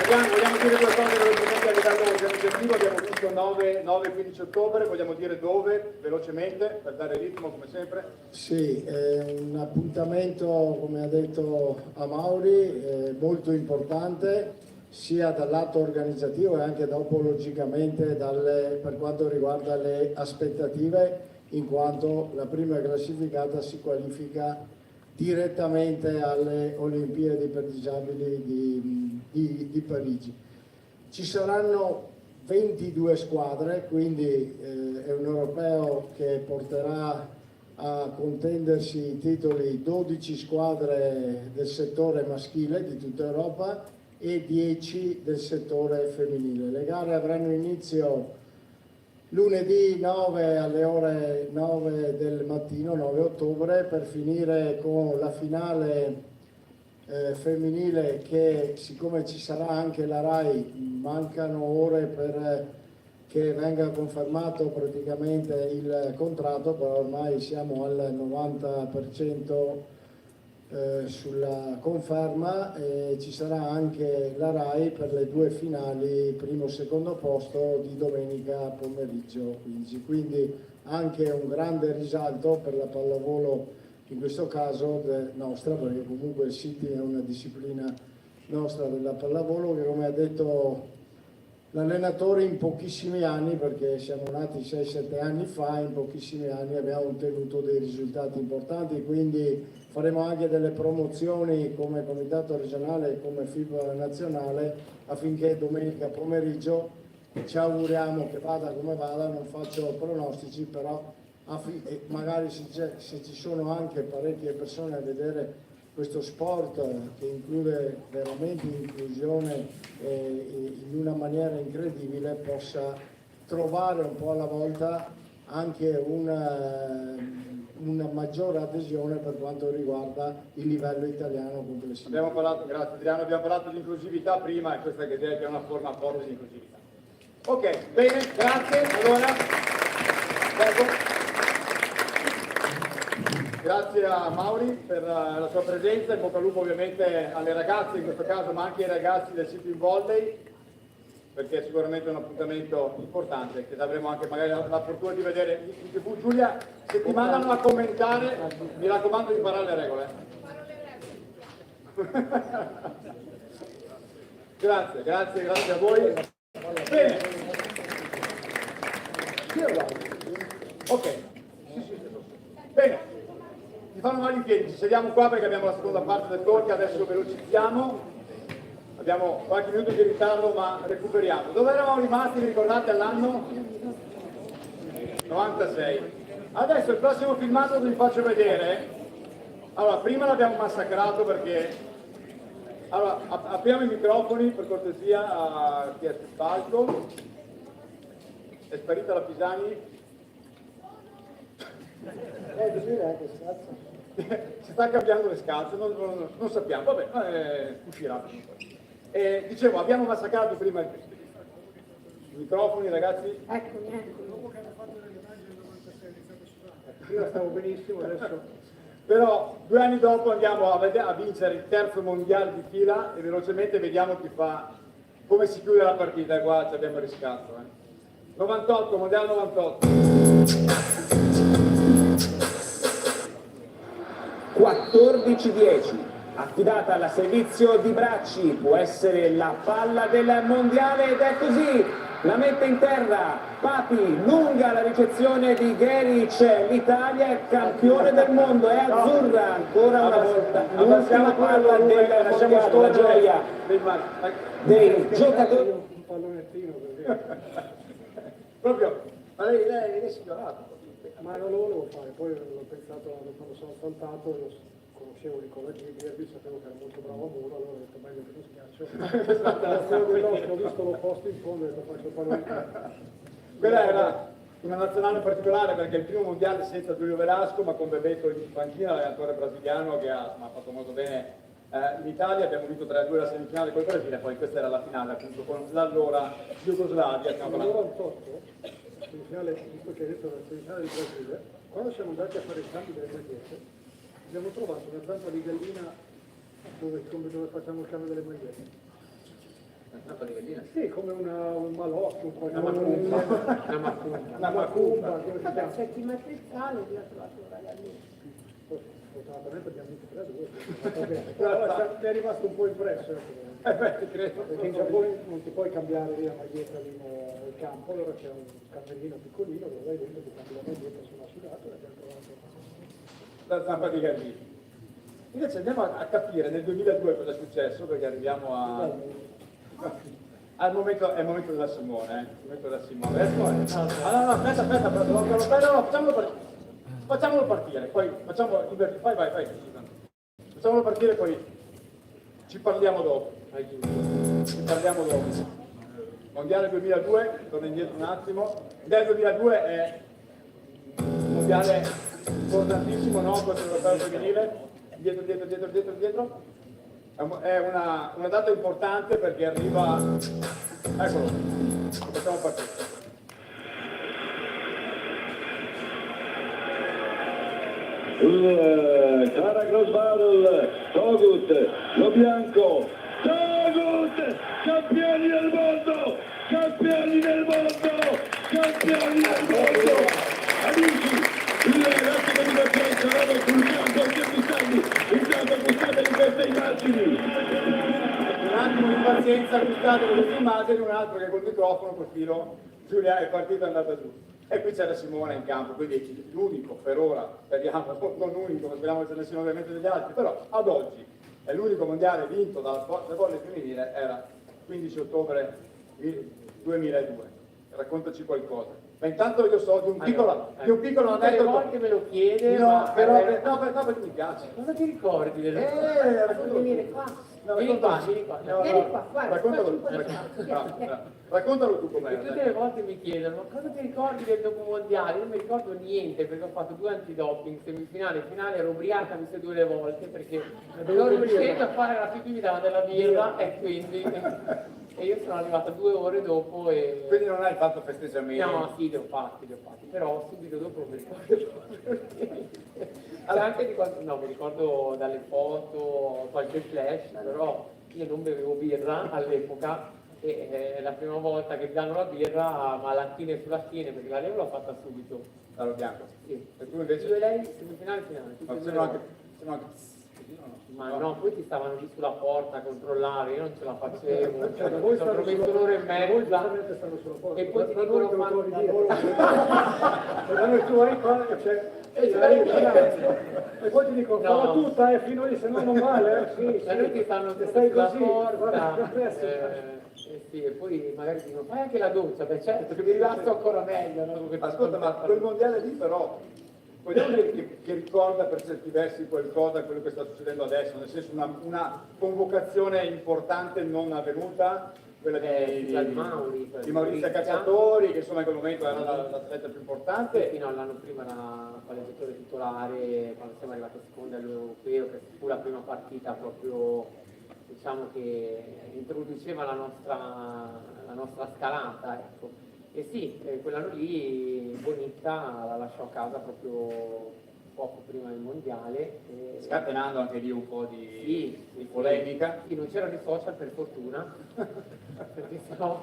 vogliamo dire due cose velocemente a livello organizzativo. Abbiamo visto 9 e 15 ottobre, vogliamo dire dove, velocemente, per dare ritmo come sempre? Sì, è un appuntamento, come ha detto a Mauri, molto importante, sia dal lato organizzativo e anche dopo logicamente per quanto riguarda le aspettative, in quanto la prima classificata si qualifica direttamente alle Olimpiadi per disabili di Parigi. Ci saranno 22 squadre, quindi è un europeo che porterà a contendersi i titoli 12 squadre del settore maschile di tutta Europa e 10 del settore femminile. Le gare avranno inizio lunedì 9 alle ore 9 del mattino, 9 ottobre, per finire con la finale femminile che, siccome ci sarà anche la RAI, mancano ore per che venga confermato praticamente il contratto, però ormai siamo al 90% sulla conferma, e ci sarà anche la RAI per le due finali, primo e secondo posto, di domenica pomeriggio 15. Quindi anche un grande risalto per la pallavolo, in questo caso nostra, perché comunque il City è una disciplina nostra della pallavolo, che, come ha detto l'allenatore, in pochissimi anni, perché siamo nati 6-7 anni fa, in pochissimi anni abbiamo ottenuto dei risultati importanti, quindi faremo anche delle promozioni come comitato regionale e come FIBA nazionale, affinché domenica pomeriggio, ci auguriamo che vada come vada, non faccio pronostici, però magari se ci sono anche parecchie persone a vedere questo sport che include veramente inclusione in una maniera incredibile, possa trovare un po' alla volta anche una maggiore adesione per quanto riguarda il livello italiano complessivo. Abbiamo parlato, grazie Adriano, abbiamo parlato di inclusività prima, e questa che direi che è una forma forte di inclusività. Ok, bene, grazie. Allora, grazie a Mauri per la sua presenza, in bocca al lupo ovviamente alle ragazze in questo caso, ma anche ai ragazzi del City Volley, perché è sicuramente un appuntamento importante che avremo anche magari la fortuna di vedere in TV. Giulia, se ti mandano a commentare, mi raccomando di imparare le regole. Grazie a voi. Bene. Ok. Bene. Mi fanno male i piedi, ci sediamo qua perché abbiamo la seconda parte del talk, adesso velocizziamo. Abbiamo qualche minuto di ritardo, ma recuperiamo. Dove eravamo rimasti, vi ricordate, all'anno? 96. Adesso il prossimo filmato vi faccio vedere. Allora, prima l'abbiamo massacrato perché... Allora, apriamo i microfoni per cortesia a chi è sul palco. È sparita la Pisani? Si sta cambiando le scalze, non sappiamo, vabbè, uscirà. Dicevo, abbiamo massacrato prima i microfoni, ragazzi. Eccomi. Prima stavo benissimo, adesso... Però 2 anni dopo andiamo a vincere il terzo mondiale di fila e velocemente vediamo chi fa, come si chiude la partita. Qua ci abbiamo riscatto. 98, mondiale 98. 14-10, affidata al servizio di Bracci, può essere la palla del mondiale, ed è così. la mette in terra, Papi, lunga la ricezione di Geric, l'Italia è campione del mondo, è azzurra ancora una volta, l'ultima palla del mondiale, la gioia dei giocatori. Un pallonettino così. Proprio, ma lei è signorato. Ma non lo volevo fare, poi l'ho pensato quando sono saltato, io conoscevo Nicola Ghiberbi, sapevo che era molto bravo a muro, allora ho detto meglio che lo schiaccio. Quello dell'Oscar, ho visto l'opposto in fondo e ho detto faccio il pallonettino. Quella era una nazionale particolare perché è il primo mondiale senza Giulio Velasco, ma con Bebeto in panchina, l'allenatore brasiliano che ha fatto molto bene in Italia. Abbiamo vinto 3-2 la semifinale col Brasile, poi questa era la finale appunto con l'allora Jugoslavia. Semifinale, visto che hai detto la semifinale del Brasile, quando siamo andati a fare il cambio delle magliette, abbiamo trovato una zampa di gallina dove facciamo il cambio delle magliette. Una zampa di gallina? Sì, come un malocchio, una macumba. Una macumba, come si chiama? C'è chi mette il sale e ha trovato una gallina. Fortunatamente abbiamo vinto 3-2. Però mi è rimasto un po' impresso. Perché in Giappone non ti puoi cambiare lì la maglietta nel campo, allora c'è un cammellino piccolino dove vai dentro, ti cambi la maglietta sul asciugato e abbiamo trovato la zampa di gallina. Invece andiamo a capire nel 2002 cosa è successo, perché arriviamo al momento, è il momento della Simone, il momento della Simone. No, facciamolo partire, poi facciamolo partire, poi ci parliamo dopo. Mondiale 2002, torno indietro un attimo. Il Mondiale 2002 è un mondiale importantissimo, no? Questo europeo femminile, dietro. È una data importante perché arriva, eccolo, facciamo partire. Cara Crossbadel, Togut, lo bianco, Togut, campioni del mondo, campioni del mondo, campioni del mondo. Amici, il ragazzo di Vicenza, vado sul campo a 10 anni, intanto gustate di queste immagini. Un attimo di pazienza, gustate con queste immagini, un altro che col microfono, col filo, Giulia è partita e è andata giù. E qui c'era Simona in campo, quindi l'unico per ora, speriamo, non l'unico, ma speriamo che ce ne siano ovviamente degli altri, però ad oggi è l'unico mondiale vinto dalla volley femminile, era 15 ottobre 2002. Raccontaci qualcosa. Ma intanto io so di un piccolo aneddoto. Tutte le volte me lo chiede, no, ma però perché mi piace. cosa ti ricordi del Venire qua. Vieni qua. Guarda, raccontalo tu com'è. Tutte le volte mi chiedono, ma cosa ti ricordi del dopo mondiale? Io non mi ricordo niente perché ho fatto 2 antidoping, semifinale e finale, ero ubriaca viste 2 le volte perché non riuscendo a fare la pipì mi dava della birra e quindi e io sono arrivata 2 ore dopo e... Quindi non hai fatto festeggiamenti? No, sì, li ho fatti, però subito dopo non mi ricordo anche di quando, no, mi ricordo dalle foto, qualche flash, però io non bevevo birra all'epoca e la prima volta che mi danno la birra, malattine sulla schiena, perché la Leo l'ho fatta subito. Dallo bianco? Sì. E tu invece? Io e lei, semifinale finale. Ma no, poi ti stavano lì sulla porta a controllare, io non ce la facevo, mi sono promesso un'ora e mezza e poi ti dicono da noi tu vai qua e poi ti dicono falla tutta e fino lì, se no non vale. Da noi ti stanno sulla porta sì, e poi magari ti dicono fai anche la doccia, beh certo, che mi rilasso ancora meglio. No? Ascolta, ma quel mondiale lì però vogliamo dire che ricorda per certi versi qualcosa di quello che sta succedendo adesso, nel senso una convocazione importante non avvenuta, quella di Maurizia Cacciatori, che insomma in quel momento era l'atleta più importante. Fino all'anno prima era palleggiatore titolare, quando siamo arrivati a seconda all'europeo, che fu la prima partita proprio, diciamo, che introduceva la nostra scalata, ecco. E sì, quell'anno lì Bonita la lasciò a casa proprio poco prima del mondiale. Scatenando anche lì un po' di polemica. Sì, non c'erano i social per fortuna, perché sennò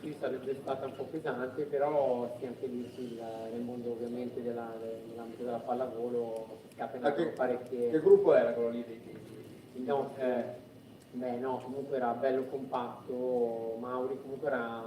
sì, sarebbe stata un po' pesante, però sì, anche lì nel mondo ovviamente nell'ambito della pallavolo scatenato parecchie... Che gruppo era quello lì? No, Beh no, comunque era bello compatto, Mauri comunque era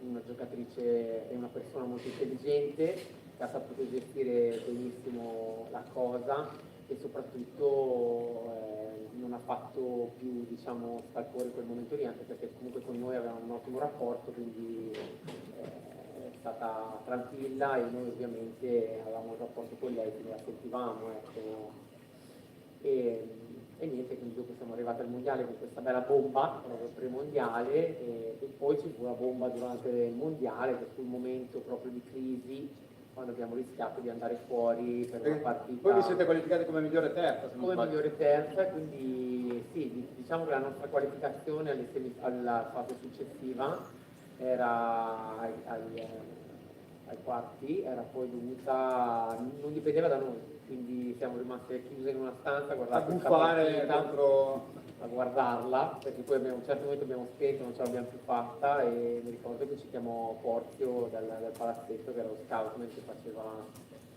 una giocatrice e una persona molto intelligente che ha saputo gestire benissimo la cosa e soprattutto non ha fatto più diciamo scalpore in quel momento lì, anche perché comunque con noi avevamo un ottimo rapporto, quindi è stata tranquilla e noi ovviamente avevamo un rapporto con lei, quindi la sentivamo, ecco. E niente, quindi dopo siamo arrivati al mondiale con questa bella bomba, proprio il premondiale, e poi ci fu la bomba durante il mondiale, che fu il momento proprio di crisi, quando abbiamo rischiato di andare fuori per una partita. Poi vi siete qualificati come migliore terza, se non Come sbaglio. migliore terza, quindi sì, diciamo che la nostra qualificazione alla fase successiva era ai quarti, era poi dovuta, non dipendeva da noi, quindi siamo rimasti chiusi in una stanza a guardare questa partita, a guardarla, perché poi a un certo momento abbiamo spento, non ce l'abbiamo più fatta e mi ricordo che ci chiamò Porzio dal palazzetto, che era lo scout che faceva,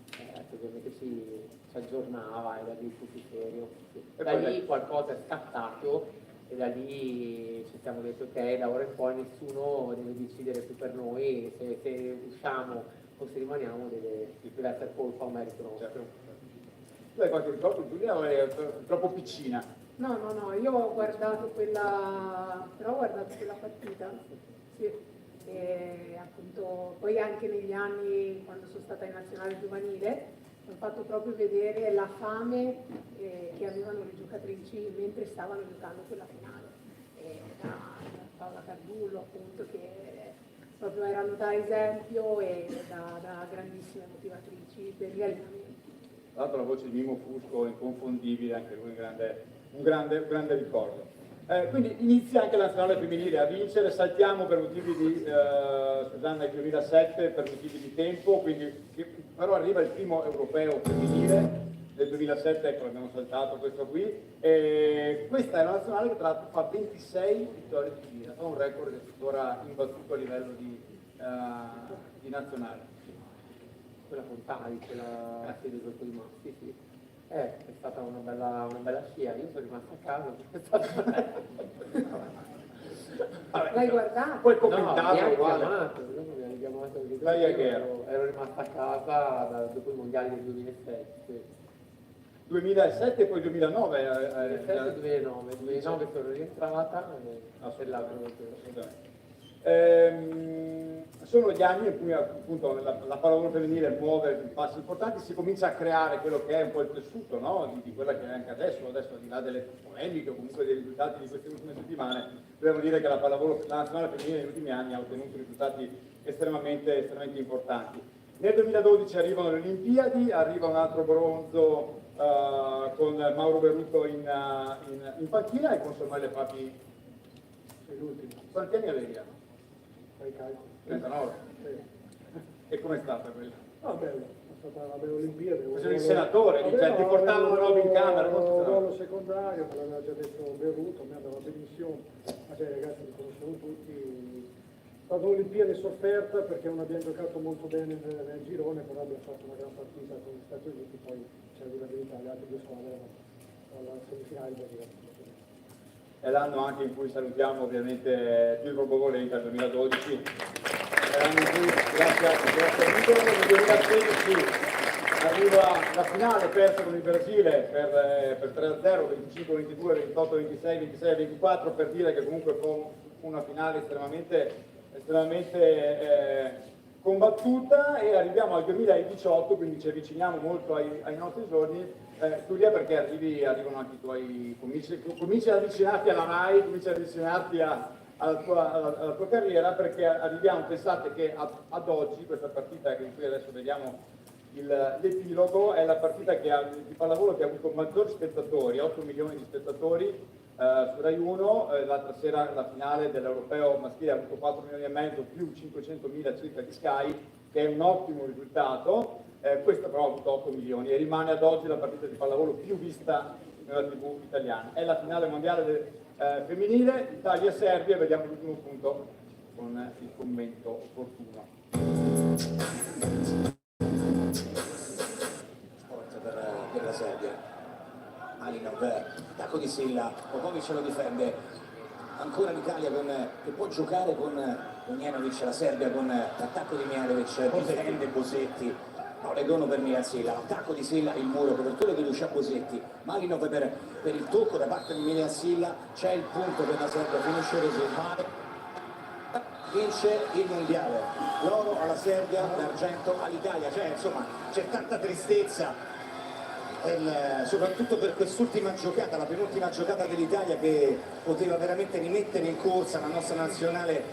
che ovviamente ci aggiornava e da lì fu più serio. E Da poi lì qualcosa è scattato e da lì ci siamo detti ok, da ora in poi nessuno deve decidere più per noi, se usciamo o se rimaniamo deve essere colpa o merito nostro. Tu hai qualche ricordo, Giulia, o è troppo piccina? No, io ho guardato quella partita, sì. E appunto poi anche negli anni quando sono stata in nazionale giovanile mi ha fatto proprio vedere la fame che avevano le giocatrici mentre stavano giocando quella finale. Da Paola Cardullo appunto, che proprio erano da esempio e da grandissime motivatrici per gli allenamenti. Tra l'altro la voce di Mimo Fusco è inconfondibile, anche lui un grande ricordo. Quindi inizia anche la nazionale femminile a vincere, saltiamo per motivi di Susanna il 2007, per motivi di tempo, quindi, però arriva il primo europeo femminile del 2007, ecco l'abbiamo saltato questo qui, e questa è una nazionale che tra l'altro fa 26 vittorie di fila, fa un record che è tuttora imbattuto a livello di nazionale. Quella con Tali, quella del gruppo di maschi, sì. È stata una bella scia, io sono rimasta a casa. L'hai guardato? Poi No, commentato, mi hanno chiamato ero rimasta a casa dopo i mondiali del 2007. Sì. 2007 e poi 2009. 2007 e 2009 sono rientrata e l'altro. Sono gli anni in cui appunto la pallavolo femminile muove passi importanti, si comincia a creare quello che è un po' il tessuto, no? di quella che è anche adesso al di là delle polemiche o comunque dei risultati di queste ultime settimane, dobbiamo dire che la nazionale femminile negli ultimi anni ha ottenuto risultati estremamente importanti. Nel 2012 arrivano le Olimpiadi, arriva un altro bronzo con Mauro Beruto in panchina e con Samuele Papi l'ultimo. Quanti anni avevi? 39. E com'è stata quella? Ah, bello, è stata una bella Olimpiade. Facevi il senatore, ti portavano roba in camera. Un ruolo secondario, me l'aveva già detto Beruto, mi andava benissimo, ma cioè, i ragazzi li conoscono tutti. È stata un'Olimpiade sofferta perché non abbiamo giocato molto bene nel girone, però abbiamo fatto una gran partita con gli Stati Uniti, poi c'è arrivabilità, le altre due squadre alla semifinale di arrivata. È l'anno anche in cui salutiamo ovviamente Pietro Bovolenca, il 2012, è l'anno in cui grazie a Pietro nel 2016 arriva la finale persa con il Brasile per 3-0, 25-22, 28-26, 26-24, per dire che comunque fu una finale estremamente combattuta, e arriviamo al 2018, quindi ci avviciniamo molto ai nostri giorni. Giulia, perché arrivano anche i tuoi, cominci ad avvicinarti alla RAI, cominci ad avvicinarti alla tua carriera, perché arriviamo, pensate che ad oggi questa partita in cui adesso vediamo l'epilogo è la partita di pallavolo che ha avuto maggiori spettatori, 8 milioni di spettatori su Rai 1, l'altra sera la finale dell'Europeo maschile ha avuto 4 milioni e mezzo più 500.000 circa di Sky, che è un ottimo risultato. Questa però ha avuto 8 milioni e rimane ad oggi la partita di pallavolo più vista nella TV italiana. È la finale mondiale femminile, Italia-Serbia, vediamo l'ultimo punto con il commento opportuno. Forza per la Serbia. Malinov, attacco di Silla, Popovic lo difende, ancora l'Italia che può giocare con Ujenovic, la Serbia con l'attacco di Mihajlovic, difende Bosetti, no, Legono per Milan Silla, l'attacco di Silla, il muro, copertura di Lucia Bosetti, Malinov per il tocco da parte di Milan Silla, c'è il punto per la Serbia, finisce Rosemare, vince il mondiale, l'oro alla Serbia, l'argento all'Italia, cioè insomma c'è tanta tristezza, soprattutto per quest'ultima giocata, la penultima giocata dell'Italia che poteva veramente rimettere in corsa la nostra nazionale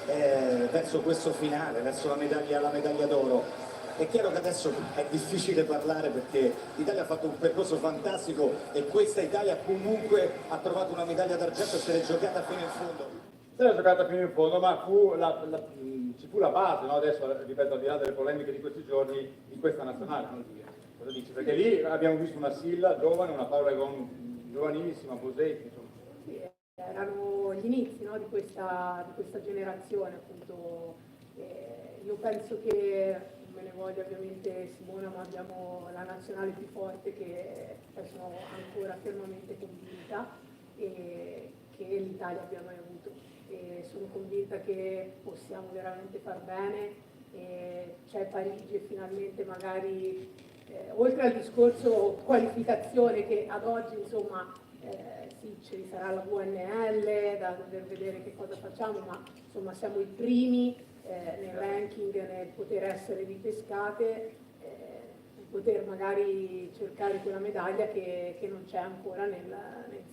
verso questo finale, verso la medaglia d'oro. È chiaro che adesso è difficile parlare perché l'Italia ha fatto un percorso fantastico e questa Italia comunque ha trovato una medaglia d'argento e se l'è giocata fino in fondo. Se l'è giocata fino in fondo, ma ci fu la base, no? Adesso ripeto, al di là delle polemiche di questi giorni, in questa nazionale, non dire. Cosa dici? Perché lì abbiamo visto una Silla giovane, una Paola Egon giovanissima, Bosetti, insomma. Sì, erano gli inizi, no, di questa generazione, appunto. Io penso che, me ne voglia ovviamente Simona, ma abbiamo la nazionale più forte che sono ancora fermamente convinta e che l'Italia abbia mai avuto. E sono convinta che possiamo veramente far bene, c'è Parigi e finalmente magari oltre al discorso qualificazione che ad oggi insomma sì, ci sarà la VNL da dover vedere che cosa facciamo, ma insomma siamo i primi nel ranking, nel poter essere ripescate, poter magari cercare quella medaglia che non c'è ancora nel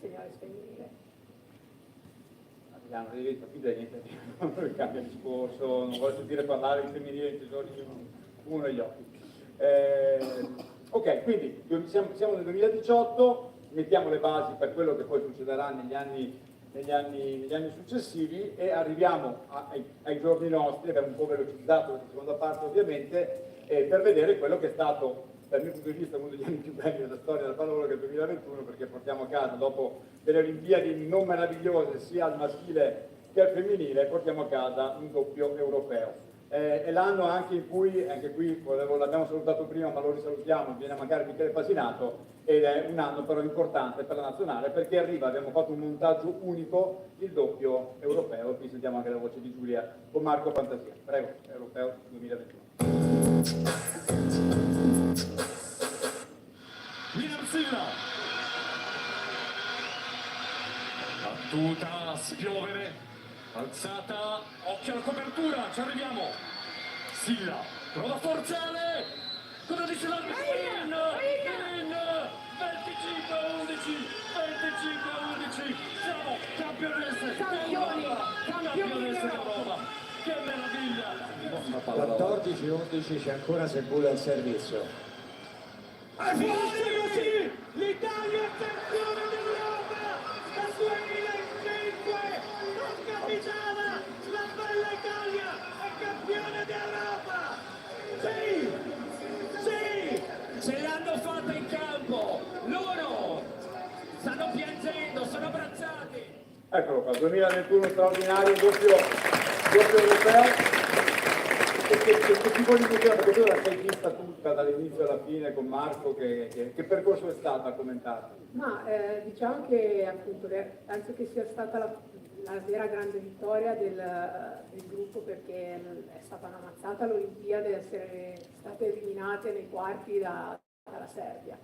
seniores femminile. Abbiamo capito niente, cambia discorso, non voglio sentire parlare di femminile in giorni uno negli occhi. Ok, quindi siamo nel 2018, mettiamo le basi per quello che poi succederà negli anni successivi e arriviamo ai giorni nostri, abbiamo un po' velocizzato la seconda parte ovviamente, per vedere quello che è stato dal mio punto di vista uno degli anni più belli della storia del pallavolo, che è il 2021, perché portiamo a casa, dopo delle Olimpiadi non meravigliose sia al maschile che al femminile, portiamo a casa un doppio europeo. È l'anno anche in cui, anche qui l'abbiamo salutato prima ma lo risalutiamo, viene a mancare Michele Pasinato, ed è un anno però importante per la nazionale perché arriva, abbiamo fatto un montaggio unico, il doppio europeo, qui sentiamo anche la voce di Giulia con Marco Fantasia. Prego, europeo 2021. Silla, battuta a spiovere, alzata, occhio alla copertura, ci arriviamo. Silla, prova a forzare, cosa dice l'arbitro? In, 25-11, siamo campionesse d'Europa, che meraviglia! 14-11 c'è ancora Sebule al servizio. È forte così! L'Italia è campione d'Europa! Dal 2005 non capitava! La bella Italia è campione d'Europa! Sì! Sì! Ce l'hanno fatta in campo! Loro stanno piangendo, sono abbracciati! Eccolo qua, 2021 straordinario, doppio europeo. Che tipo di musica, perché tu la sei vista tutta dall'inizio alla fine con Marco, che percorso è stato a commentare? Ma diciamo che appunto penso che sia stata la vera grande vittoria del gruppo, perché è stata una mazzata all'Olimpiade essere state eliminate nei quarti dalla Serbia.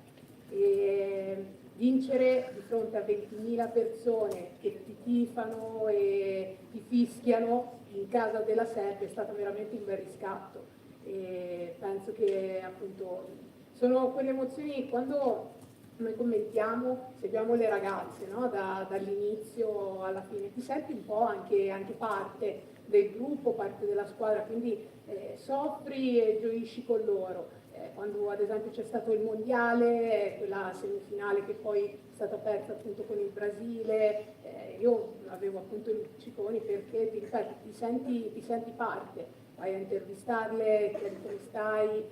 E vincere di fronte a 20.000 persone che ti tifano e ti fischiano in casa della Serbia è stato veramente un bel riscatto, e penso che appunto sono quelle emozioni quando noi commentiamo, seguiamo le ragazze, no? Dall'inizio alla fine, ti senti un po' anche parte del gruppo, parte della squadra, quindi soffri e gioisci con loro. Quando ad esempio c'è stato il mondiale, quella semifinale che poi è stata persa appunto con il Brasile, io avevo appunto i lucciconi perché ti ripeto, ti senti parte, vai a intervistarle, chiedi come stai,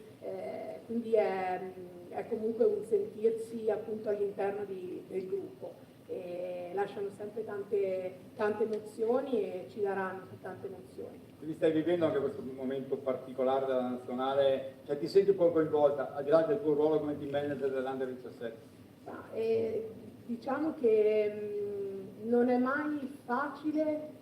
quindi è comunque un sentirsi appunto all'interno del gruppo. E lasciano sempre tante emozioni e ci daranno tante emozioni. Quindi stai vivendo anche questo momento particolare della nazionale, cioè ti senti un po' coinvolta, al di là del tuo ruolo come team manager dell'Under 17? diciamo che non è mai facile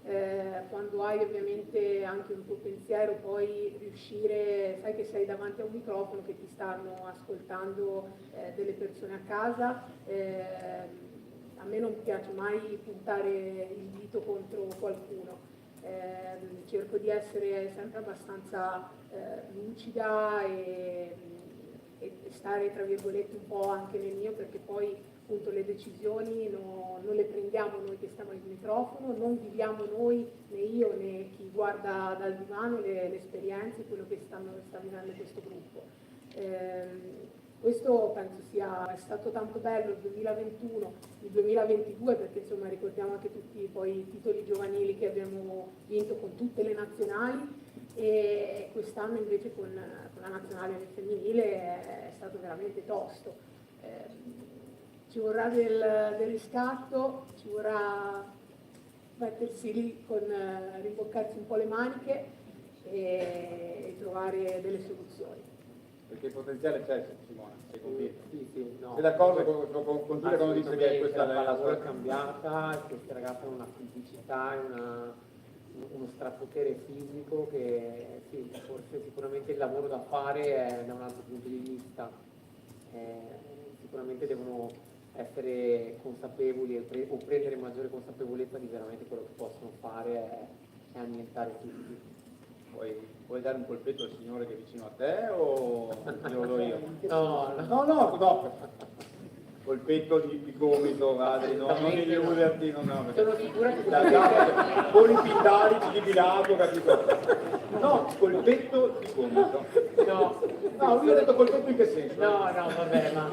quando hai ovviamente anche un tuo pensiero, poi riuscire, sai che sei davanti a un microfono, che ti stanno ascoltando delle persone a casa. A me non piace mai puntare il dito contro qualcuno. Cerco di essere sempre abbastanza lucida e stare tra virgolette un po' anche nel mio, perché poi appunto le decisioni non le prendiamo noi che stiamo al microfono, non viviamo noi, né io né chi guarda dal divano, le esperienze, quello che sta vivendo questo gruppo. Questo penso è stato tanto bello il 2021, il 2022, perché insomma ricordiamo anche tutti poi i titoli giovanili che abbiamo vinto con tutte le nazionali, e quest'anno invece con la nazionale femminile è stato veramente tosto. Ci vorrà del riscatto, ci vorrà mettersi lì rimboccarsi un po' le maniche e trovare delle soluzioni. Perché il potenziale c'è, Simona, sei convinta? Sì, no. Sei d'accordo con Giulia quando dice che questa la pallavolo è cambiata, queste ragazze hanno una fisicità e uno strapotere fisico che sì, forse sicuramente il lavoro da fare è da un altro punto di vista. Sicuramente devono essere consapevoli o prendere maggiore consapevolezza di veramente quello che possono fare e annientare tutti. Vuoi dare un colpetto al signore che è vicino a te o glielo do io? No. Colpetto di gomito, Adri, non illuderti, Sono sicura che polipi italici di bilato, capito? No, colpetto di gomito. No, lui ha detto colpetto in che senso? No, vabbè, ma...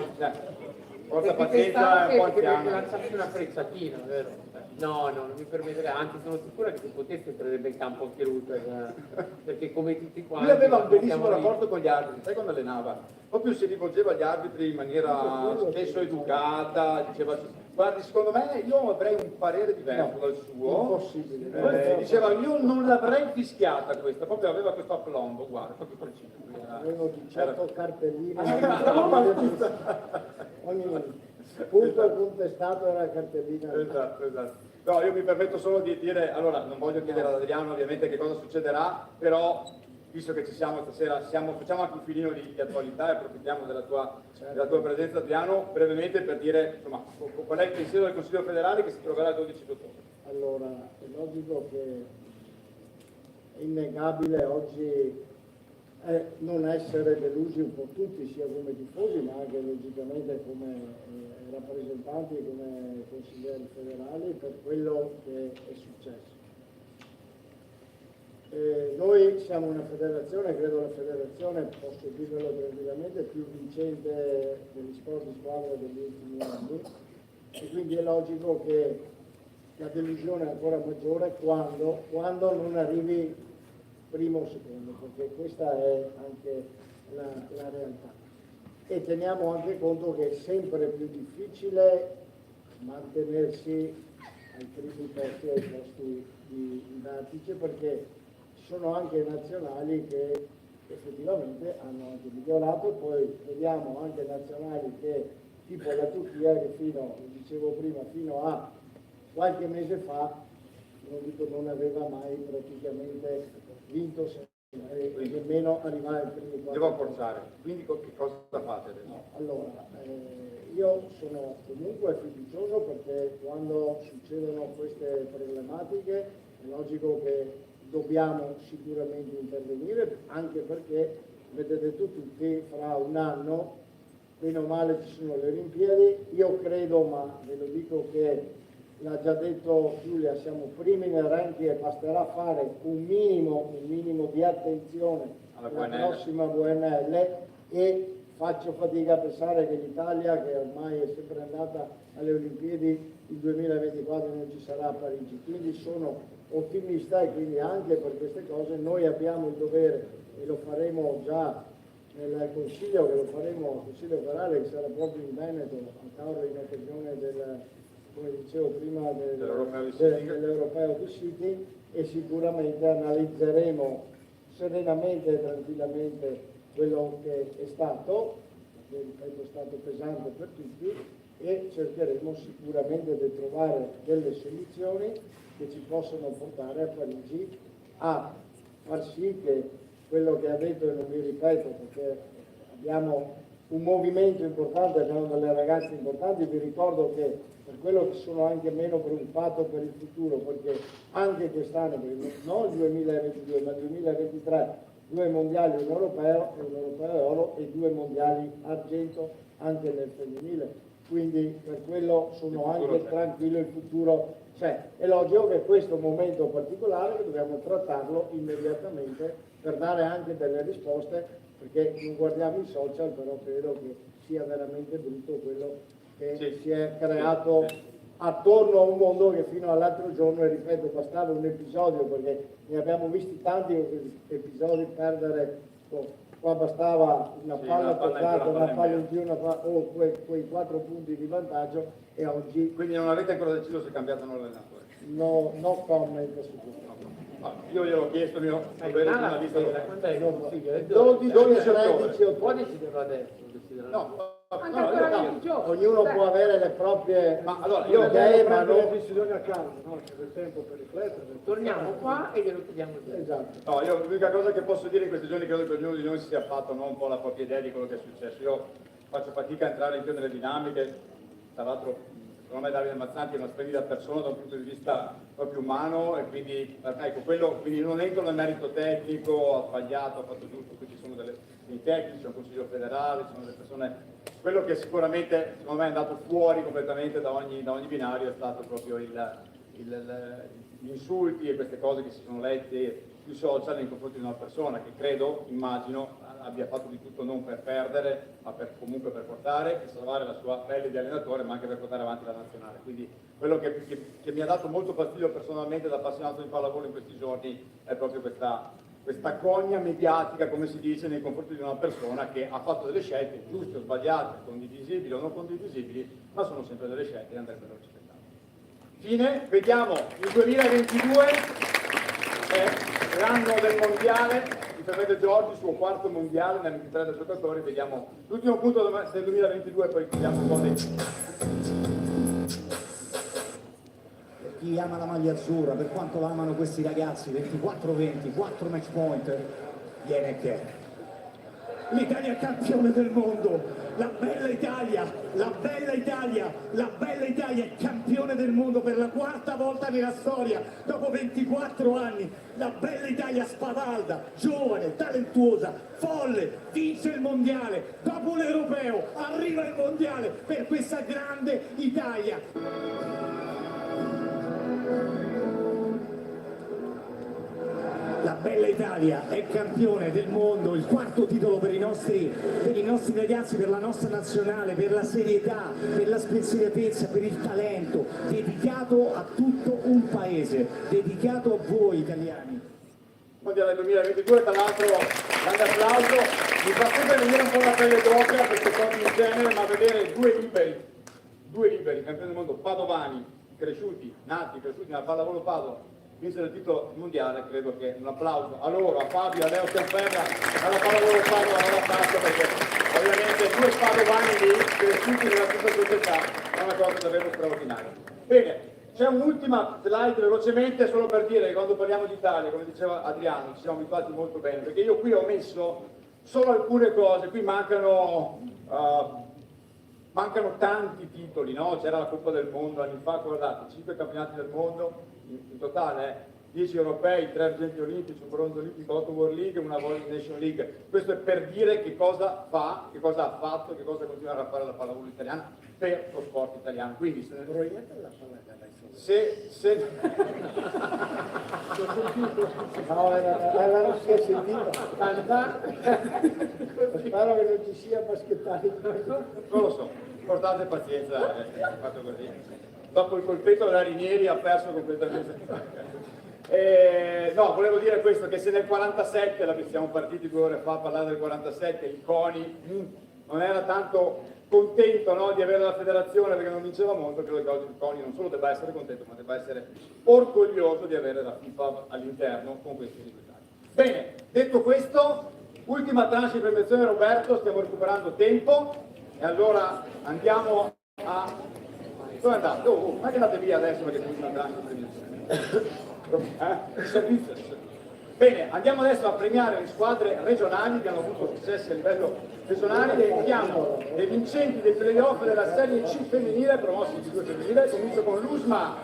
Porta pazienza e un po' anziano. Lanciarsi una frecciatina, vero? No, non mi permetterei, anzi sono sicura che se potesse entrerebbe in campo anche lui, perché come tutti quanti... Lui aveva un bellissimo rapporto con gli arbitri, sai quando allenava? Proprio si rivolgeva agli arbitri in maniera spesso educata, diceva, guardi, secondo me io avrei un parere diverso dal suo. Impossibile. Diceva, io non l'avrei fischiata questa, proprio aveva questo aplombo, guarda, proprio preciso. Avevo 18 cartelline. Ogni punto contestato era cartellina. Esatto. No, io mi permetto solo di dire, allora, non voglio chiedere ad Adriano ovviamente che cosa succederà, però visto che ci siamo stasera, facciamo anche un filino di attualità e approfittiamo della tua presenza, Adriano, brevemente per dire, insomma, qual è il pensiero del Consiglio federale che si troverà il 12 ottobre. Allora, è logico che è innegabile oggi non essere delusi un po' tutti, sia come tifosi ma anche logicamente come rappresentanti, come consiglieri federali, per quello che è successo. Noi siamo una federazione, credo la federazione, posso dirvelo tranquillamente, più vincente degli sport di squadra degli ultimi anni, e quindi è logico che la delusione è ancora maggiore quando non arrivi primo o secondo, perché questa è anche la realtà. E teniamo anche conto che è sempre più difficile mantenersi ai primi posti, ai posti di vertice, perché ci sono anche nazionali che effettivamente hanno anche migliorato, poi vediamo anche nazionali che, tipo la Turchia, che fino a qualche mese fa, non aveva mai praticamente vinto nemmeno arrivare ai primi 4. Devo accorciare, quindi che cosa fate adesso? No, allora, io sono comunque fiducioso, perché quando succedono queste problematiche è logico che dobbiamo sicuramente intervenire, anche perché vedete tutti, fra un anno, bene o male, ci sono le Olimpiadi. Io credo, ma ve lo dico, che l'ha già detto Giulia, siamo primi nel ranking e basterà fare un minimo di attenzione alla prossima VNL, e faccio fatica a pensare che l'Italia, che ormai è sempre andata alle Olimpiadi, il 2024 non ci sarà a Parigi. Quindi sono ottimista, e quindi anche per queste cose noi abbiamo il dovere, e lo faremo già nel Consiglio, che lo faremo al Consiglio federale, che sarà proprio in Veneto, a Tauro, in occasione del, come dicevo prima, dell'Europeo di City, e sicuramente analizzeremo serenamente e tranquillamente quello che è stato, che ripeto è stato pesante per tutti, e cercheremo sicuramente di trovare delle soluzioni che ci possono portare a Parigi a far sì che quello che ha detto, e non mi ripeto perché abbiamo un movimento importante, abbiamo delle ragazze importanti, vi ricordo che per quello che sono anche meno preoccupato per il futuro, perché anche quest'anno, non il 2022 ma il 2023, 2 mondiali, un europeo oro e 2 mondiali argento anche nel femminile, quindi per quello sono anche tranquillo, il futuro c'è. È logico che questo momento particolare che dobbiamo trattarlo immediatamente per dare anche delle risposte, perché non guardiamo i social, però credo che sia veramente brutto quello che si è creato attorno a un mondo che fino all'altro giorno, e ripeto, bastava un episodio, perché ne abbiamo visti tanti episodi perdere, qua bastava una palla toccata, una palla in più, o quei 4 punti di vantaggio, e oggi... Quindi non avete ancora deciso se cambiate l'allenatore? No comment su questo. Io gliel'ho chiesto, mio dovere giornalista. Quando è il consiglio? 12 ottobre. Può deciderlo adesso? Ognuno può avere le proprie... Ma allora, io ma non decisioni a caso, no? C'è del tempo per riflettere. Torniamo qua e glielo chiediamo. Esatto. No, io l'unica cosa che posso dire in questi giorni, credo che ognuno di noi si sia fatto un po' la propria idea di quello che è successo. Io faccio fatica a entrare in più nelle dinamiche, tra l'altro secondo me Davide Mazzanti è una splendida persona da un punto di vista proprio umano, e quindi ecco, quindi non entro nel merito tecnico, ha sbagliato, ha fatto tutto, qui ci sono dei tecnici, c'è un consiglio federale, ci sono delle persone. Quello che sicuramente secondo me è andato fuori completamente da ogni binario è stato proprio gli insulti e queste cose che si sono lette sui social nei confronti di una persona che credo, immagino, abbia fatto di tutto non per perdere, ma comunque per portare e salvare la sua pelle di allenatore, ma anche per portare avanti la nazionale. Quindi quello che mi ha dato molto fastidio personalmente da appassionato di pallavolo in questi giorni è proprio questa gogna mediatica, come si dice, nei confronti di una persona che ha fatto delle scelte giuste o sbagliate, condivisibili o non condivisibili, ma sono sempre delle scelte e andrebbero rispettate. Fine, vediamo il 2022, è l'anno del mondiale. Fermete Giorgi, il suo 4º mondiale, nel 23 dei giocatori, vediamo l'ultimo punto del 2022 e poi chiudiamo un po' dei... Chi ama la maglia azzurra, per quanto la amano questi ragazzi, 24-20, 4 match point, viene che l'Italia è campione del mondo, la bella Italia, la bella Italia, la bella Italia è campione del mondo per la 4ª volta nella storia, dopo 24 anni, la bella Italia spavalda, giovane, talentuosa, folle, vince il mondiale, dopo l'europeo arriva il mondiale per questa grande Italia. La bella Italia è campione del mondo, il 4º titolo per i nostri ragazzi, per la nostra nazionale, per la serietà, per la spensieratezza, per il talento, dedicato a tutto un paese, dedicato a voi italiani. Mondiale 2022, tra l'altro grande applauso, mi fa sempre venire un po' la pelle d'oca a queste cose in genere, ma vedere due liberi, campioni del mondo, padovani, nati, cresciuti nella pallavolo Padova, vincere il titolo mondiale, credo che un applauso a loro, a Fabio, a Leo Schiafferra, alla pallavolo Padova non la faccio, perché ovviamente 2 padovani lì, cresciuti nella stessa società, è una cosa davvero straordinaria. Bene, c'è un'ultima slide velocemente, solo per dire che quando parliamo d'Italia, come diceva Adriano, ci siamo abituati molto bene, perché io qui ho messo solo alcune cose, qui mancano tanti titoli, no? C'era la Coppa del Mondo anni fa, guardate, 5 campionati del mondo, in totale 10 europei, 3 argenti olimpici, un bronzo olimpico, 8 World League e una World Nation League. Questo è per dire che cosa fa, che cosa ha fatto, che cosa continuerà a fare la pallavolo italiana per lo sport italiano. Quindi se non si è sentito spero che non ci sia baschettari. Non lo so, portate pazienza, fatto così. Dopo il colpetto della Rinieri ha perso completamente. No, volevo dire questo, che se nel 47, siamo partiti 2 ore fa a parlare del 47, il CONI non era tanto contento, no, di avere la federazione perché non vinceva molto, credo che oggi il CONI non solo debba essere contento, ma debba essere orgoglioso di avere la FIFA all'interno con questi risultati. Bene, detto questo, ultima tranche di premiazione Roberto, stiamo recuperando tempo e allora andiamo Dove andate? Non è che andate via adesso perché siete andati. Il servizio. Bene, andiamo adesso a premiare le squadre regionali che hanno avuto successi a livello regionale e chiamo le vincenti dei playoff della Serie C femminile, promossi di 2 femminile. Comincio con l'Usma.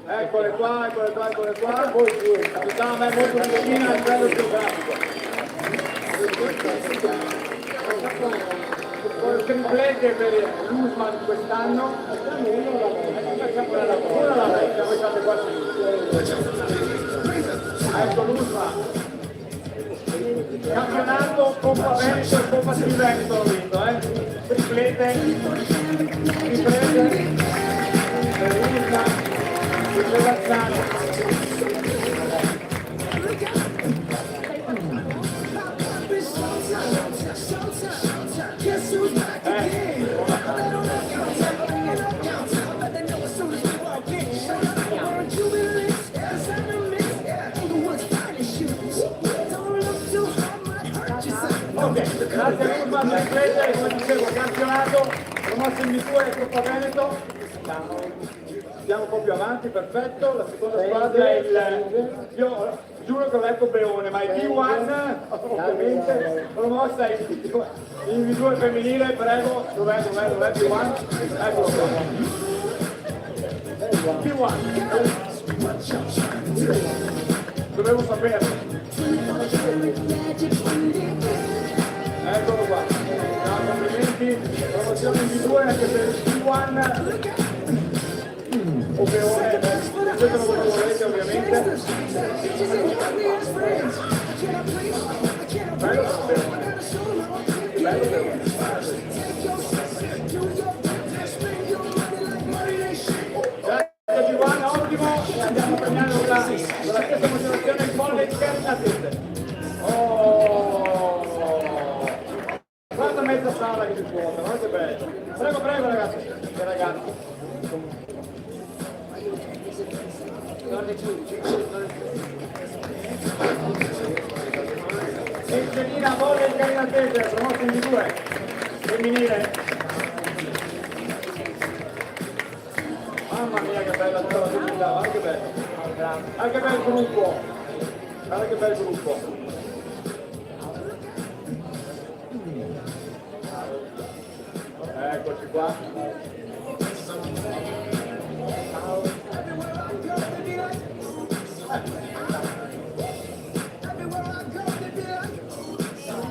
Eccole qua. Capitano, ma è molto vicina a livello geografico. Triplete per l'Usma di quest'anno. Una la vecchia, voi state qua ecco l'Usma. Campionato, Coppa Veneto e Coppa di Veneto l'ho vinto, triplete per l'Usma di Levazzano. Grazie a Urban per prendere, come dicevo, campionato, promosso in B2 e Coppa Veneto. Andiamo un po' più avanti, perfetto. La seconda squadra è io giuro che ho letto Beone, ma è B1, ovviamente, promossa in B2 femminile, prego, dov'è B1? Eccolo qua. B1. Dovevo saperlo. Eccolo qua, complimenti, promozione in B2 anche per il B1 o Beone, decidetelo come volete ovviamente. Bello Beone. Grazie Giovanna, ottimo, e andiamo a premiare con la stessa motivazione il volley di Bernadette. Guarda mezza sala che si vuota, guarda che bello. Prego ragazzi. Angelina Volley di Carinatese, promossa in B2, femminile. Mamma mia che bella tutta la comunità, guarda che bello. Guarda che bel gruppo. Guarda che bel gruppo. Eccoci qua.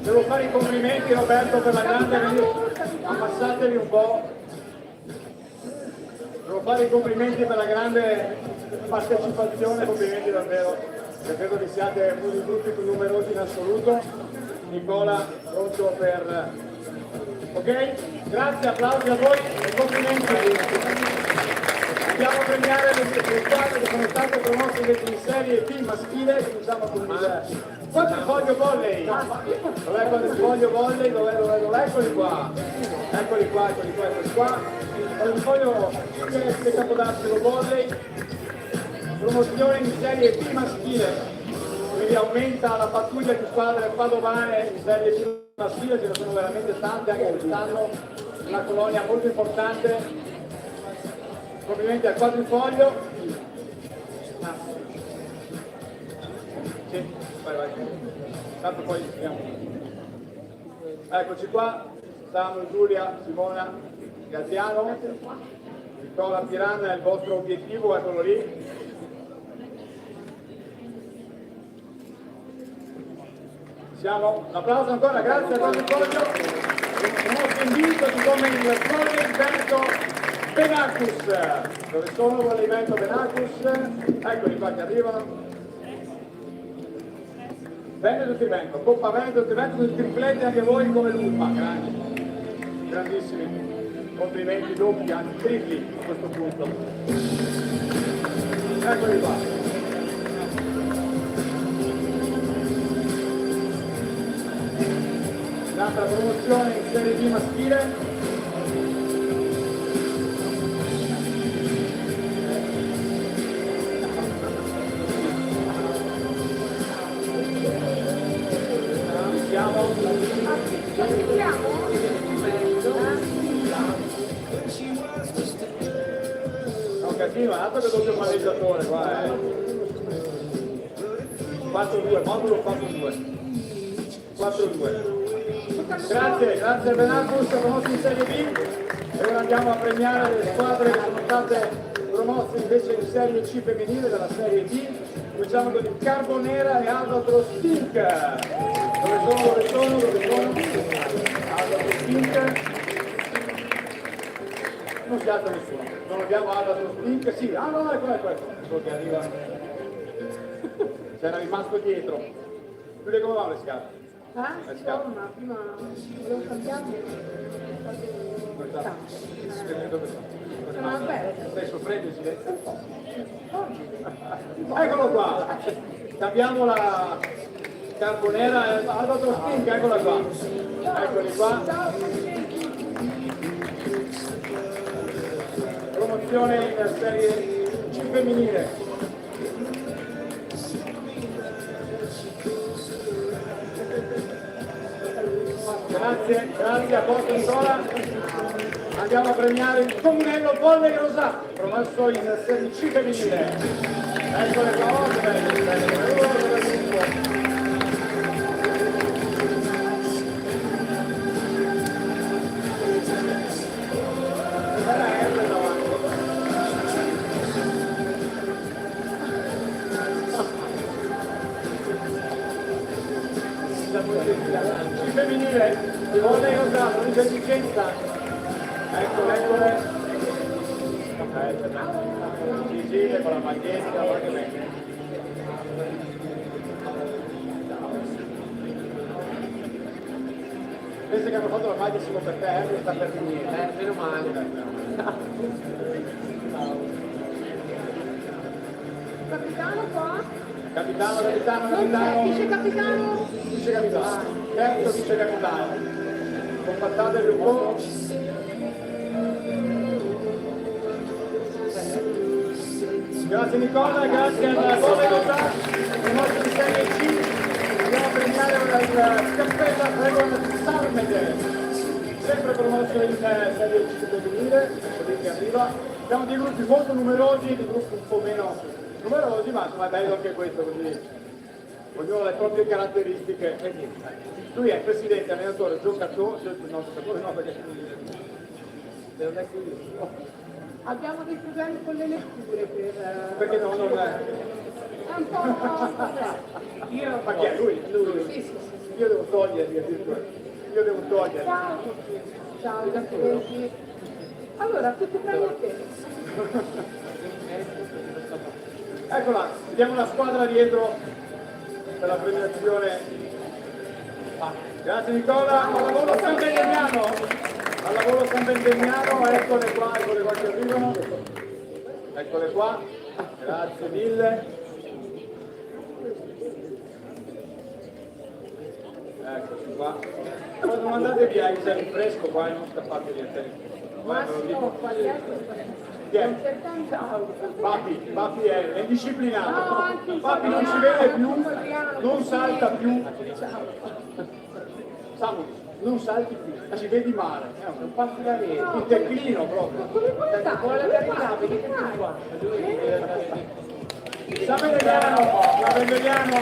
Devo fare i complimenti Roberto per la grande, abbassatevi un po'. Devo fare i complimenti per la grande partecipazione, complimenti davvero, che credo che siate uno di tutti più numerosi in assoluto. Nicola, pronto per... Ok? Grazie, applausi a voi e complimenti. Andiamo a premiare le squadre che sono state promosse invece in Serie B maschile, cominciamo con il quadrifoglio volley. Dov'è il quadrifoglio volley? Dov'è? Eccoli qua. Eccoli qua. Quadrifoglio che Capodarselo volley. Promozione in Serie B maschile. Quindi aumenta la pattuglia di squadre padovane in Serie B maschile, ce ne sono veramente tante anche quest'anno, una colonia molto importante. Complimenti al quadrifoglio. Sì, vai. Tanto poi vediamo. Eccoci qua, Samu, Giulia, Simona, Graziano, Nicola Piranha è il vostro obiettivo, eccolo lì. Siamo, un applauso ancora, grazie a quadrifoglio. Un nostro invito di come il volley Veneto Benacus. Dove sono volley Veneto Benacus? Eccoli qua che arrivano. Veneto Trivento, Coppa Veneto Trivento, con il triplete anche voi come l'Ulma, grandissimi, complimenti doppi, anzi tripli a questo punto. Eccoli qua. Un'altra promozione in Serie B maschile. Siamo. sceneggiatore qua, 4-2, modulo 4-2. 4-2. Grazie Benarcus, promosso in Serie B. E ora andiamo a premiare le squadre che sono state promosse invece in Serie C femminile della Serie D. Cominciamo con il Carbonera e Albatros Pink. Dove sono? Albatros Pink. Non si alza nessuno. Non abbiamo Albatros Pink. Sì, no, ecco che arriva. C'era rimasto dietro. Quindi come vanno le scarpe? Ma prima volevo cambiarmi. Stai soffrendo in silenzio? Eccolo qua! Cambiamo la Carbonera e Albatros Pink, eccola qua! Eccoli qua! Promozione in Serie C femminile. Grazie a posto Nicola. Andiamo a premiare il Comunello Volley Rosà, promosso in Serie C femminile. Eccole qua, femminile, di Volley Rosà, provincia di Vicenza. Eccole. Sì, con la maglietta, guarda che bene. Pensi che hanno fatto la maglia solo per te, non sta per finire, meno male. Capitano qua? Capitano. Vice capitano? Vice capitano. Terzo vice capitano. Compattate il gruppo. Grazie Nicola, grazie alla Volley Rosà, promosso in Serie C. Andiamo a premiare ora il cappella Dragon Sarmede, sempre promosso in Serie C femminile, che arriva. Siamo di gruppi molto numerosi, di gruppi un po' meno numerosi, ma insomma è bello anche questo, così ognuno ha le proprie caratteristiche. Lui è presidente, allenatore, giocatore, no perché non è qui. Abbiamo dei problemi con le letture Perché non è? È un po'... Ma chi è? Lui? Sì. Io devo toglierli addirittura. Ciao, grazie. Allora, tutti premi a te. Eccola, vediamo la squadra dietro per la premiazione. Grazie Nicola, al lavoro San Vendemiano, eccole qua che arrivano. Eccole qua, grazie mille. Eccoci qua. Poi non andate via, c'è il fresco qua e non scappate via. Papi è indisciplinato. Papi non si vede più, non salta più. Samu, non salti più, ci vedi male, è un passo da rete, un teclino proprio. Vuole avere i capi, che qua? Savendeliano.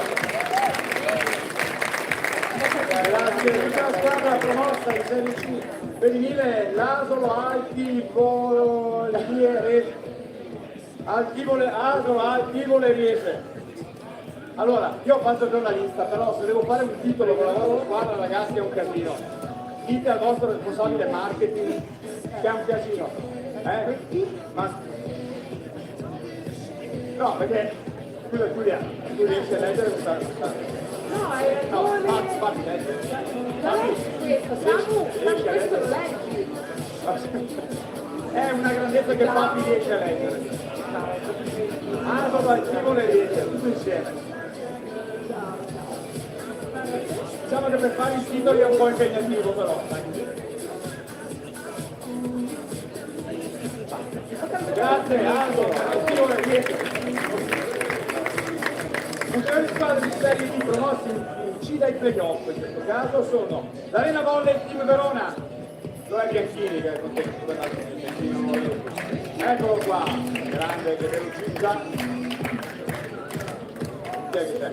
Grazie, tutta la squadra promossa in Serie C femminile, l'Asolo Altivole Riese. Allora, io ho fatto giornalista, però se devo fare un titolo con la vostra squadra, ragazzi, è un casino. Dite al vostro responsabile marketing che è un casino. No, perché scusa Giulia, tu riesci a leggere questa. No, hai ragione. No, fatti leggere. Questo, Samu, questo lo leggi. È una grandezza che Papi riesce a leggere. Altivole Riese, tutto insieme. Diciamo che per fare i titoli è un po' impegnativo però. Grazie Aldo, Altivole Riese. Ulteriori squadre di Serie D promossi in C dai playoff in questo caso sono l'Arena Volley Team Verona, dove è Bianchini che è contento per l'altro. Eccolo qua, grande che velocizza. Chi è che c'è?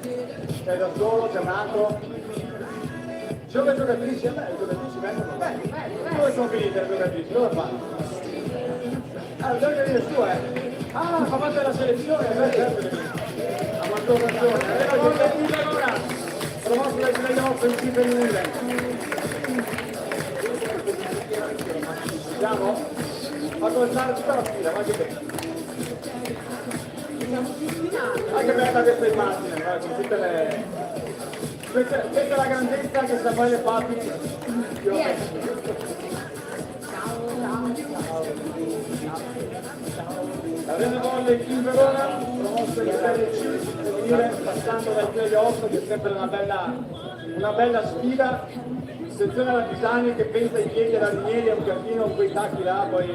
Sei da solo, c'è un altro. Ci sono le giocatrici? Le giocatrici vengono? Dove sono finite le giocatrici? Dove fanno? Devi venire su, fa parte della selezione, certo che viene. A maggior ragione. La giocatrice allora, promosso dai playoff in città femminile. Siamo? Fatto alzare tutta la fila, ma che bene. Ma che bella questa immagine, con tutte le... Questa è la grandezza che Samuele Papi Arena Volley in Verona, promosso in Serie C, passando dai playoff, che è sempre una bella sfida. Sezione alla Pisani che pensa in piedi alla Rinieri, a un giardino con quei tacchi là, poi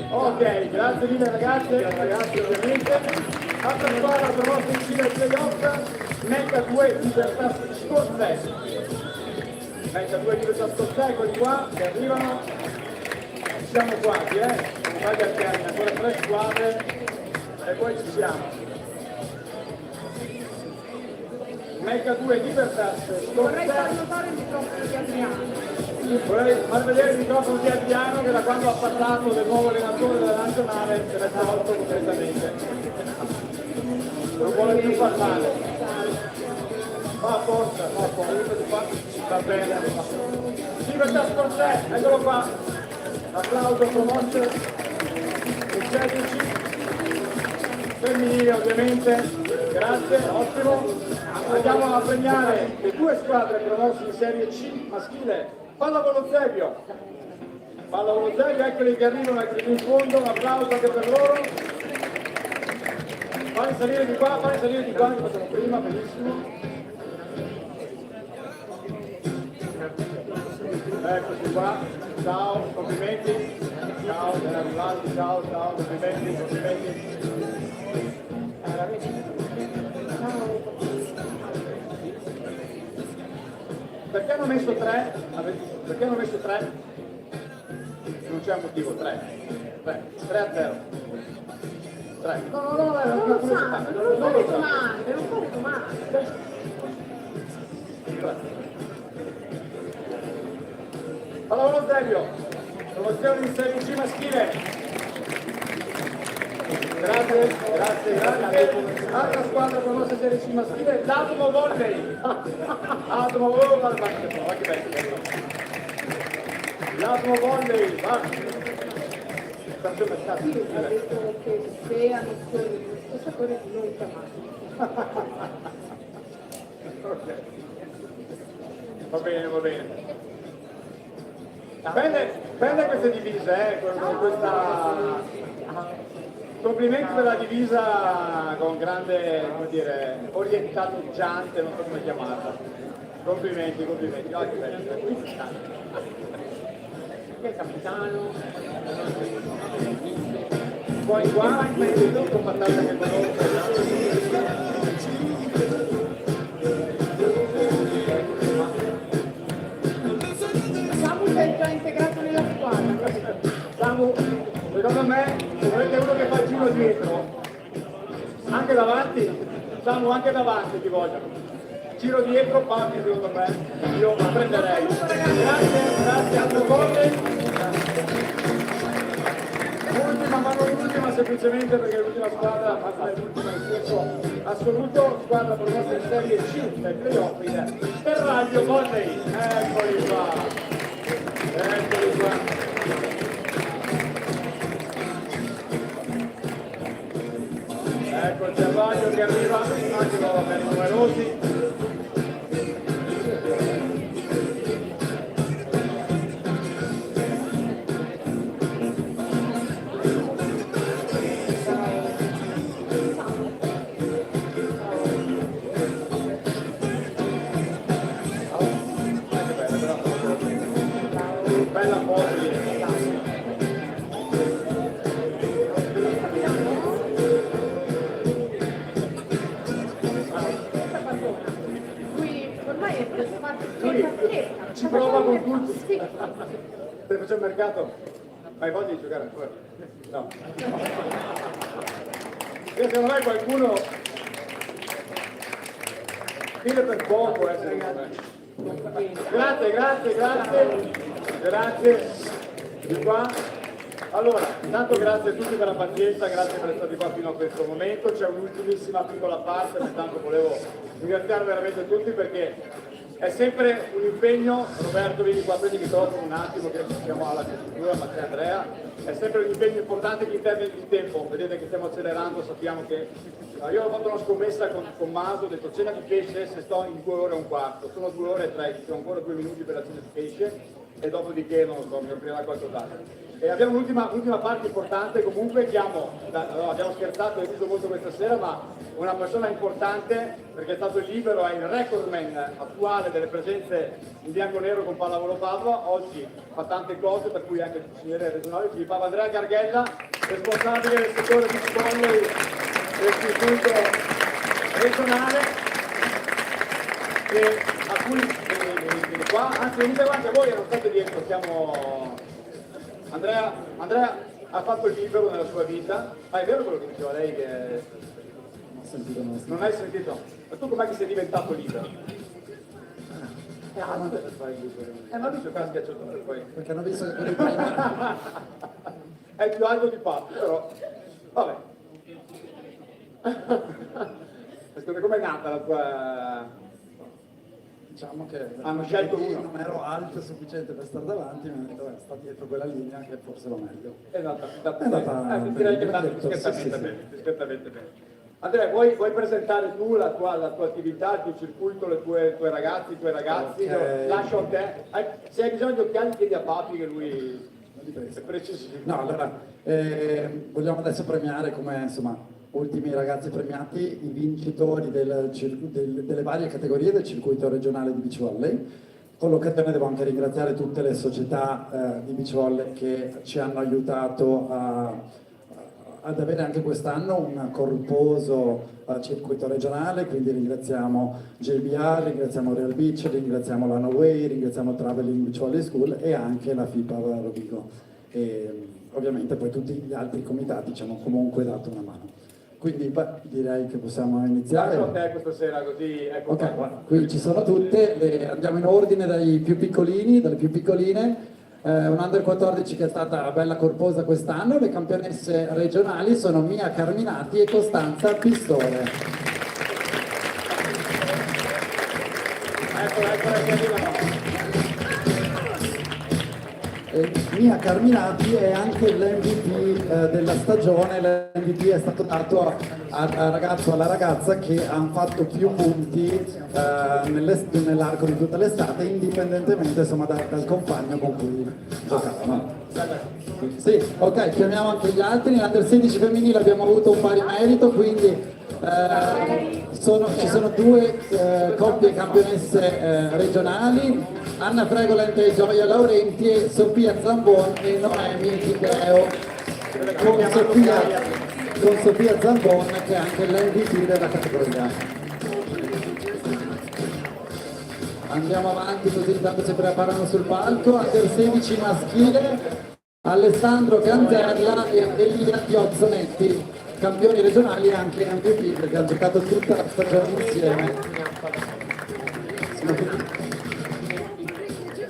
ok, grazie mille ragazze ovviamente. Altra squadra promossa in Cina ai playoff, Mecca 2 Libertà Scozzè. Mecca 2 Libertà Scozzè, eccoli qua, che arrivano. Ci siamo quasi, quasi al termine, ancora 3 squadre e poi ci siamo. Mecca 2 Libertà Scozzè. Vorrei far notare il microfono di Adriano. Vorrei far vedere il microfono di Adriano che da quando ha parlato del nuovo allenatore della nazionale se l'è tolto completamente. Non vuole più parlare. Va a forza, va bene. Libertà Scozzè, eccolo qua. Applauso promosso il 16 femminile ovviamente. Grazie, ottimo. Andiamo a premiare le 2 squadre promosse in Serie C maschile. Pallavolo Zevio, eccoli che arrivano anche in fondo, un applauso anche per loro. Fai salire di qua, che facciamo prima, benissimo. Eccoci qua, ciao, complimenti, ciao, ben arrivati, ciao, complimenti. Perché hanno messo 3? Perché hanno messo 3? Non c'è un motivo, 3 a 0. 3. No, non lo sanno, non fare domande. Pallavolo Zevio, promozione in Serie C maschile. Grazie. Altra squadra promossa in Serie C maschile, l'Atomo Volley. L'Atomo Volley, va. Ha detto che se hanno questo sapore non chiamate. Ok. Va bene. Belle queste divise, con questa... Complimenti per la divisa con grande, come dire, orientatteggiante, non so come chiamarla. Complimenti. Oh, che bello. Qui ci sta. Che è il capitano. Poi qua, il combattente che conosco. Samu è già integrato nella squadra. Samu, secondo me, volete uno che fa il giro dietro? Anche davanti? Samu, anche davanti ti vogliono. Giro dietro, Papi, secondo me. Io la prenderei. Grazie, altro volte. Ultima, ma non l'ultima, semplicemente perché l'ultima squadra, ma è l'ultima in senso assoluto, squadra promossa in Serie C dai playoff per Radio Volley. Eccoli qua. Ecco il Cervaglio che arriva, anche loro ben numerosi. Bella foto lì. Lui ormai è pazzesca. Ci prova con tutti. Stai facendo mercato? Hai voglia di giocare ancora? No. Secondo me qualcuno vive per poco, secondo me. Grazie. Di qua. Allora, intanto grazie a tutti per la pazienza, grazie per essere stati qua fino a questo momento. C'è un'ultimissima piccola parte, intanto volevo ringraziare veramente tutti perché è sempre un impegno. Roberto, vieni qua, prendi il microfono un attimo che siamo alla chiusura, ma c'è Andrea. È sempre un impegno importante in termini di tempo, vedete che stiamo accelerando, sappiamo che... Io ho fatto una scommessa con Maso, ho detto cena di pesce se sto in 2 ore e un quarto, sono 2 ore e 3, ci sono ancora 2 minuti per la cena di pesce e dopodiché non lo so, mi offrirà qualcos'altro. E abbiamo un'ultima parte importante, comunque abbiamo scherzato e riso molto questa sera, ma una persona importante perché è stato il libero, è il recordman attuale delle presenze in bianco e nero con pallavolo Padova, oggi fa tante cose per cui anche il consigliere regionale di Padova, Andrea Garghella, responsabile del settore di volley dell'istituto regionale, a cui viene qua, anzi venite qua anche voi, non state dietro, siamo... Andrea ha fatto il libero nella sua vita, ma è vero quello che diceva lei che... Non hai sentito? Ma tu com'è che sei diventato libero? Ma lui giocava a schiacciatore poi. Perché hanno visto che quelli prima... È il più alto di Papi, però... Vabbè. Com'è nata la tua... Diciamo che hanno scelto uno. Non ero alto sufficiente per stare davanti, mi hanno detto sta dietro quella linea che è forse lo meglio. Direi che è andato discretamente bene. Andrea, vuoi presentare tu la tua attività, il tuo circuito, i tuoi ragazzi, i tuoi ragazzi? Okay. Lascio a te. Se hai bisogno di occhiali chiedi a Papi che lui è precisissimo. No, allora, vogliamo adesso premiare come insomma ultimi ragazzi premiati, i vincitori delle varie categorie del circuito regionale di beach volley. Con l'occasione devo anche ringraziare tutte le società di beach volley che ci hanno aiutato ad avere anche quest'anno un corposo circuito regionale, quindi ringraziamo JBR, ringraziamo Real Beach, ringraziamo la No Way, ringraziamo Traveling Beach Volley School e anche la FIPA Rovigo. E ovviamente poi tutti gli altri comitati ci hanno comunque dato una mano. Quindi direi che possiamo iniziare. Lascio a te questa sera così ecco. Ok, guarda, qui ci sono tutte, andiamo in ordine dai più piccolini, dalle più piccoline. Un Under 14 che è stata bella corposa quest'anno, le campionesse regionali sono Mia Carminati e Costanza Pistore. Ecco che arrivano. Mia Carminati è anche l'MVP della stagione, l'MVP è stato dato al ragazzo o alla ragazza che hanno fatto più punti nell'arco di tutta l'estate, indipendentemente insomma dal compagno con cui giocavano. Sì, ok, chiamiamo anche gli altri. Nell'Under 16 femminile abbiamo avuto un pari merito, quindi ci sono 2 coppie campionesse regionali, Anna Fregolente e Gioia Laurenti e Sofia Zambon e Noemi Ticheo, con Sofia Zambon che è anche l'MVP della categoria. Andiamo avanti così intanto si preparano sul palco. Under 16 maschile, Alessandro Ganzerla e Elia Piozzonetti, campioni regionali e anche MVP perché hanno giocato tutta la stagione insieme.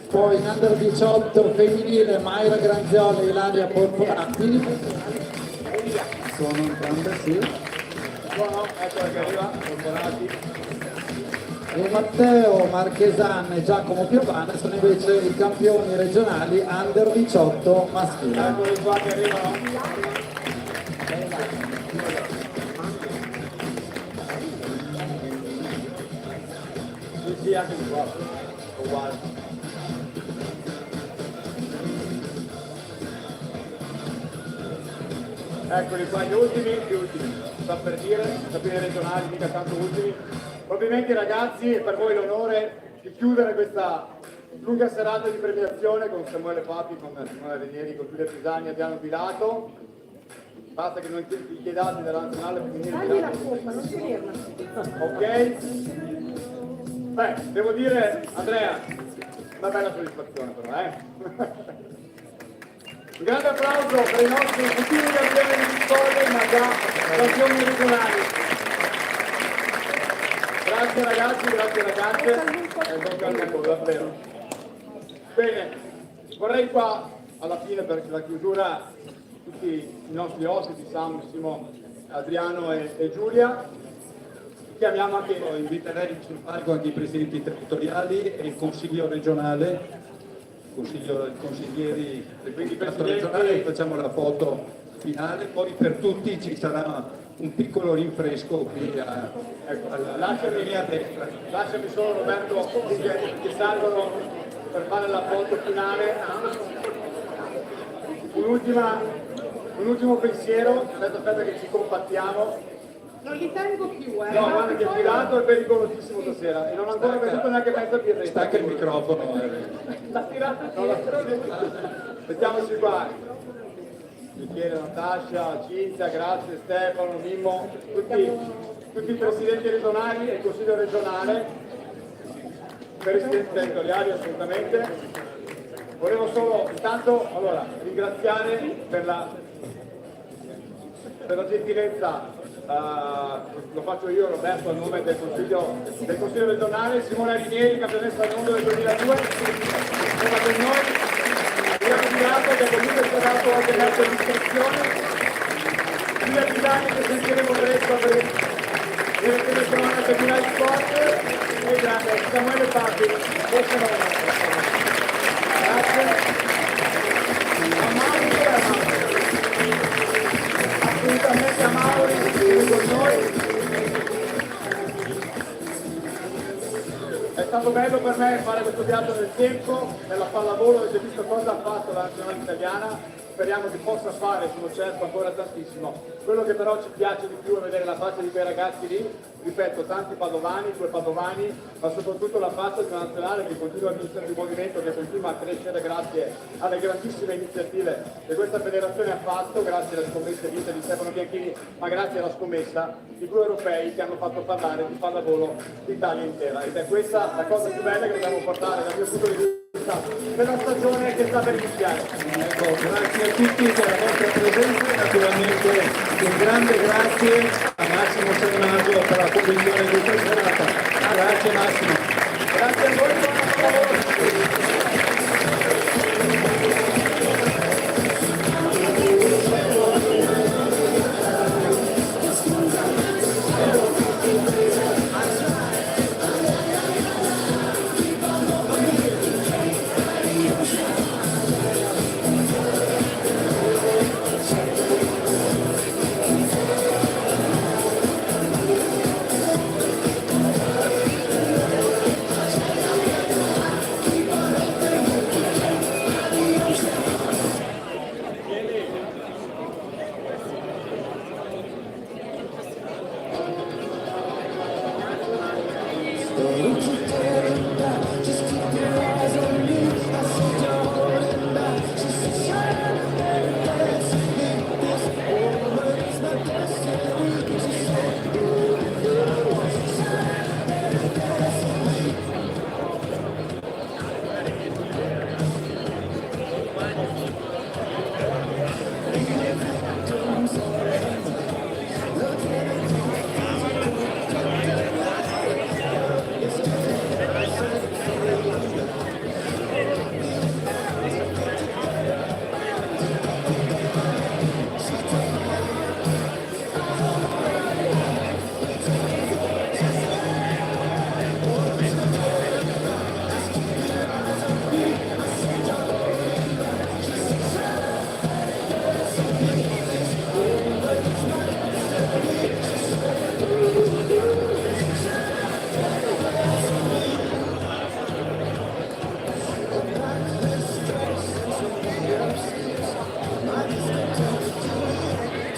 Poi in Under 18 femminile Mayra Granzioli e Ilaria Porporati. Sono entrambe, sì. Ecco che arriva, Porporati. E Matteo Marchesan e Giacomo Piovane sono invece i campioni regionali Under 18 maschile. Eccoli qua che arrivano. Sì, anche di qua, uguale. Eccoli qua gli ultimi, sta per dire, campioni regionali, mica tanto ultimi. Complimenti ragazzi, e per voi l'onore di chiudere questa lunga serata di premiazione con Samuele Papi, con Simone Renieri, con Giulia Pisani e Diano Pilato. Basta che non ti chiedate della nazionale femminile. Dagli la colpa, non si ferma. Ok? Beh, devo dire, Andrea, una bella soddisfazione però, Un grande applauso per i nostri futuri campioni di storia, ma già campioni regionali. Grazie ragazzi, grazie ragazze, davvero. Bene, vorrei qua alla fine per la chiusura tutti i nostri ospiti, Simo, Adriano e Giulia. Chiamiamo anche, inviterei sul palco anche i presidenti territoriali e il consiglio regionale, consiglieri del sindacato regionale, facciamo la foto finale, poi per tutti ci sarà un piccolo rinfresco qui lasciami solo Roberto che salgono per fare la foto finale. Un ultimo pensiero, aspetta che ci compattiamo. Non li tengo più, No, guarda che filato è pericolosissimo stasera e non ho ancora veduto neanche mezza birretta. Stacca il microfono. L'ha tirato dietro. Mettiamoci qua. Michele, Natascia, Cinzia, grazie, Stefano, Mimmo, tutti i presidenti regionali e il consiglio regionale, presidenti territoriali assolutamente. Volevo solo intanto ringraziare per la gentilezza. Lo faccio io, Roberto, a nome del Consiglio regionale. Simona Rinieri, campionessa del mondo del 2002, sono con noi. Abbiamo Girato che comunque ci ha dato anche l'altra discussione. Giulia Pisani che sentiremo presto per le telecronache di Rai Sport. E grazie, Samuele Patti. Grazie. Assolutamente a Mauri con noi. È stato bello per me fare questo viaggio nel tempo, nella pallavolo, avete visto cosa ha fatto la nazionale italiana, speriamo che possa fare, sono certo, ancora tantissimo. Quello che però ci piace di più è vedere la faccia di quei ragazzi lì, ripeto, tanti padovani, due padovani, ma soprattutto la faccia di una nazionale che continua a vincere il movimento, che continua a crescere grazie alle grandissime iniziative che questa federazione ha fatto, grazie alle scommesse vinte di Stefano Bianchini, ma grazie alla scommessa di due europei che hanno fatto parlare di pallavolo l'Italia intera. Ed è questa la cosa più bella che dobbiamo portare dal mio punto di vista per la stagione che sta per iniziare. Ecco, grazie a tutti per la vostra presenza, naturalmente un grande grazie a Massimo Sernaggio per la conduzione di